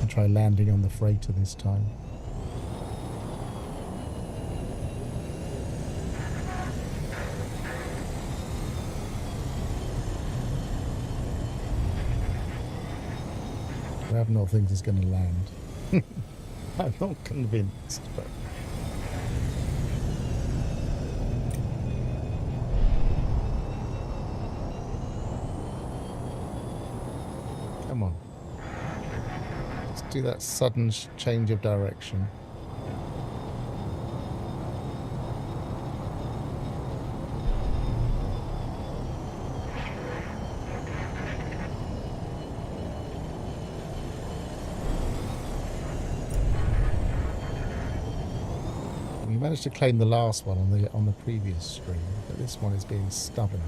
Try landing on the freighter this time. I have not think it's going to land. I'm not convinced, but come on. Do that sudden change of direction. We managed to claim the last one on the previous stream, but this one is being stubborn.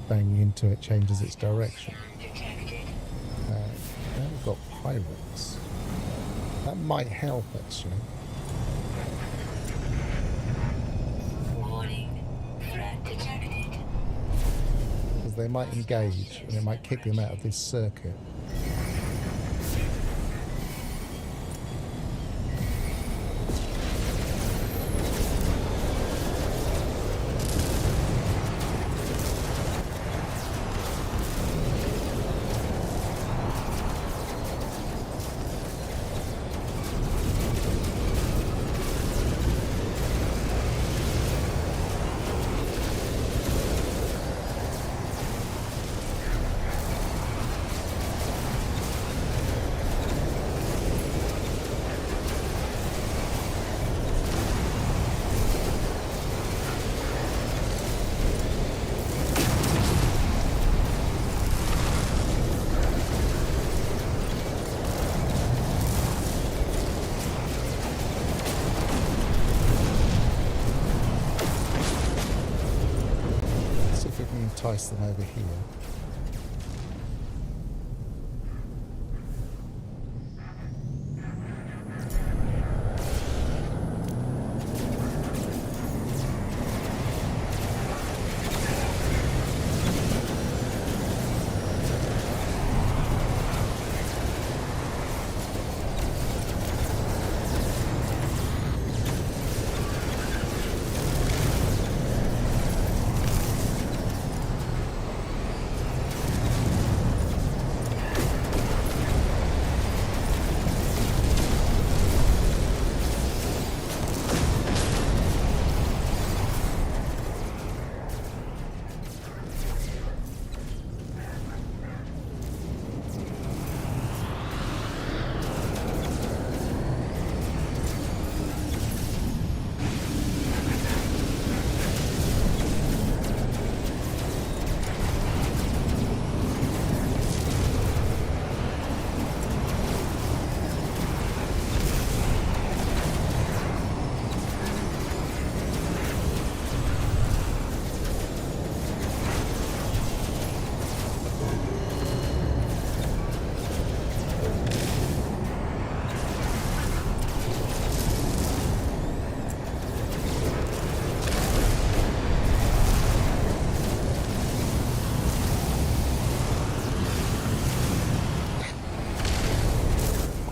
Banging into it changes its direction. Now we've got pirates. That might help, actually. Warning. Threat detected. Because they might engage, and it might kick them out of this circuit. Entice them over here.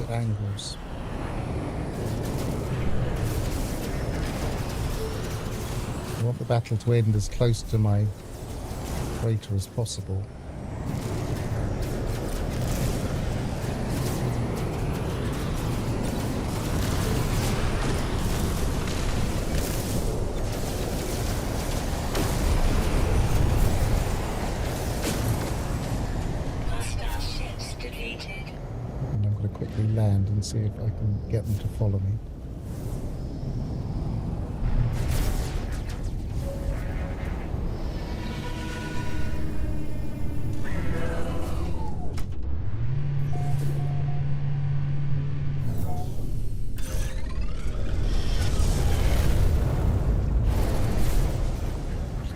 Angles. I want the battle to end as close to my crater as possible. Hostile ships defeated. And I'm going to quickly land and see if I can get them to follow me.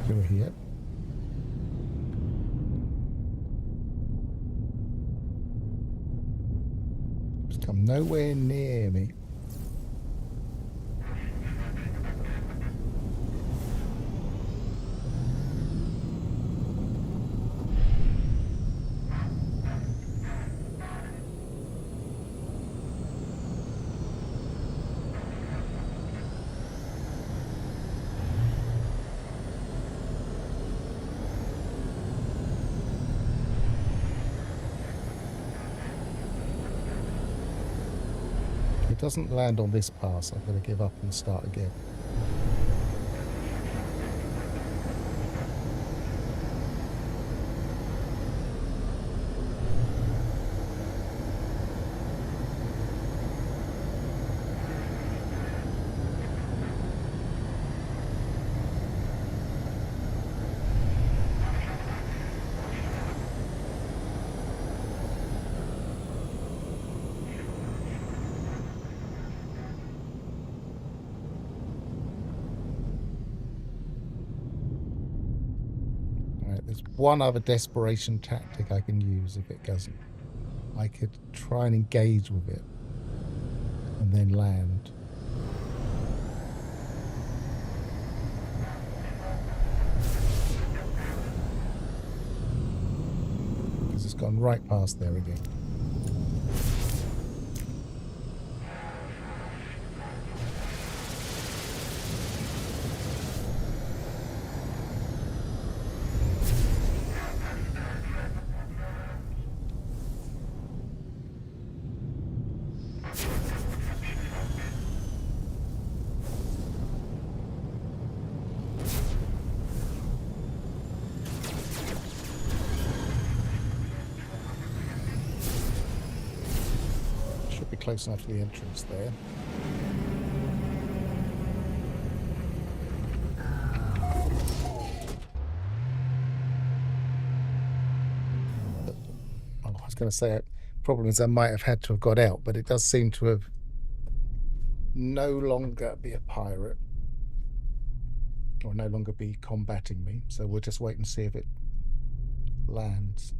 Still here. Just come nowhere near me. If it doesn't land on this pass, I'm going to give up and start again. There's one other desperation tactic I can use if it doesn't. I could try and engage with it and then land. Because it's gone right past there again. Should be close enough to the entrance there. I was going to say, problem is I might have had to have got out, but it does seem to have no longer be a pirate or no longer be combating me. So we'll just wait and see if it lands.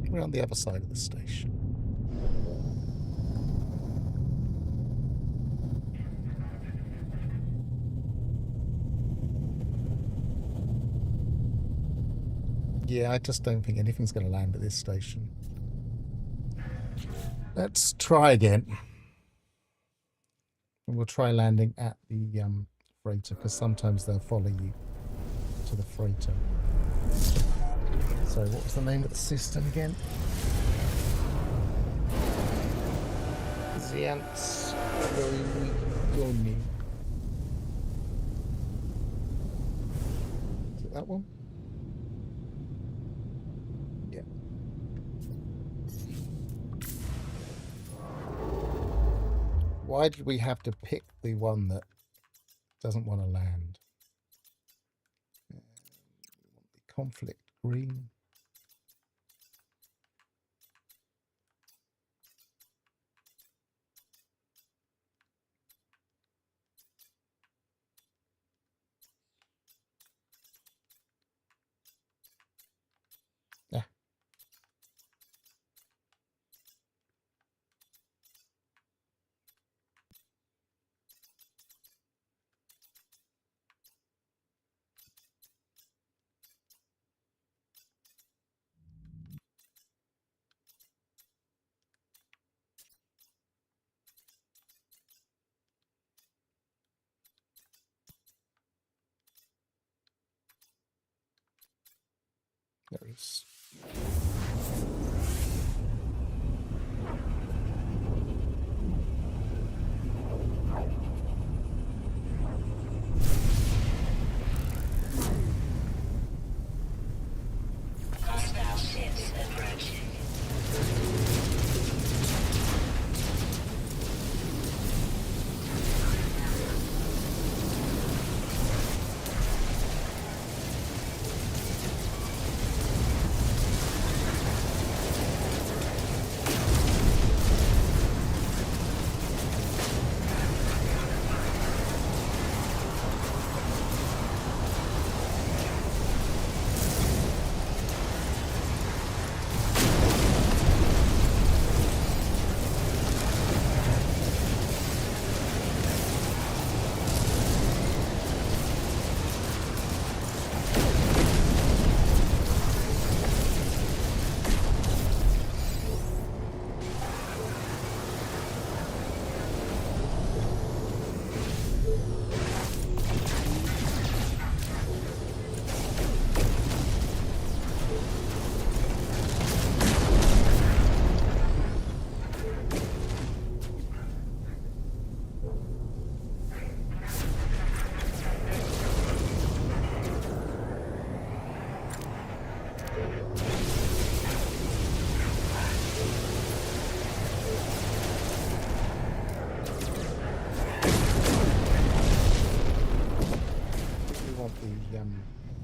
We're on the other side of the station. Yeah, I just don't think anything's going to land at this station. Let's try again. And we'll try landing at the freighter, because sometimes they'll follow you to the freighter. So what was the name of the system again? Ziant's Yoni. Is it that one? Yeah. Why did we have to pick the one that doesn't want to land? We want the conflict green. Yeah. There it is. Hostile ships approaching.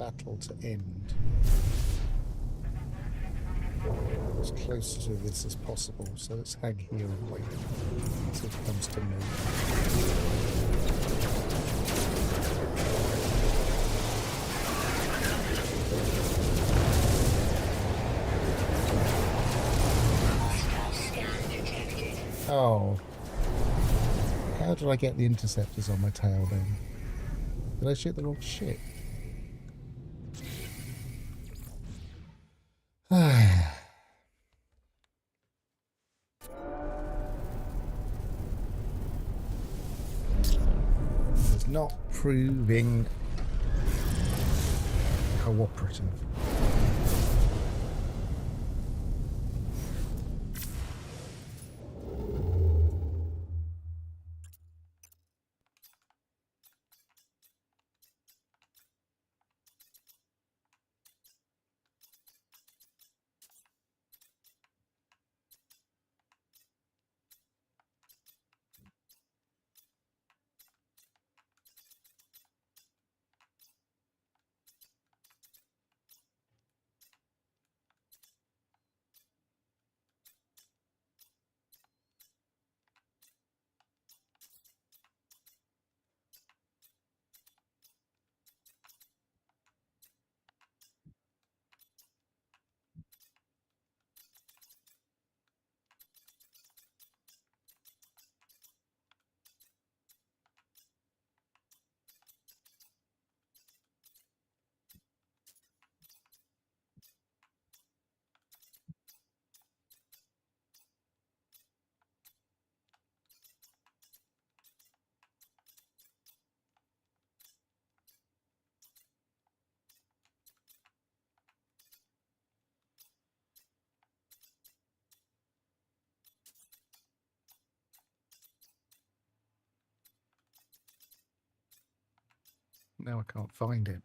battle to end as close to this as possible. So let's hang here and wait until it comes to me. Oh. How did I get the interceptors on my tail then? Did I shoot the wrong shit? It's not proving cooperative. Now I can't find it.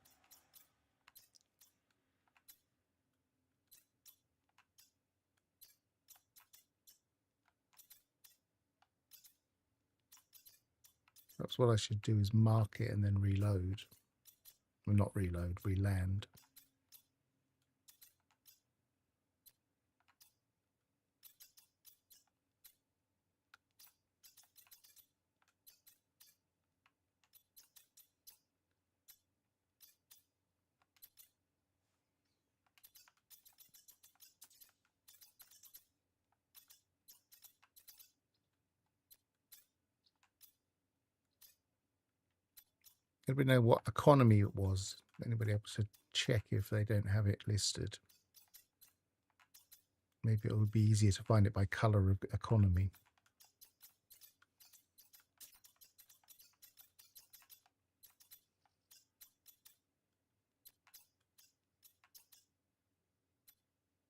Perhaps what I should do is mark it and then reload. Well, not reload, re-land. Anybody know what economy it was? Anybody able to check if they don't have it listed? Maybe it would be easier to find it by color of economy.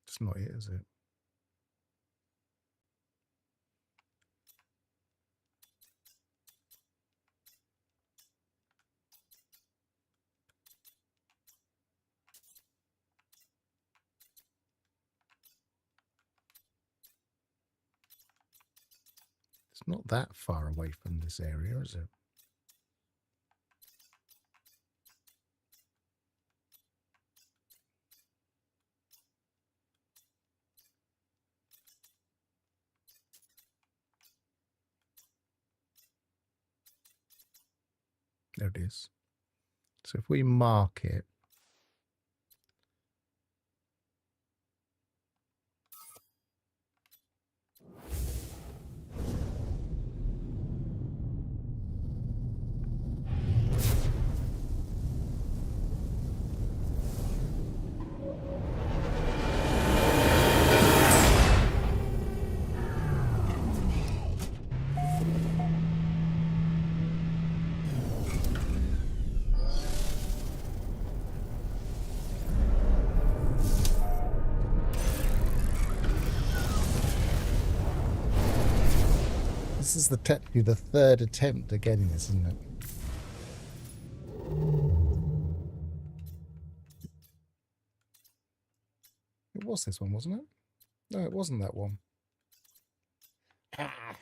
It's not it, is it? It's not that far away from this area, is it? There it is. So if we mark it, this is technically the third attempt at getting this, isn't it? It was this one, wasn't it? No, it wasn't that one. Ah.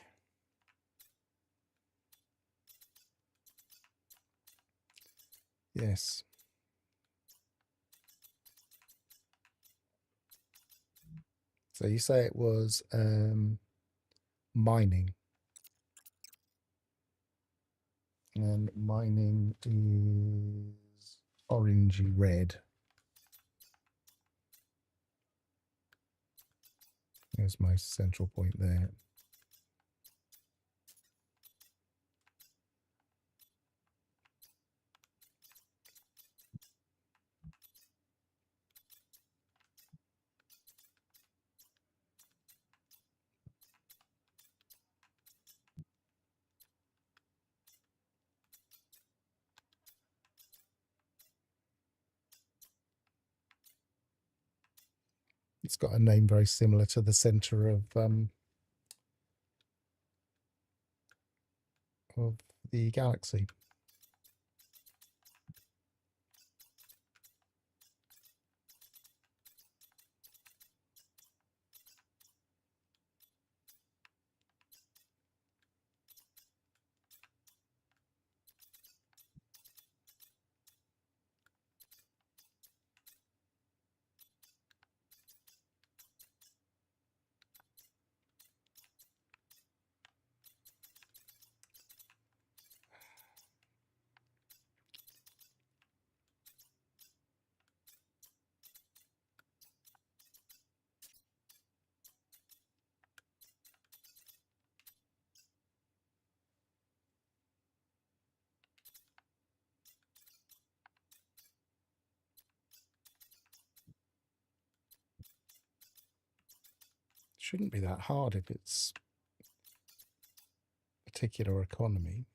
Yes. So you say it was mining. And mining is orangey red. There's my central point there. It's got a name very similar to the center of the galaxy. Shouldn't be that hard if it's particular economy.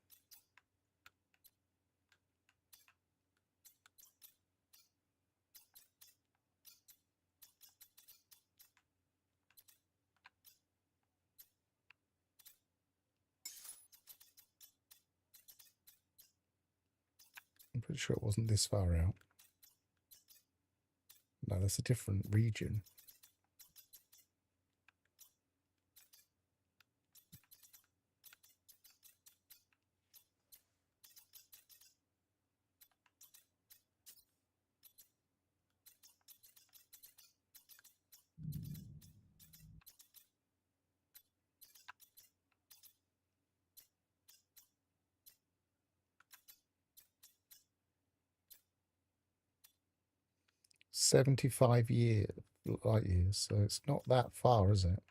I'm pretty sure it wasn't this far out. No, that's a different region. "75 light years, so it's not that far, is it?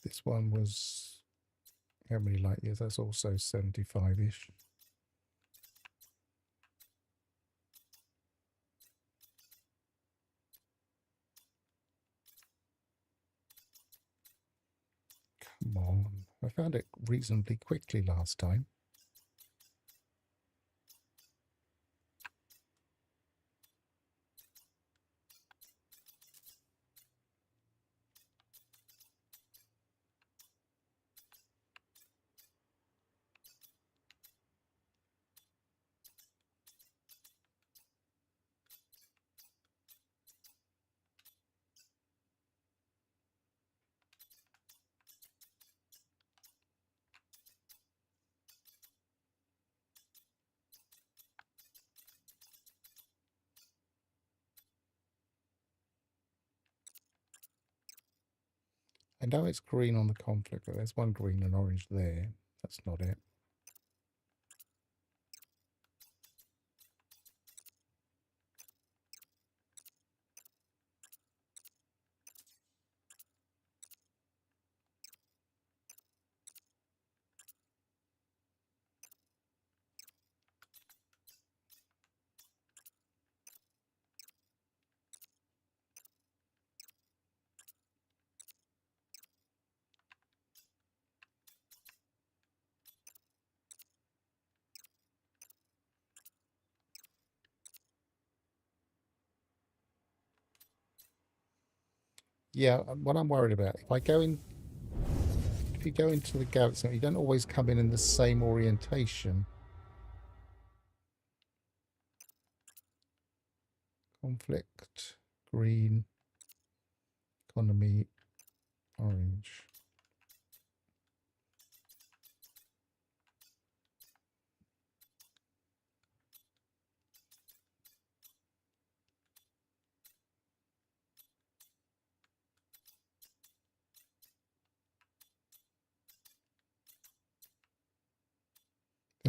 This one was how many light years? That's also 75-ish. Come on. I found it reasonably quickly last time. I know it's green on the conflict, but there's one green and orange there. That's not it. Yeah, what I'm worried about, if you go into the galaxy, you don't always come in the same orientation. Conflict, green, economy, orange.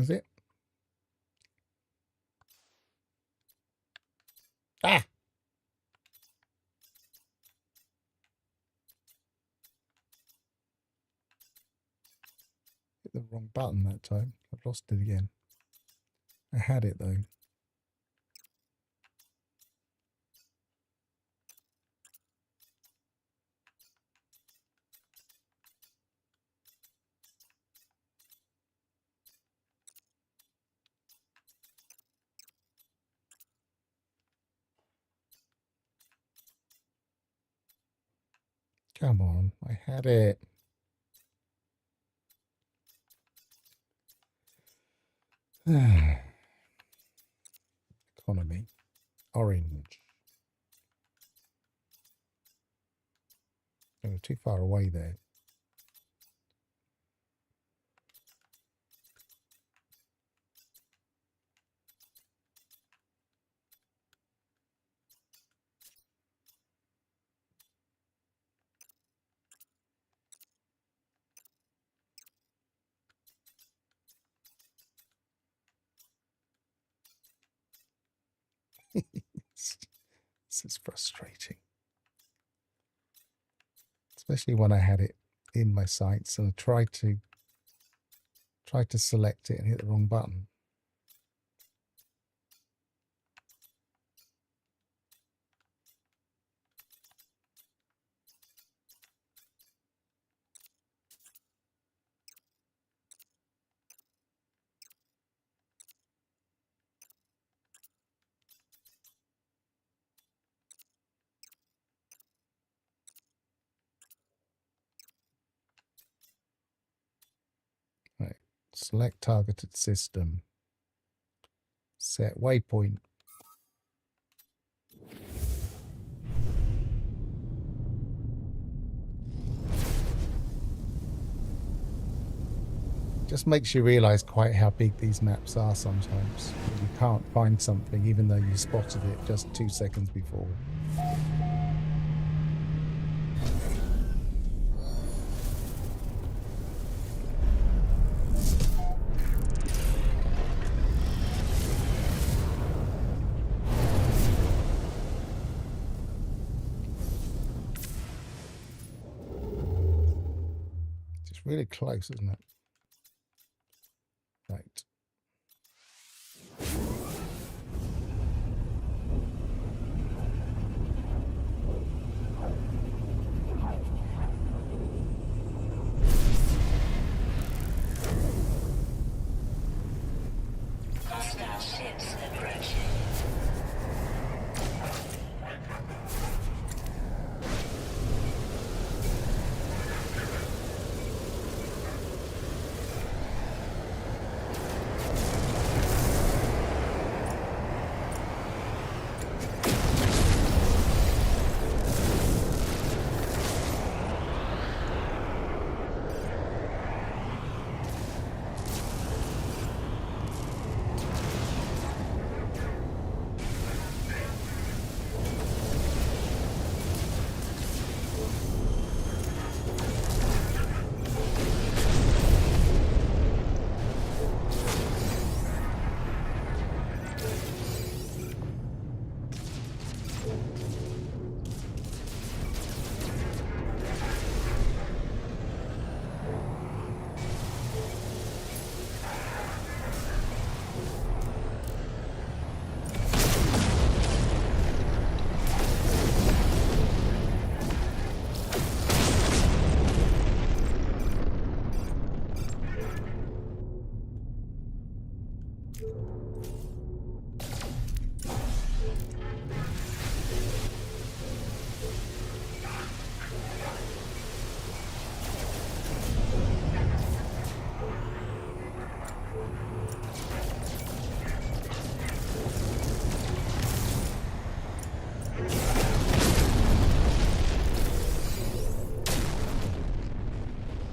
Is it? Ah! Hit the wrong button that time. I've lost it again. I had it though. Come on, I had it. Economy. Orange. Oh, too far away there. This is frustrating. Especially when I had it in my sights and I tried to select it and hit the wrong button. Right. Select targeted system. Set waypoint. Just makes you realize quite how big these maps are sometimes. You can't find something even though you spotted it just 2 seconds before. It's really close, isn't it? Right. Hostile ships approaching.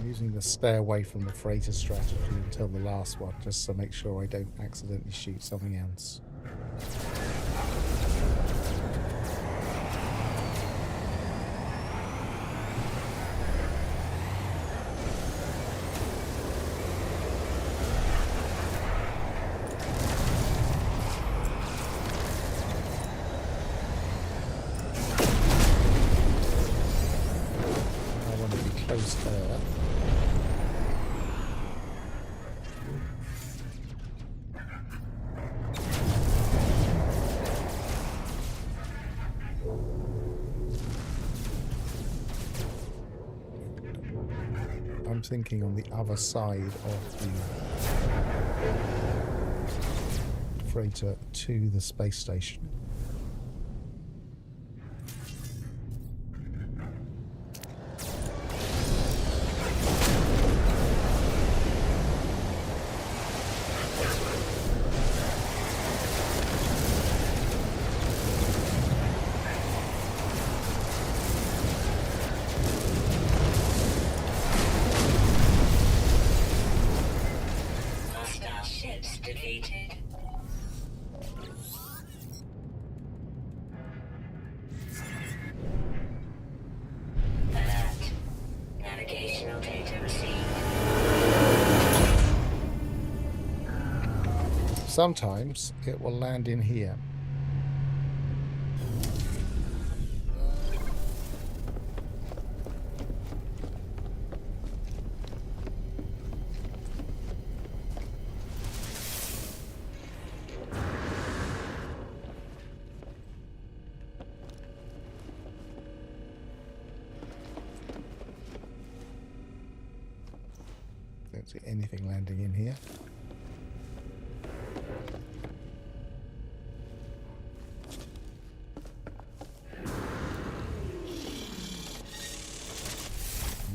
Using the stay away from the freighter strategy until the last one, just to make sure I don't accidentally shoot something else. I'm thinking on the other side of the freighter to the space station. Sometimes it will land in here. Don't see anything landing in here.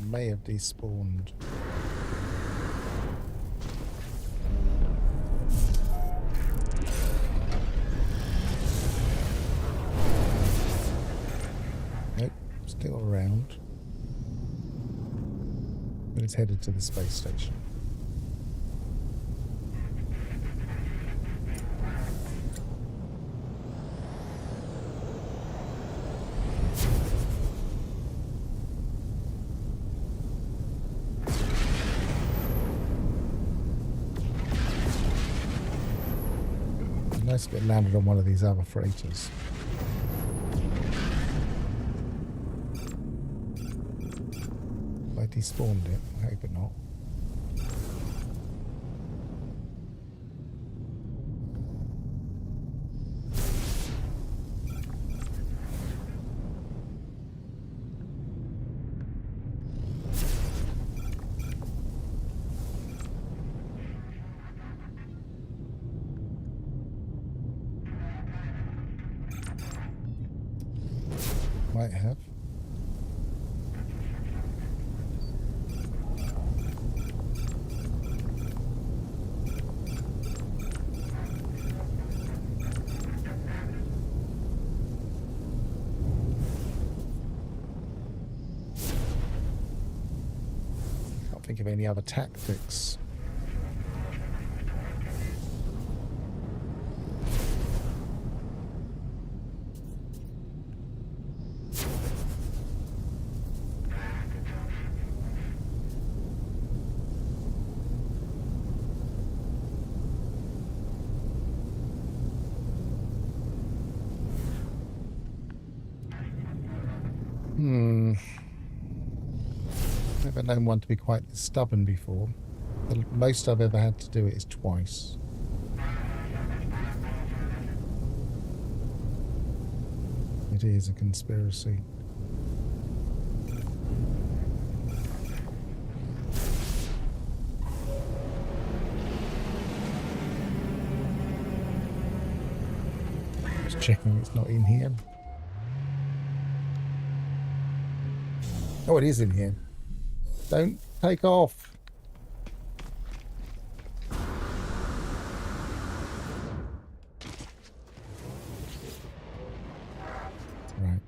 May have despawned. Nope, still around. But it's headed to the space station. Nice if it landed on one of these other freighters. I despawned it. I hope it not. Might have. Can't think of any other tactics. Never known one to be quite this stubborn before. The most I've ever had to do it is twice. It is a conspiracy. Just checking it's not in here. Oh, it is in here. Don't take off. Right.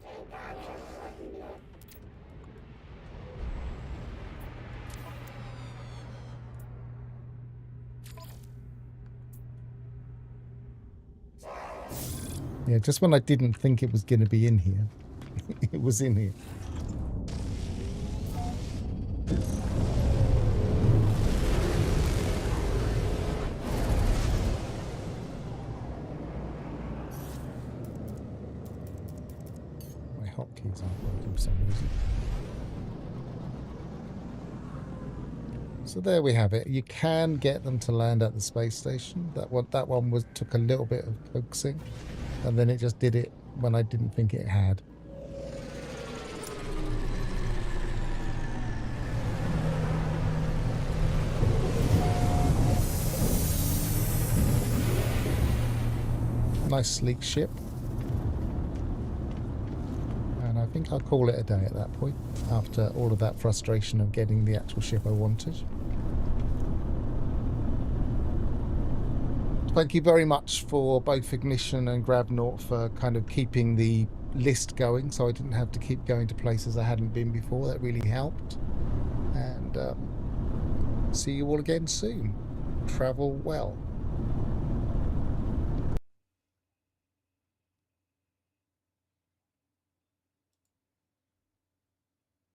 Yeah, just when I didn't think it was going to be in here, it was in here. Hotkeys aren't working for some reason. So there we have it. You can get them to land at the space station. That one took a little bit of coaxing, and then it just did it when I didn't think it had. nice sleek ship. And I think I'll call it a day at that point, after all of that frustration of getting the actual ship I wanted. Thank you very much for both Ignition and Grabnaut for kind of keeping the list going, so I didn't have to keep going to places I hadn't been before. That really helped. And see you all again soon. Travel well.